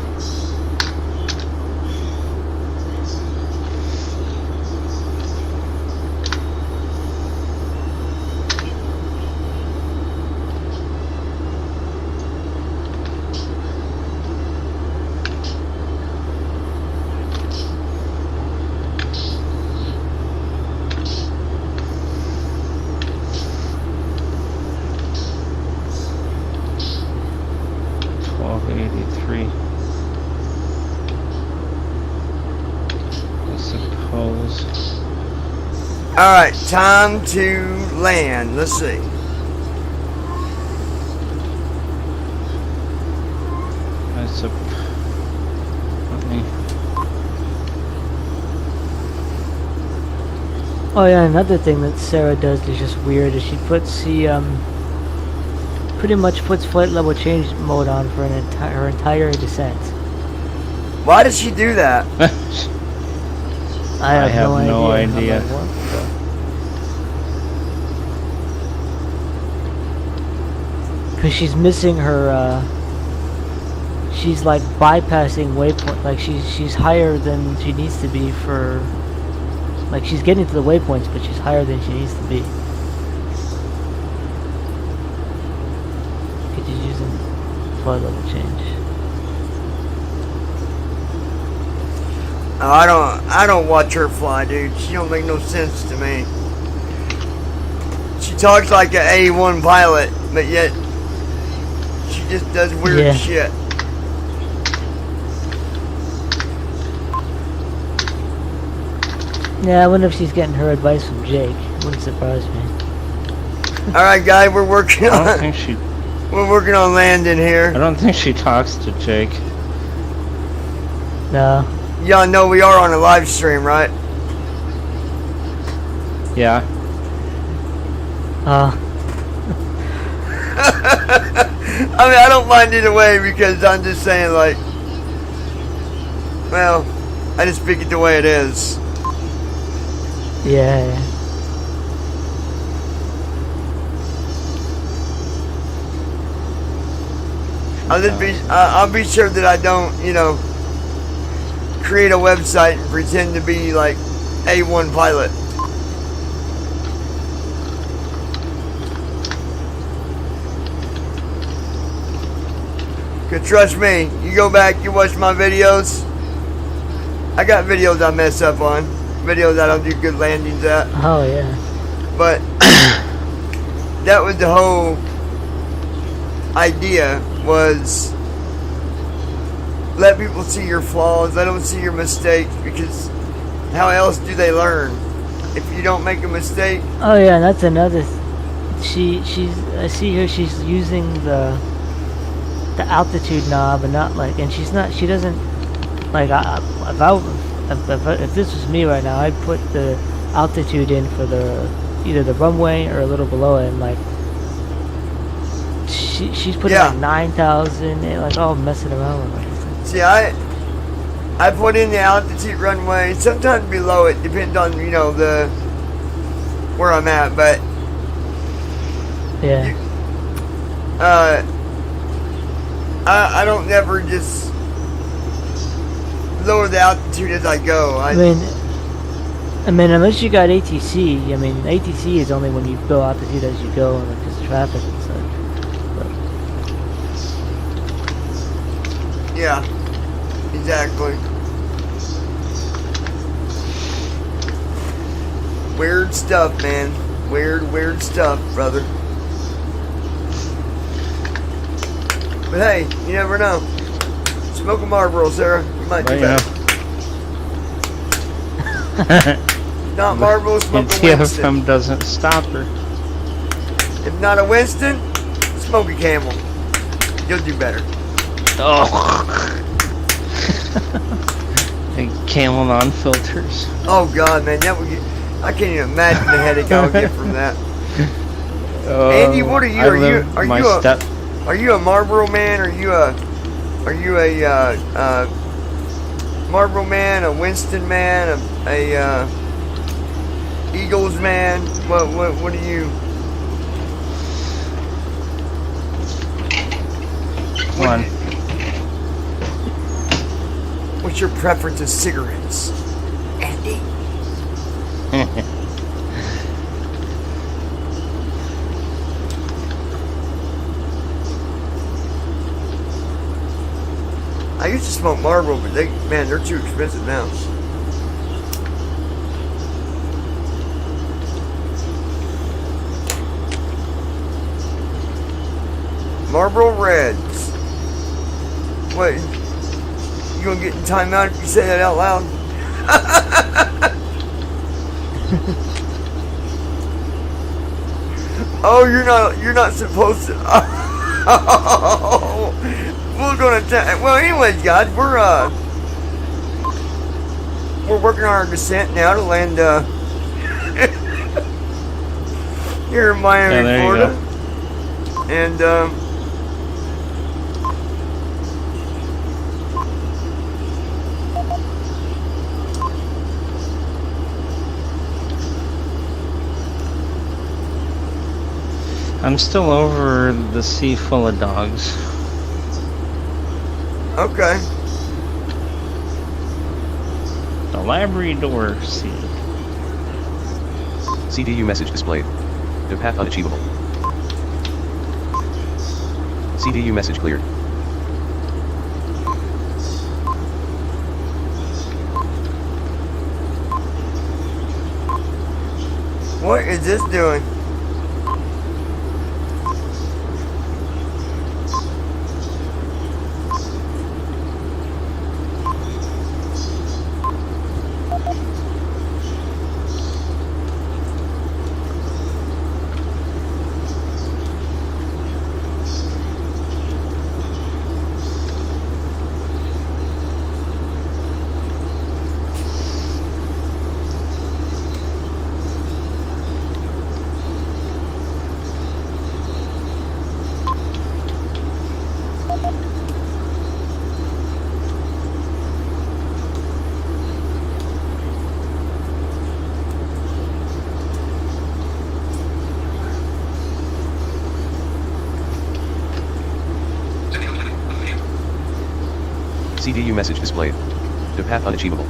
Alright, time to land. Let's see. That's a... Let me... Oh yeah, another thing that Sarah does is just weird is she puts the pretty much puts flight level change mode on for her entire descent. Why does she do that? I have no idea. idea. How that works, because she's missing her. She's like bypassing waypoint. Like she's higher than she needs to be for. Like she's getting to the waypoints, but she's higher than she needs to be. Because she's using flight level change. Oh, I don't watch her fly, dude. She don't make no sense to me. She talks like an A1 pilot, but yet she just does weird shit. Yeah, I wonder if she's getting her advice from Jake. Wouldn't surprise me. All right, guys, we're working I don't on. think she... We're working on landing here. I don't think she talks to Jake. No. Y'all know we are on a live stream, right? Yeah. I mean, I don't mind either way because I'm just saying, like, well, I just speak it the way it is. Yeah. I'll be sure that I don't, you know, create a website and pretend to be like A1 pilot. Cause trust me, you go back, you watch my videos. I got videos I mess up on, videos I don't do good landings at. Oh yeah. But that was the whole idea, was let people see your flaws, let them see your mistakes, because how else do they learn if you don't make a mistake? Oh yeah, and that's another. She's. I see her. She's using the altitude knob and not like. And she's not. She doesn't like. If this was me right now, I'd put the altitude in for either the runway or a little below it, and like. She's putting like 9,000, like all messing around with it. See, I put in the altitude runway, sometimes below it, depends on, you know, where I'm at, but yeah. I don't never just lower the altitude as I go. I mean, unless you got ATC, I mean, ATC is only when you go altitude as you go, like just traffic and such. Yeah, exactly. Weird stuff, man. Weird stuff, brother. But hey, you never know. Smoke a Marlboro, Sarah. You might do that. Not Marlboro, smoke a Winston. TFM doesn't stop her. If not a Winston, smoke a Camel. You'll do better. Oh. Camel non-filters. Oh God, man, that would get. I can't even imagine the headache I would get from that. Andy, what are you? Are you a Marlboro man? Are you a Marlboro man? A Winston man? A Eagles man? What are you? One. What's your preference of cigarettes, Andy? I used to smoke Marlboro, but they're too expensive now. Marlboro Reds. Wait, you gonna get in timeout if you say that out loud? Oh, you're not supposed to. Oh, we're gonna. Well, anyways, guys, we're working on our descent now to land here in Miami, Florida, and I'm still over the sea full of dogs. okay. The Labrador Sea. CDU message displayed. The path unachievable. CDU message cleared. What is this doing? CDU message displayed. The path unachievable.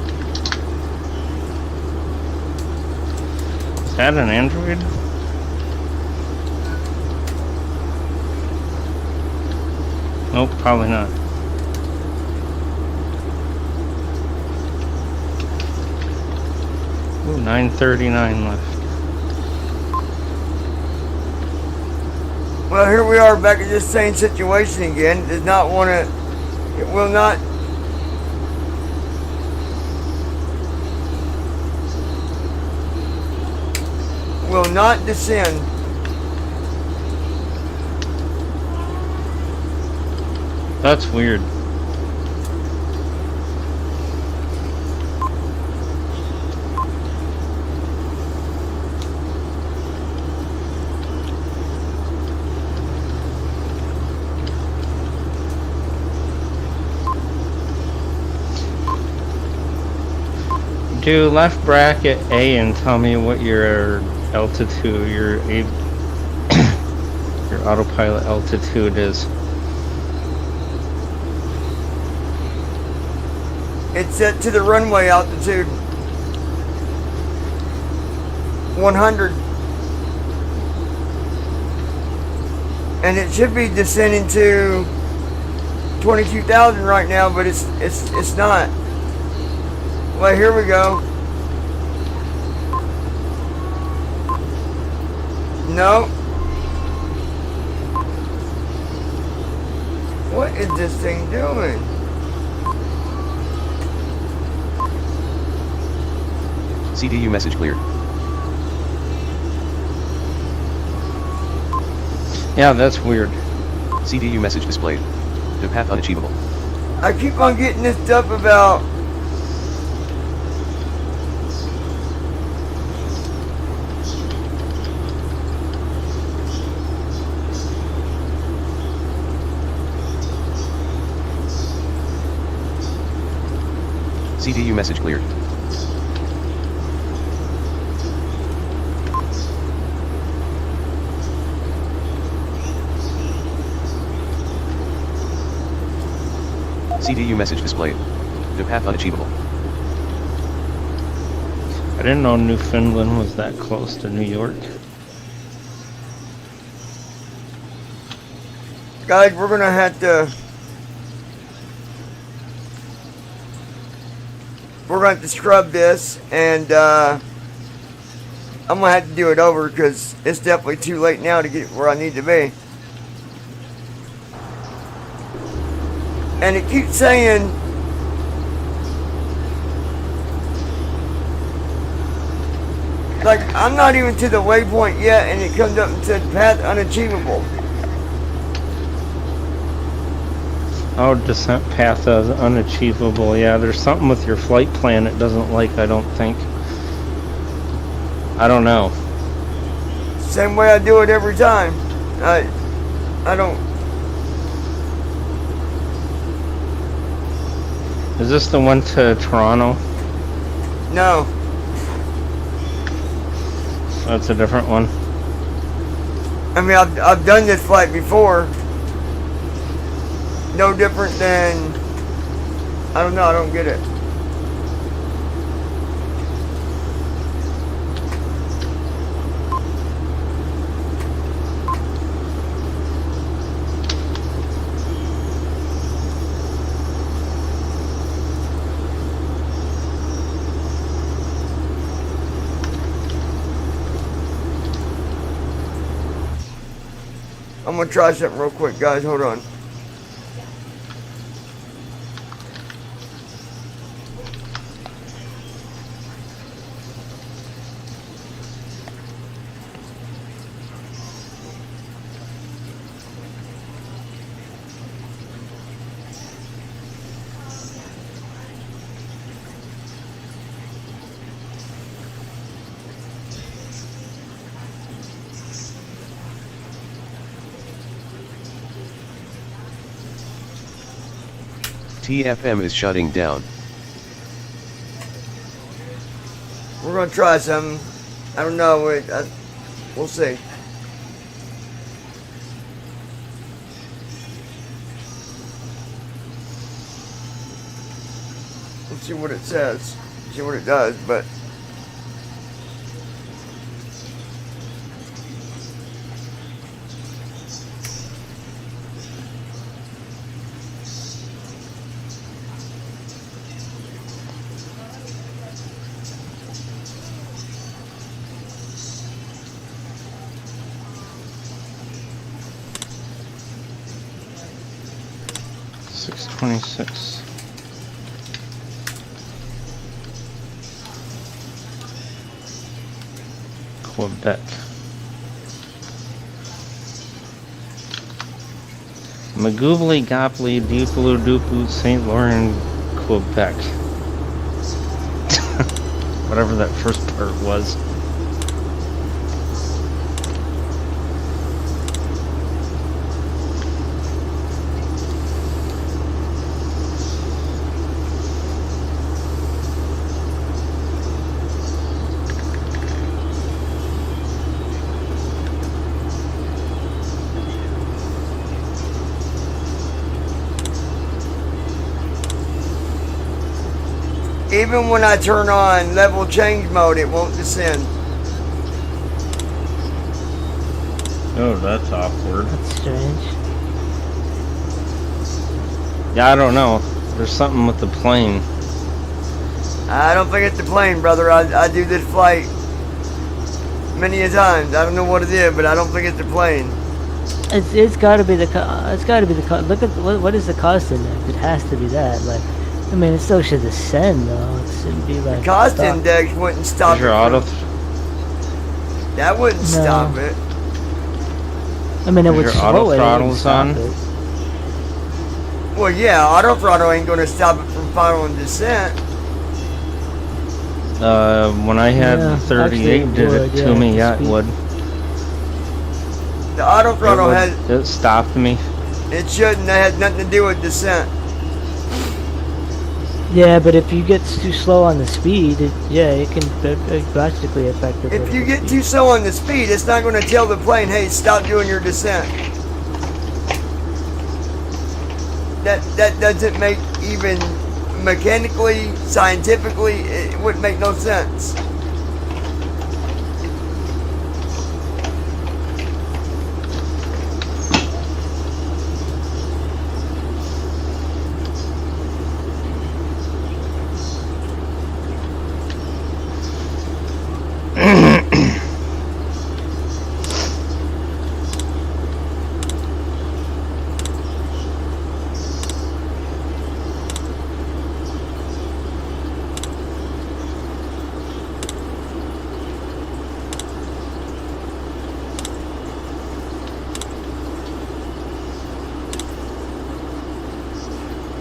Is that an Android? Nope, probably not. Ooh, 939 left. Well, here we are back in this same situation again. Does not want to. It will not. Will not descend. That's weird. Do left bracket A and tell me what your altitude, your autopilot altitude is. It's set to the runway altitude. 100. And it should be descending to 22,000 right now, but it's not. Well, here we go. No. What is this thing doing? CDU message cleared. Yeah, that's weird. CDU message displayed. The path unachievable. I keep on getting this stuff about CDU message cleared. CDU message displayed. The path unachievable. I didn't know Newfoundland was that close to New York. guys, we're gonna have to scrub this, and I'm gonna have to do it over because it's definitely too late now to get where I need to be. And it keeps saying like I'm not even to the waypoint yet, and it comes up and said path unachievable. Oh, descent path is unachievable. Yeah, there's something with your flight plan it doesn't like, I don't think. I don't know. Same way I do it every time. I don't. Is this the one to Toronto? No. That's a different one. I mean, I've done this flight before. No different than, I don't know, I don't get it. I'm gonna try something real quick, guys, hold on. TFM is shutting down. We're gonna try something. I don't know, we'll see. Let's see what it says. See what it does, but $626. Quebec. Magoobly Gobbly Doopaloo Doopoo St. Laurent, Quebec. Whatever that first part was. even when I turn on level change mode, it won't descend. Oh, that's awkward. That's strange. Yeah, I don't know. There's something with the plane. I don't think it's the plane, brother. I do this flight many a times. I don't know what it is, but I don't think it's the plane. It's got to be the look at what is the cost index? It has to be that. Like, I mean, it still should descend though. It shouldn't be like The cost stuck. index wouldn't stop Is your it. auto? That wouldn't No. stop it. I mean, it would Your slow auto it. It wouldn't throttle's stop on? it. Well, yeah, auto throttle ain't gonna stop it from following descent. When I had Yeah, the 38 actually it did would, it yeah, to me, the yeah, it speed. would. The auto throttle It stopped me. it shouldn't. That had nothing to do with descent. Yeah, but if you get too slow on the speed, it can drastically affect the If you vertical get speed. too slow on the speed, it's not gonna tell the plane, hey, stop doing your descent. That doesn't make even mechanically, scientifically, it wouldn't make no sense.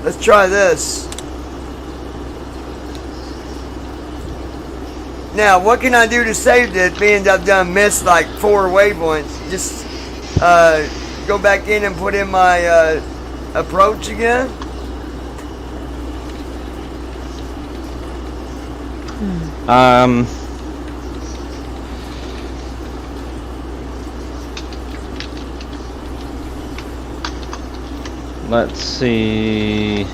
Let's try this. Now, what can I do to save this, being I've done missed like 4 waypoints? Just go back in and put in my approach again? Let's see.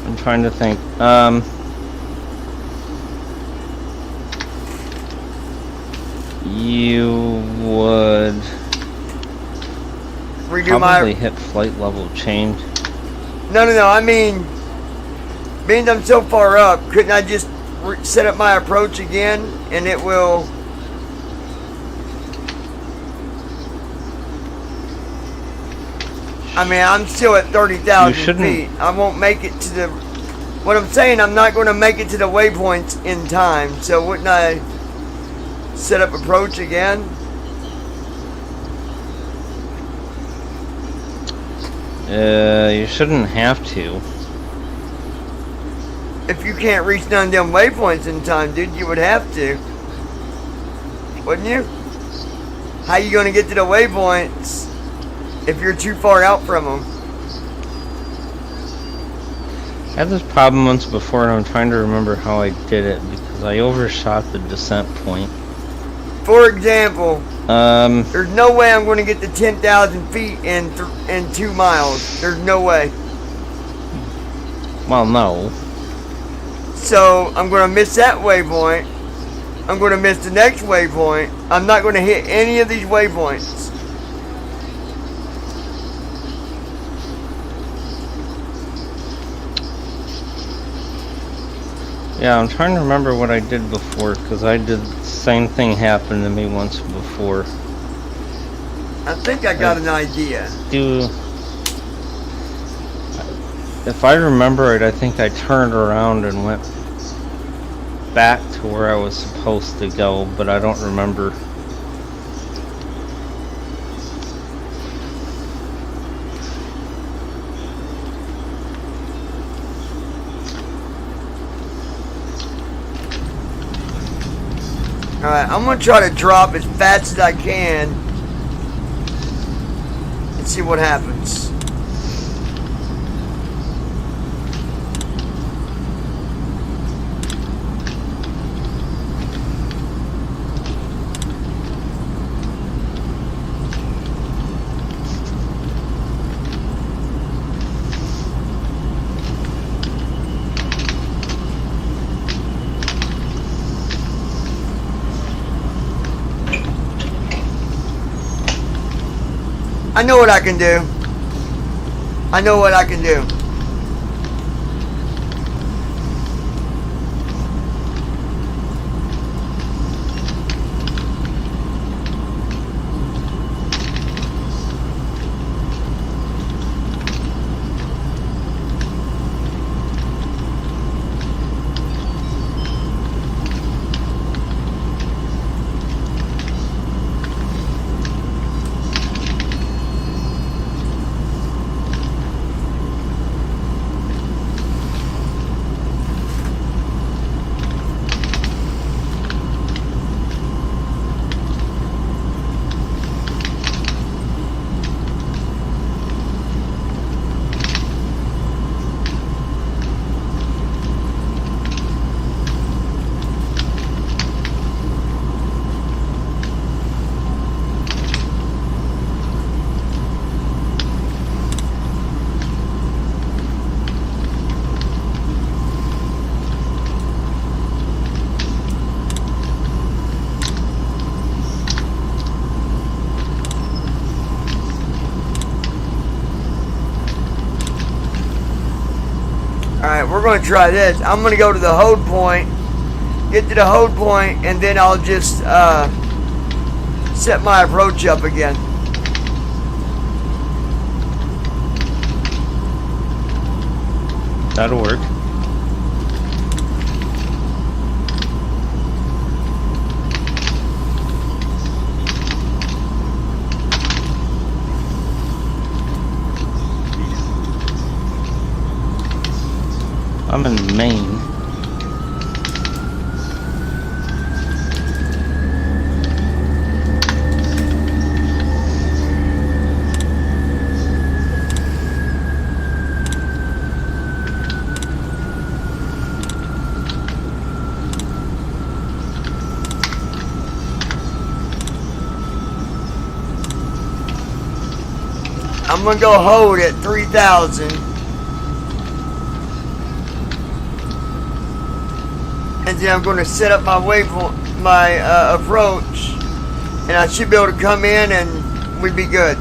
I'm trying to think. You would Redo probably my... hit flight level change. No, I mean, being I'm so far up, couldn't I just set up my approach again and it will... I mean, I'm still at 30,000 feet. I won't make it to the... What I'm saying, I'm not going to make it to the waypoints in time. So wouldn't I set up approach again? You shouldn't have to. If you can't reach none of them waypoints in time, dude, you would have to. Wouldn't you? How you going to get to the waypoints if you're too far out from them? I had this problem once before and I'm trying to remember how I did it because I overshot the descent point. For example, There's no way I'm going to get to 10,000 feet in 2 miles. There's no way. Well, no. So I'm going to miss that waypoint. I'm going to miss the next waypoint. I'm not going to hit any of these waypoints. Yeah, I'm trying to remember what I did before because I did the same thing happen to me once before. I think I got an idea. If I remember it, I think I turned around and went back to where I was supposed to go, but I don't remember. Alright, I'm going to try to drop as fast as I can and see what happens. I know what I can do. I know what I can do. Alright, we're going to try this. I'm going to go to the hold point, get to the hold point, and then I'll just set my approach up again. That'll work. I'm in Maine. I'm going to go hold at 3,000. And then I'm going to set up my approach, and I should be able to come in and we'd be good.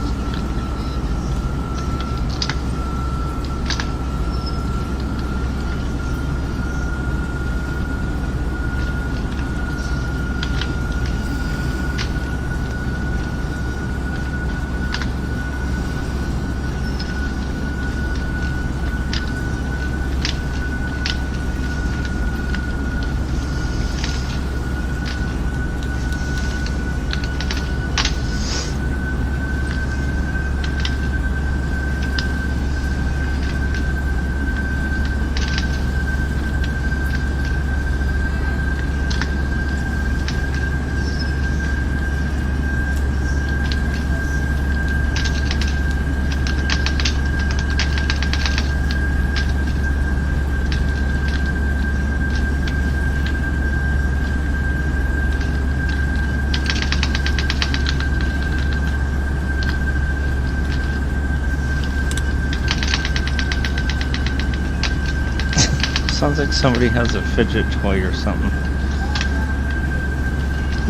Sounds like somebody has a fidget toy or something.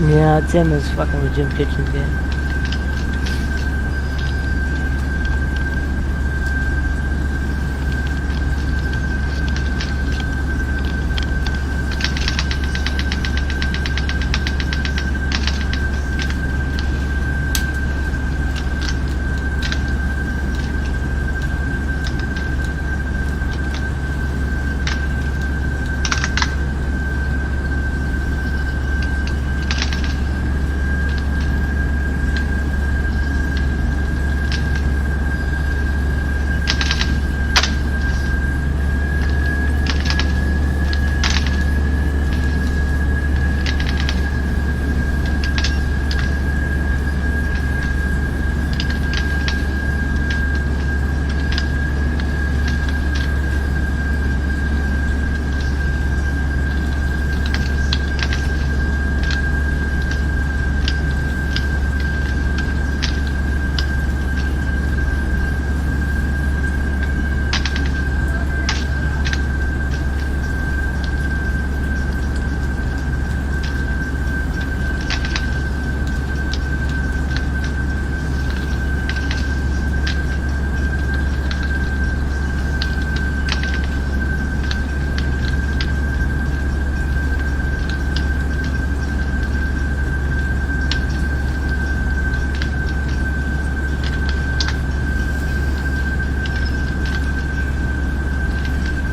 Yeah, Tim is fucking with Jim Kitchen again.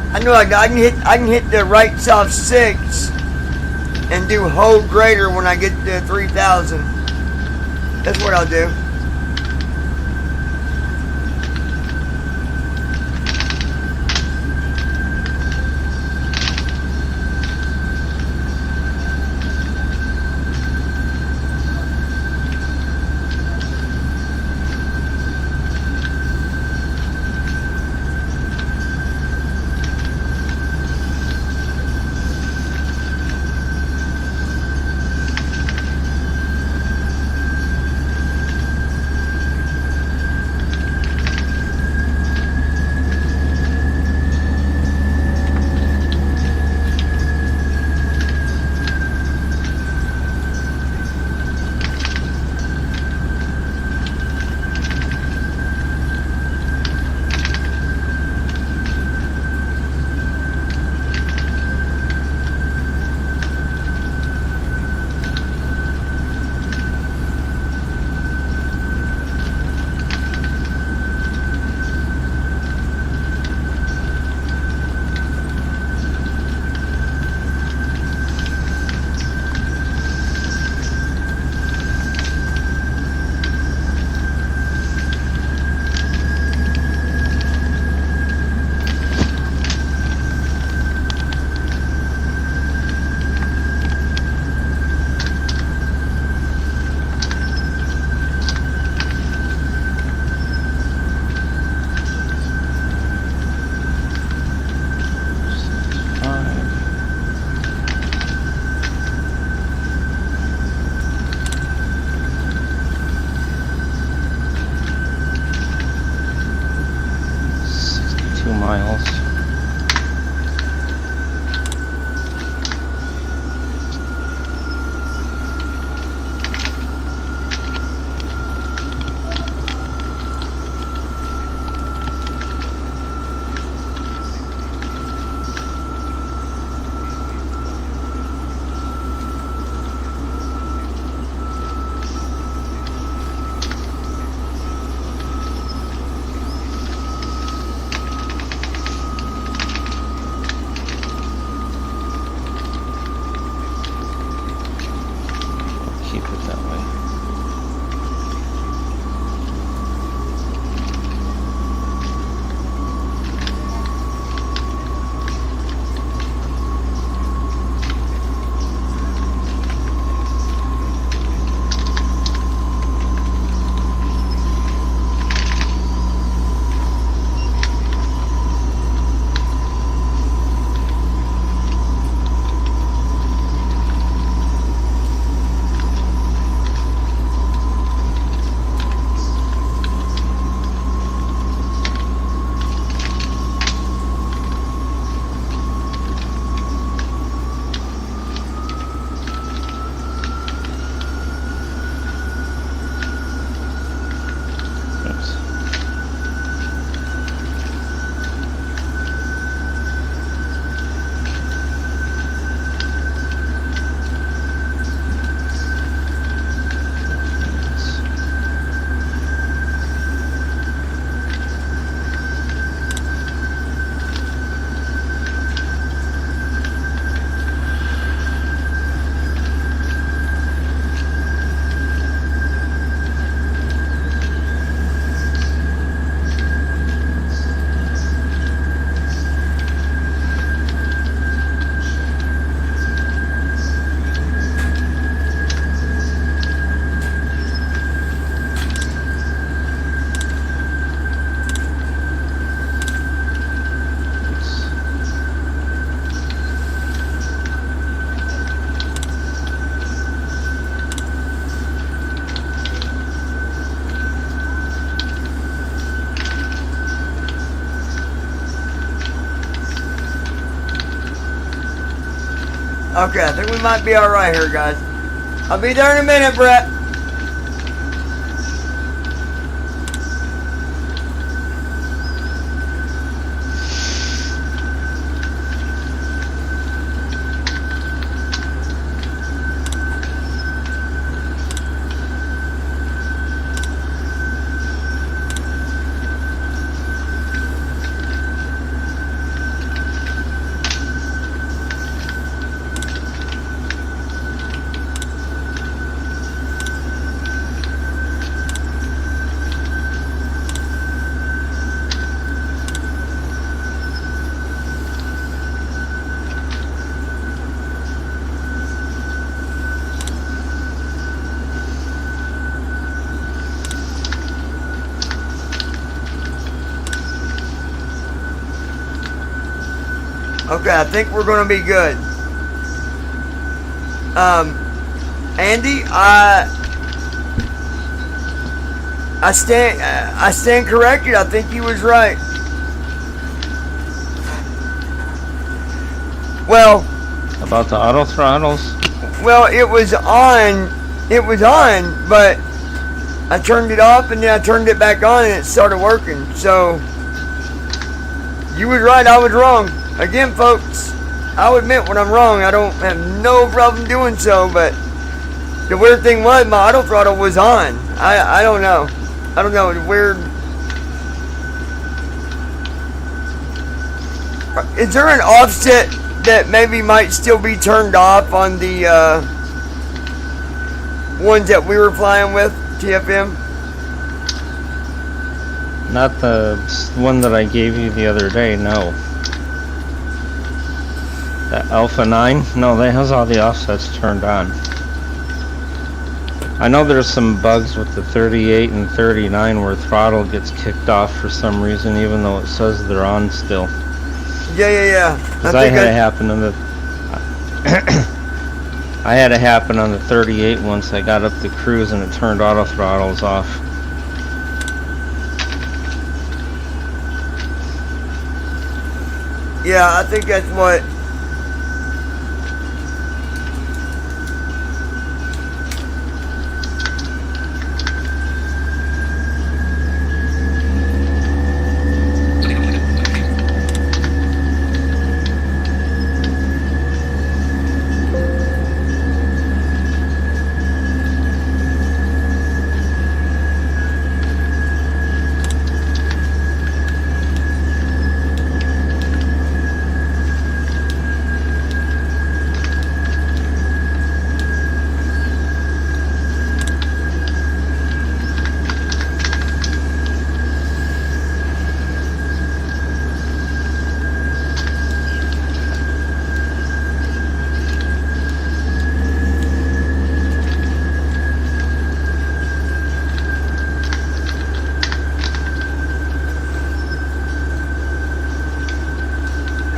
I know I can hit the right soft 6 and do hold greater when I get to 3,000. That's what I'll do. Okay, I think we might be alright here, guys. I'll be there in a minute, Brett. Okay, I think we're going to be good. Andy, I stand corrected. I think you was right. Well, About the auto throttles? well, it was on, but I turned it off and then I turned it back on and it started working. So you was right, I was wrong. Again, folks, I'll admit when I'm wrong. I don't have no problem doing so, but the weird thing was my auto throttle was on. I don't know. I don't know. It's weird. Is there an offset that maybe might still be turned off on the ones that we were flying with, TFM? Not the one that I gave you the other day, no. The Alpha 9? No, that has all the offsets turned on. I know there's some bugs with the 38 and 39 where throttle gets kicked off for some reason, even though it says they're on still. Yeah. Because I had it happen on the... I had it happen on the 38 once. I got up to cruise and it turned auto throttles off. Yeah, I think that's what...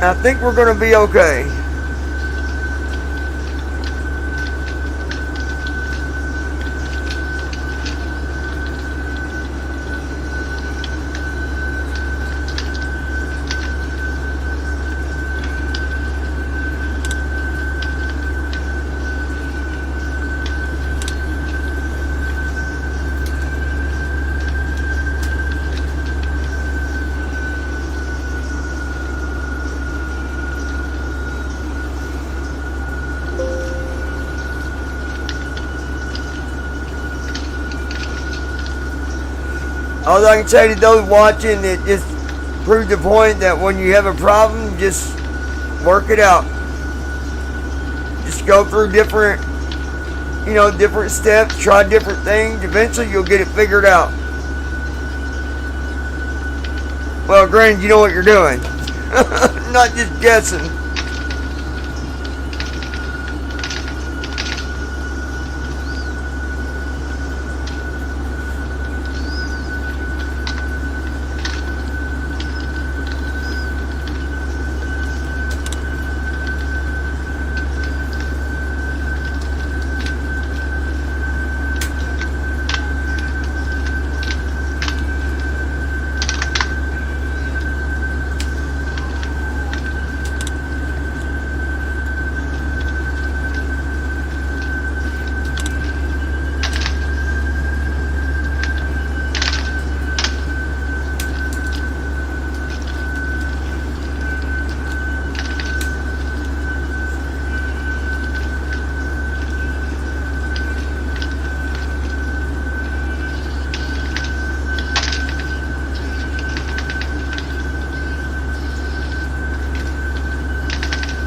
I think we're going to be okay. All I can say to those watching, it just proves the point that when you have a problem, just work it out. Just go through different steps, try different things. Eventually, you'll get it figured out. Well, granted, you know what you're doing. Not just guessing.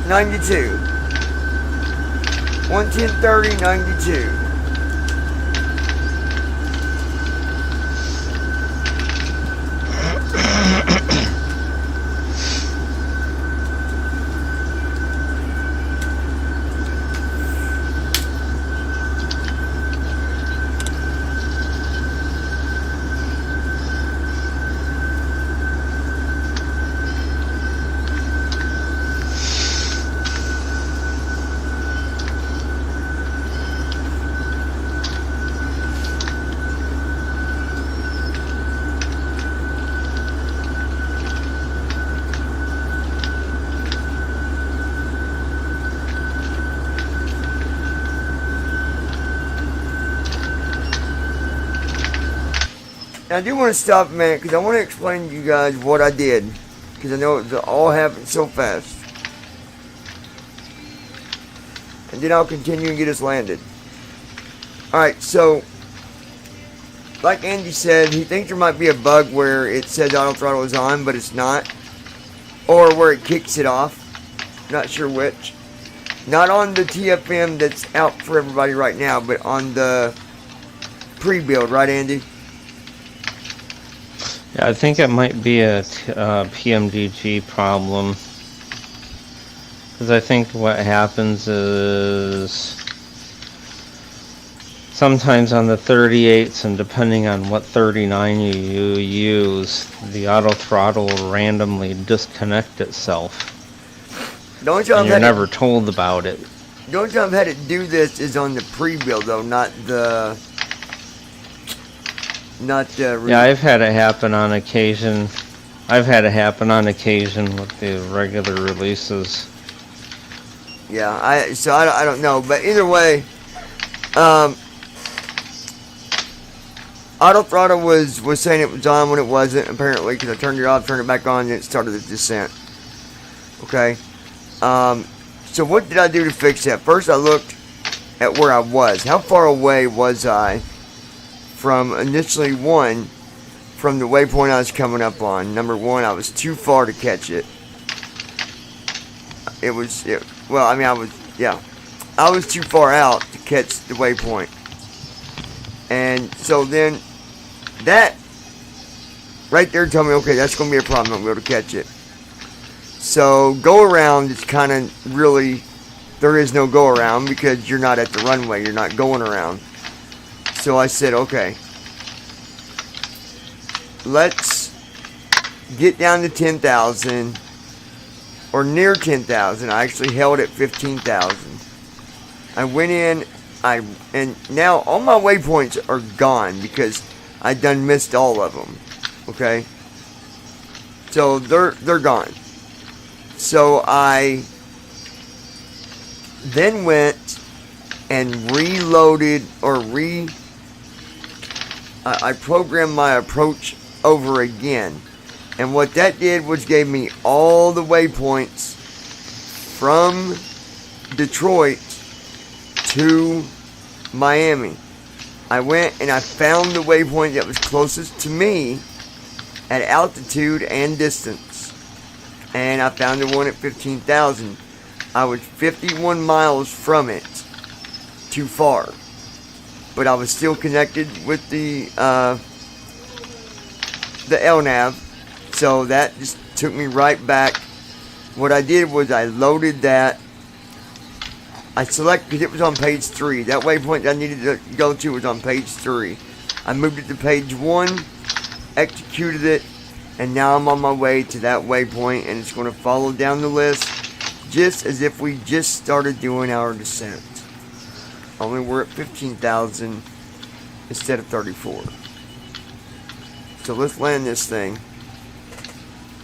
92. 110.30, 92. Now, I do want to stop a minute because I want to explain to you guys what I did, because I know it all happened so fast. And then I'll continue and get us landed. Alright, so like Andy said, he thinks there might be a bug where it says auto throttle is on, but it's not. Or where it kicks it off. Not sure which. Not on the TFM that's out for everybody right now, but on the pre-build, right, Andy? Yeah, I think it might be a PMDG problem. Because I think what happens is sometimes on the 38s, and depending on what 39 you use, the auto throttle will randomly disconnect itself. The only time And you're never told about it. The only time I've had it do this is on the pre-build, though, not the... Yeah, I've had it happen on occasion. I've had it happen on occasion with the regular releases. Yeah, I don't know, but either way, auto throttle was saying it was on when it wasn't, apparently, because I turned it off, turned it back on, and it started the descent. Okay, so what did I do to fix that? First, I looked at where I was. How far away was I from initially one, from the waypoint I was coming up on? Number one, I was too far to catch it. I was too far out to catch the waypoint. And so then, that right there told me, okay, that's going to be a problem, I'm going to be able to catch it. So, go around is kind of really, there is no go around because you're not at the runway, you're not going around. So I said, okay, let's get down to 10,000 or near 10,000. I actually held at 15,000. I went in, and now all my waypoints are gone because I done missed all of them. Okay, so they're gone. So I then went and reloaded or I programmed my approach over again. And what that did was gave me all the waypoints from Detroit to Miami. I went and I found the waypoint that was closest to me at altitude and distance. And I found the one at 15,000. I was 51 miles from it. Too far. But I was still connected with the LNAV. So that just took me right back. What I did was I loaded that. I selected, because it was on page 3. That waypoint I needed to go to was on page 3. I moved it to page 1, executed it, and now I'm on my way to that waypoint, and it's going to follow down the list just as if we just started doing our descent. Only we're at 15,000 instead of 34. So let's land this thing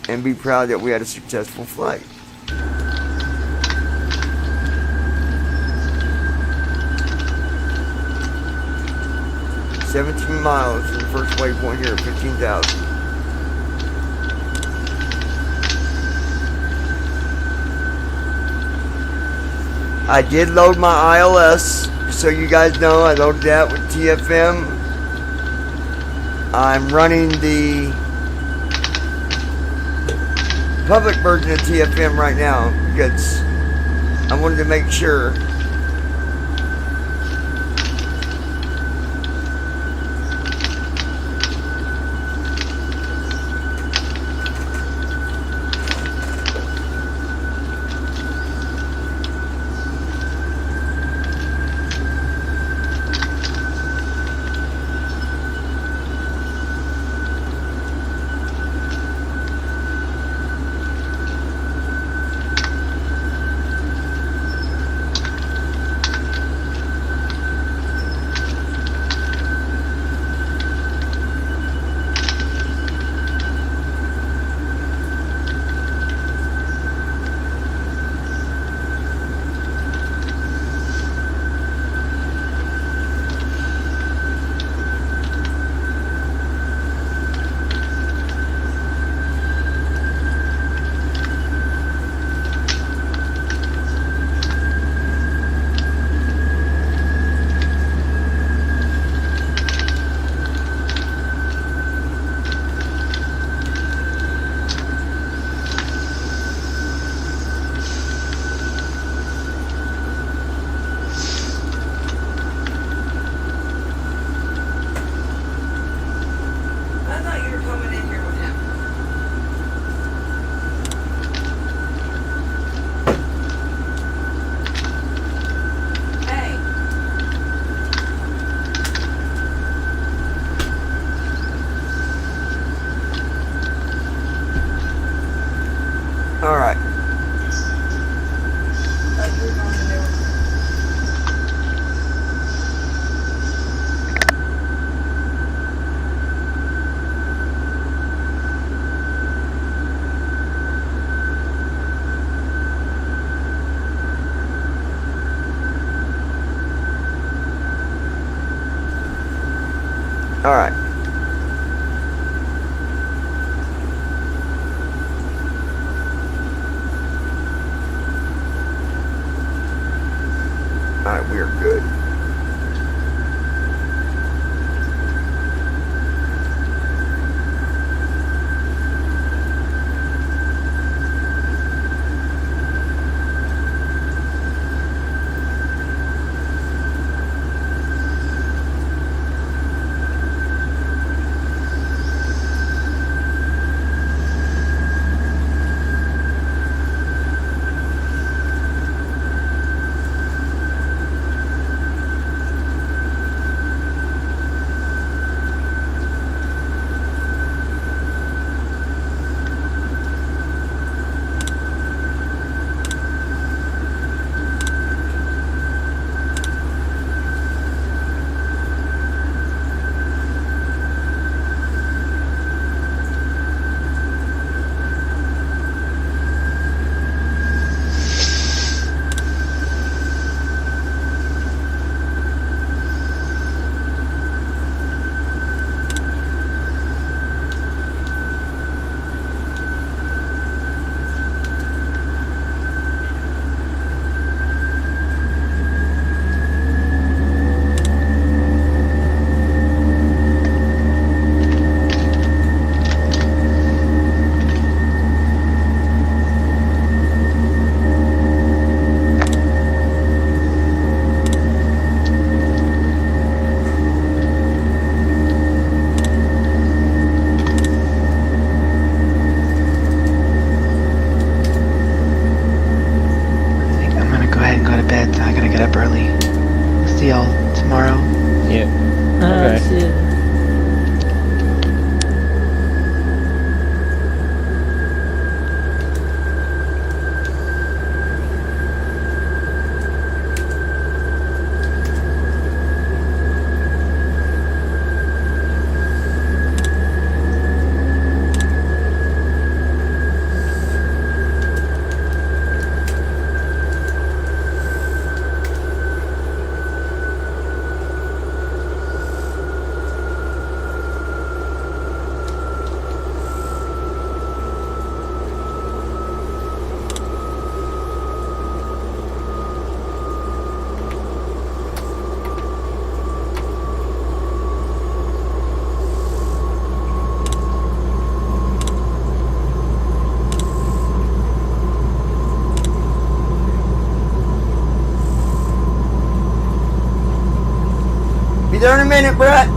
and be proud that we had a successful flight. $17 miles from the first waypoint here at 15,000. I did load my ILS, so you guys know I loaded that with TFM. I'm running the public version of TFM right now because I wanted to make sure. I thought you were coming in here with him. Hey. All right. All right. All right, we're good. See y'all tomorrow. Yeah. Okay. See you. Be there in a minute, Brett.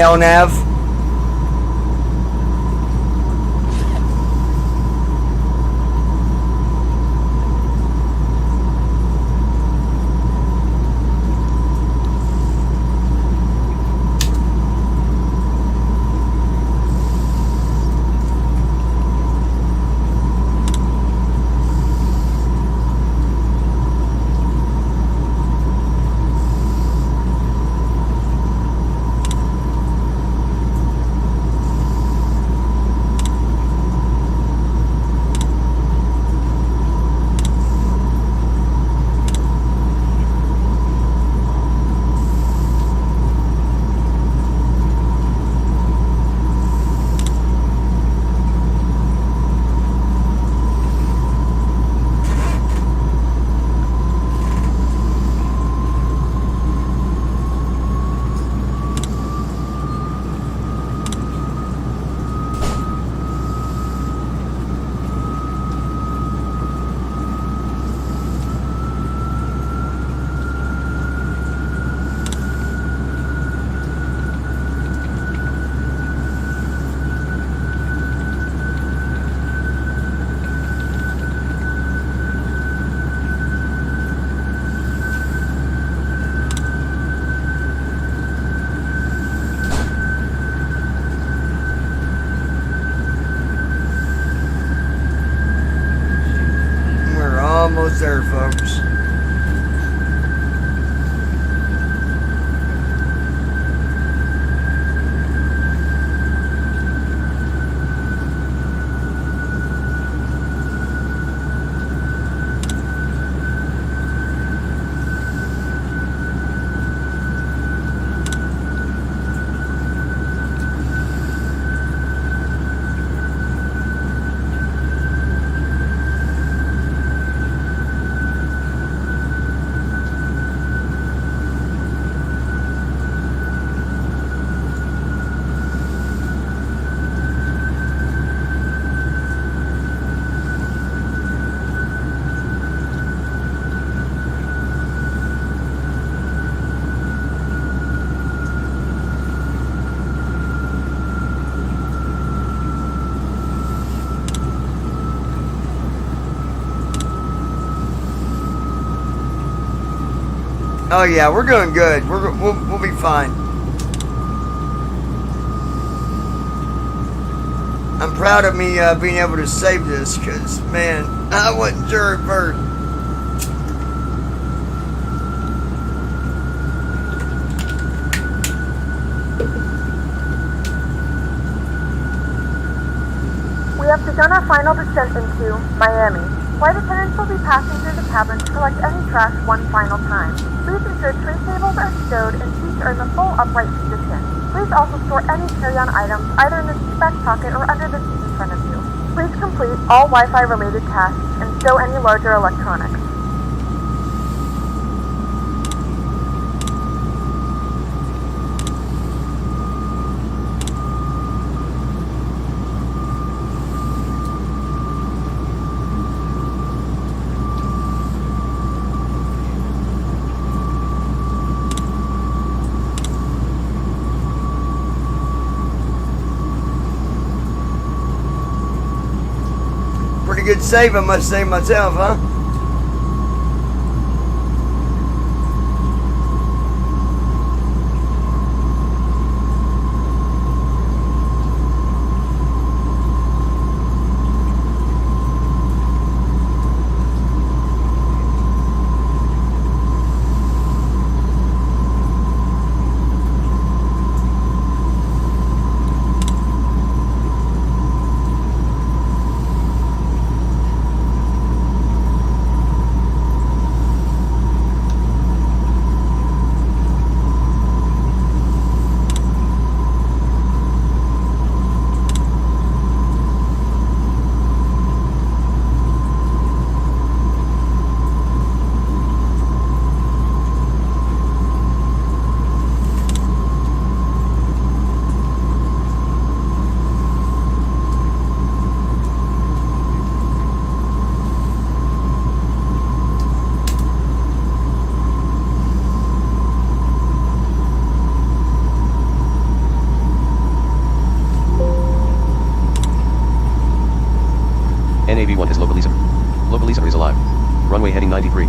LNAV. We're almost there, folks. Oh yeah, we're doing good. We'll be fine. I'm proud of me being able to save this, because man, I wasn't sure at first. We have begun our final descent into Miami. Flight attendants will be passing through the cabin to collect any trash one final time. Please ensure tray tables are stowed and seats are in the full upright position. Please also store any carry-on items either in the seat back pocket or under the seat in front of you. Please complete all Wi-Fi related tasks and stow any larger electronics. pretty good save, I must say myself, huh? NAV1 has localism. Localism is alive. Runway heading 93.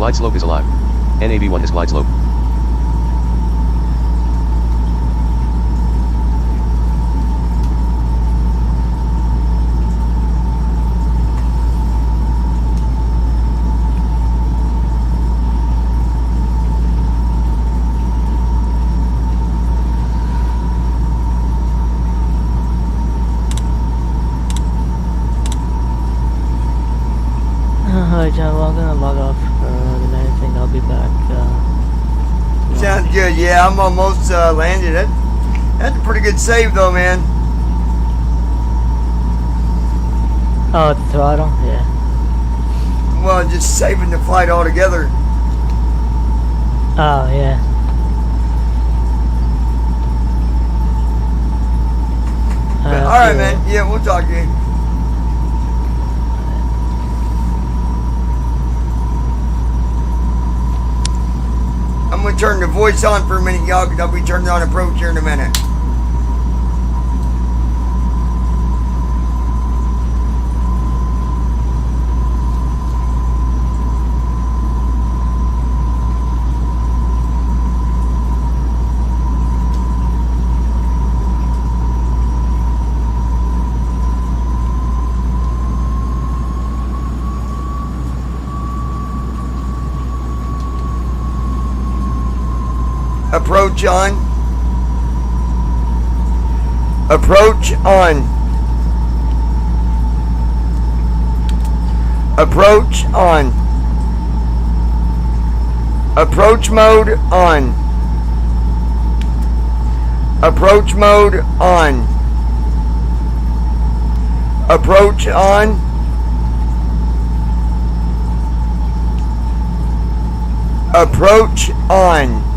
Glide slope is alive. NAV1 has glide slope. Alright, John, well, I'm gonna log off the night thing. I'll be back. Sounds good. Yeah, I'm almost landed. That's a pretty good save, though, man. Oh, at the throttle? Yeah. Well, just saving the flight altogether. Oh, yeah. All right, man. Yeah, we'll talk to you. I'm gonna turn the voice on for a minute, y'all, because I'll be turning on approach here in a minute. Approach on. Approach on. Approach on. Approach mode on. Approach mode on. Approach on. Approach on.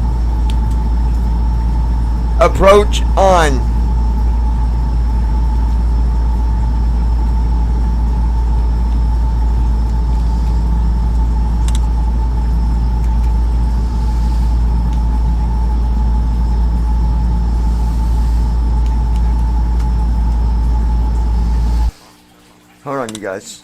Approach on. Hold on, you guys.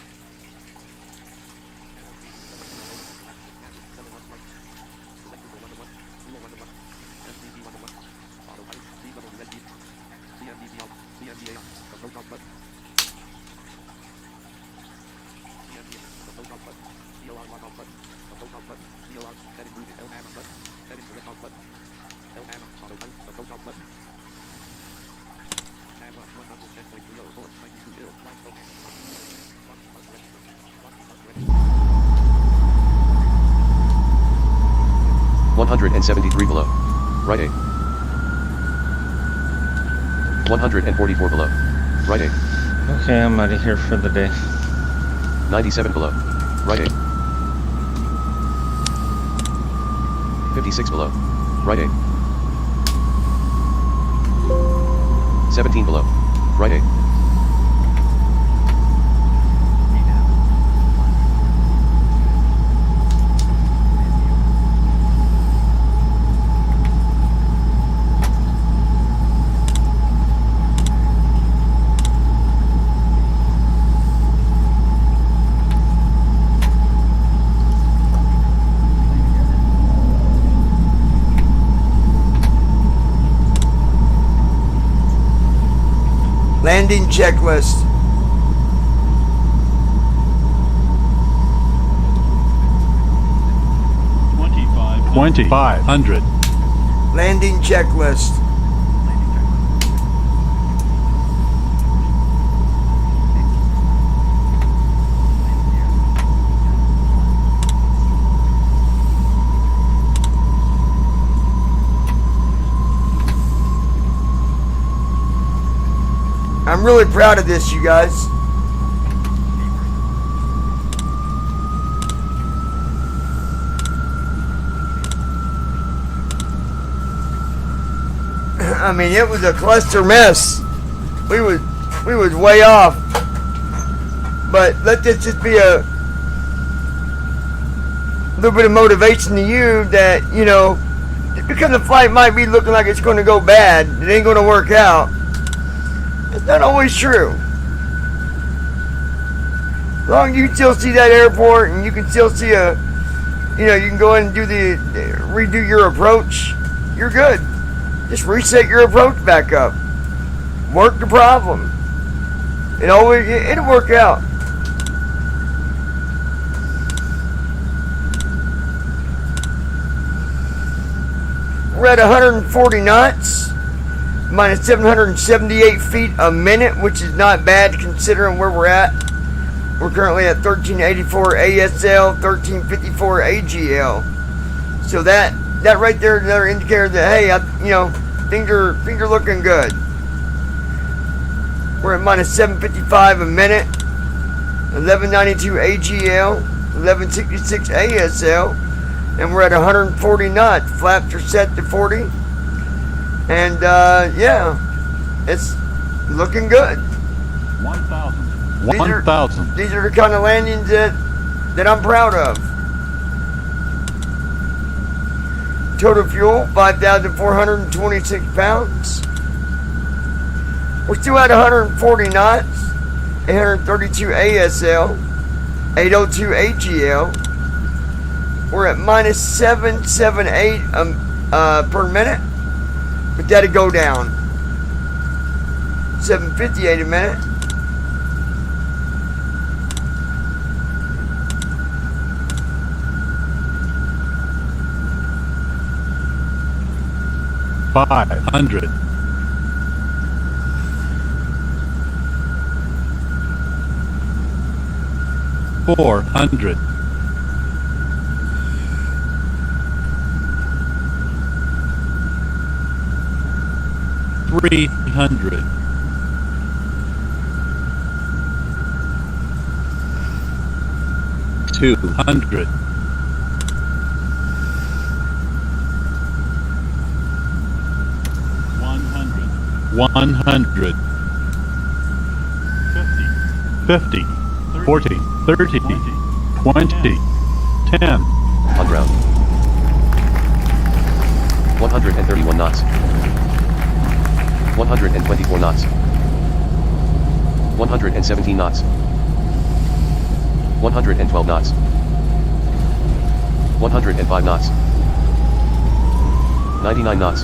$173 below. Right 8. 144 below. Right 8. Okay, I'm out of here for the day. 97 below. Right 8. 56 below. Right 8. 17 below. Right 8. Landing checklist. $2,500. Landing checklist. I'm really proud of this, you guys. I mean, it was a cluster mess. We was way off. But let this just be a little bit of motivation to you that, you know, because the flight might be looking like it's going to go bad, it ain't going to work out. It's not always true. As long as you can still see that airport and you can still see you can go in and redo your approach, you're good. Just reset your approach back up. Work the problem. It'll work out. We're at 140 knots. Minus 778 feet a minute, which is not bad considering where we're at. We're currently at 1384 ASL, 1354 AGL. So that right there is another indicator that, hey, things are looking good. We're at minus 755 a minute, 1192 AGL, 1166 ASL, and we're at 140 knots. Flaps are set to 40. And, yeah, it's looking good. 1,000. These are the kind of landings that I'm proud of. Total fuel, 5,426 pounds. We're still at 140 knots, 832 ASL, 802 AGL. We're at minus 778 per minute. But that'll go down. 758 a minute. $500. $400. $300. $200. $100. 50. 40. 30. 20. 10. On ground. 131 knots. 124 knots. 117 knots. 112 knots. 105 knots. 99 knots.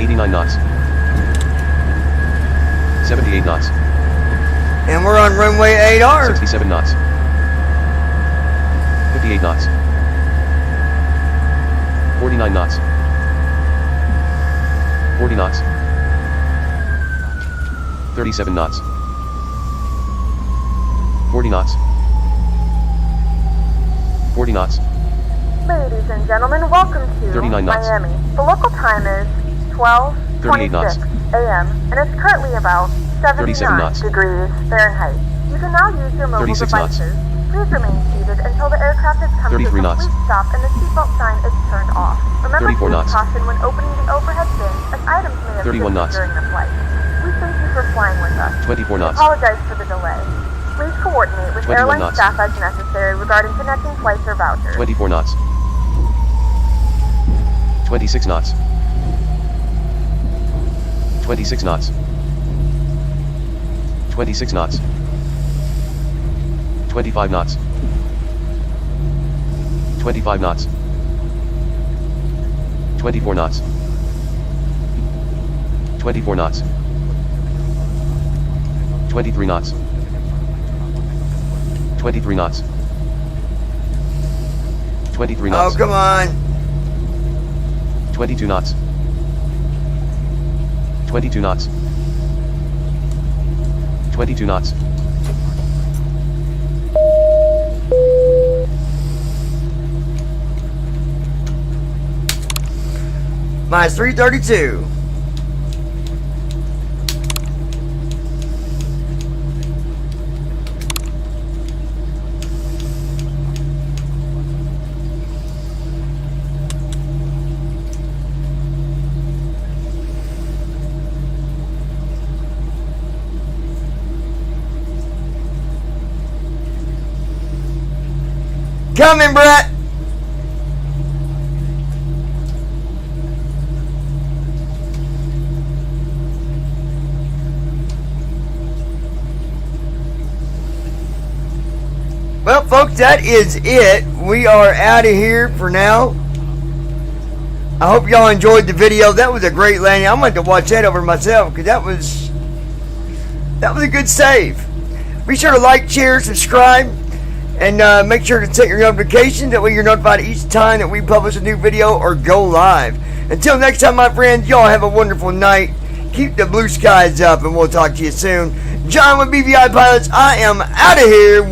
89 knots. 78 knots. And we're on runway 8R. 67 knots. 58 knots. 49 knots. 40 knots. 37 knots. 40 knots. 40 knots. Ladies and gentlemen, welcome to 39 knots. Miami. The local time is 38 knots. 12:26 a.m. and it's currently about 37 79 knots. degrees Fahrenheit. You can now use your mobile 36 knots. devices. Please remain seated until the aircraft has come to a 33 knots. complete stop and the seatbelt sign is turned off. Remember 34 to use knots. caution when opening the overhead bins as items may have 31 shifted knots. during the flight. We thank you for flying with us. 24 We knots. apologize for the delay. Please coordinate with 21 airline knots. staff as necessary regarding connecting flights or vouchers. 24 knots. 26 knots. 26 knots. 26 knots. 25 knots. 25 knots. 24 knots. 24 knots. 23 knots. 23 knots. 23 Oh, knots. come on. 22 knots. 22 knots. 22 knots. Minus 332. Coming, Brett. Well, folks, that is it. We are out of here for now. I hope y'all enjoyed the video. That was a great landing. I'm going to have to watch that over myself because that was a good save. Be sure to like, share, subscribe, and make sure to set your notifications. That way you're notified each time that we publish a new video or go live. Until next time, my friends, y'all have a wonderful night. Keep the blue skies up, and we'll talk to you soon. John with BVI Pilots, I am out of here.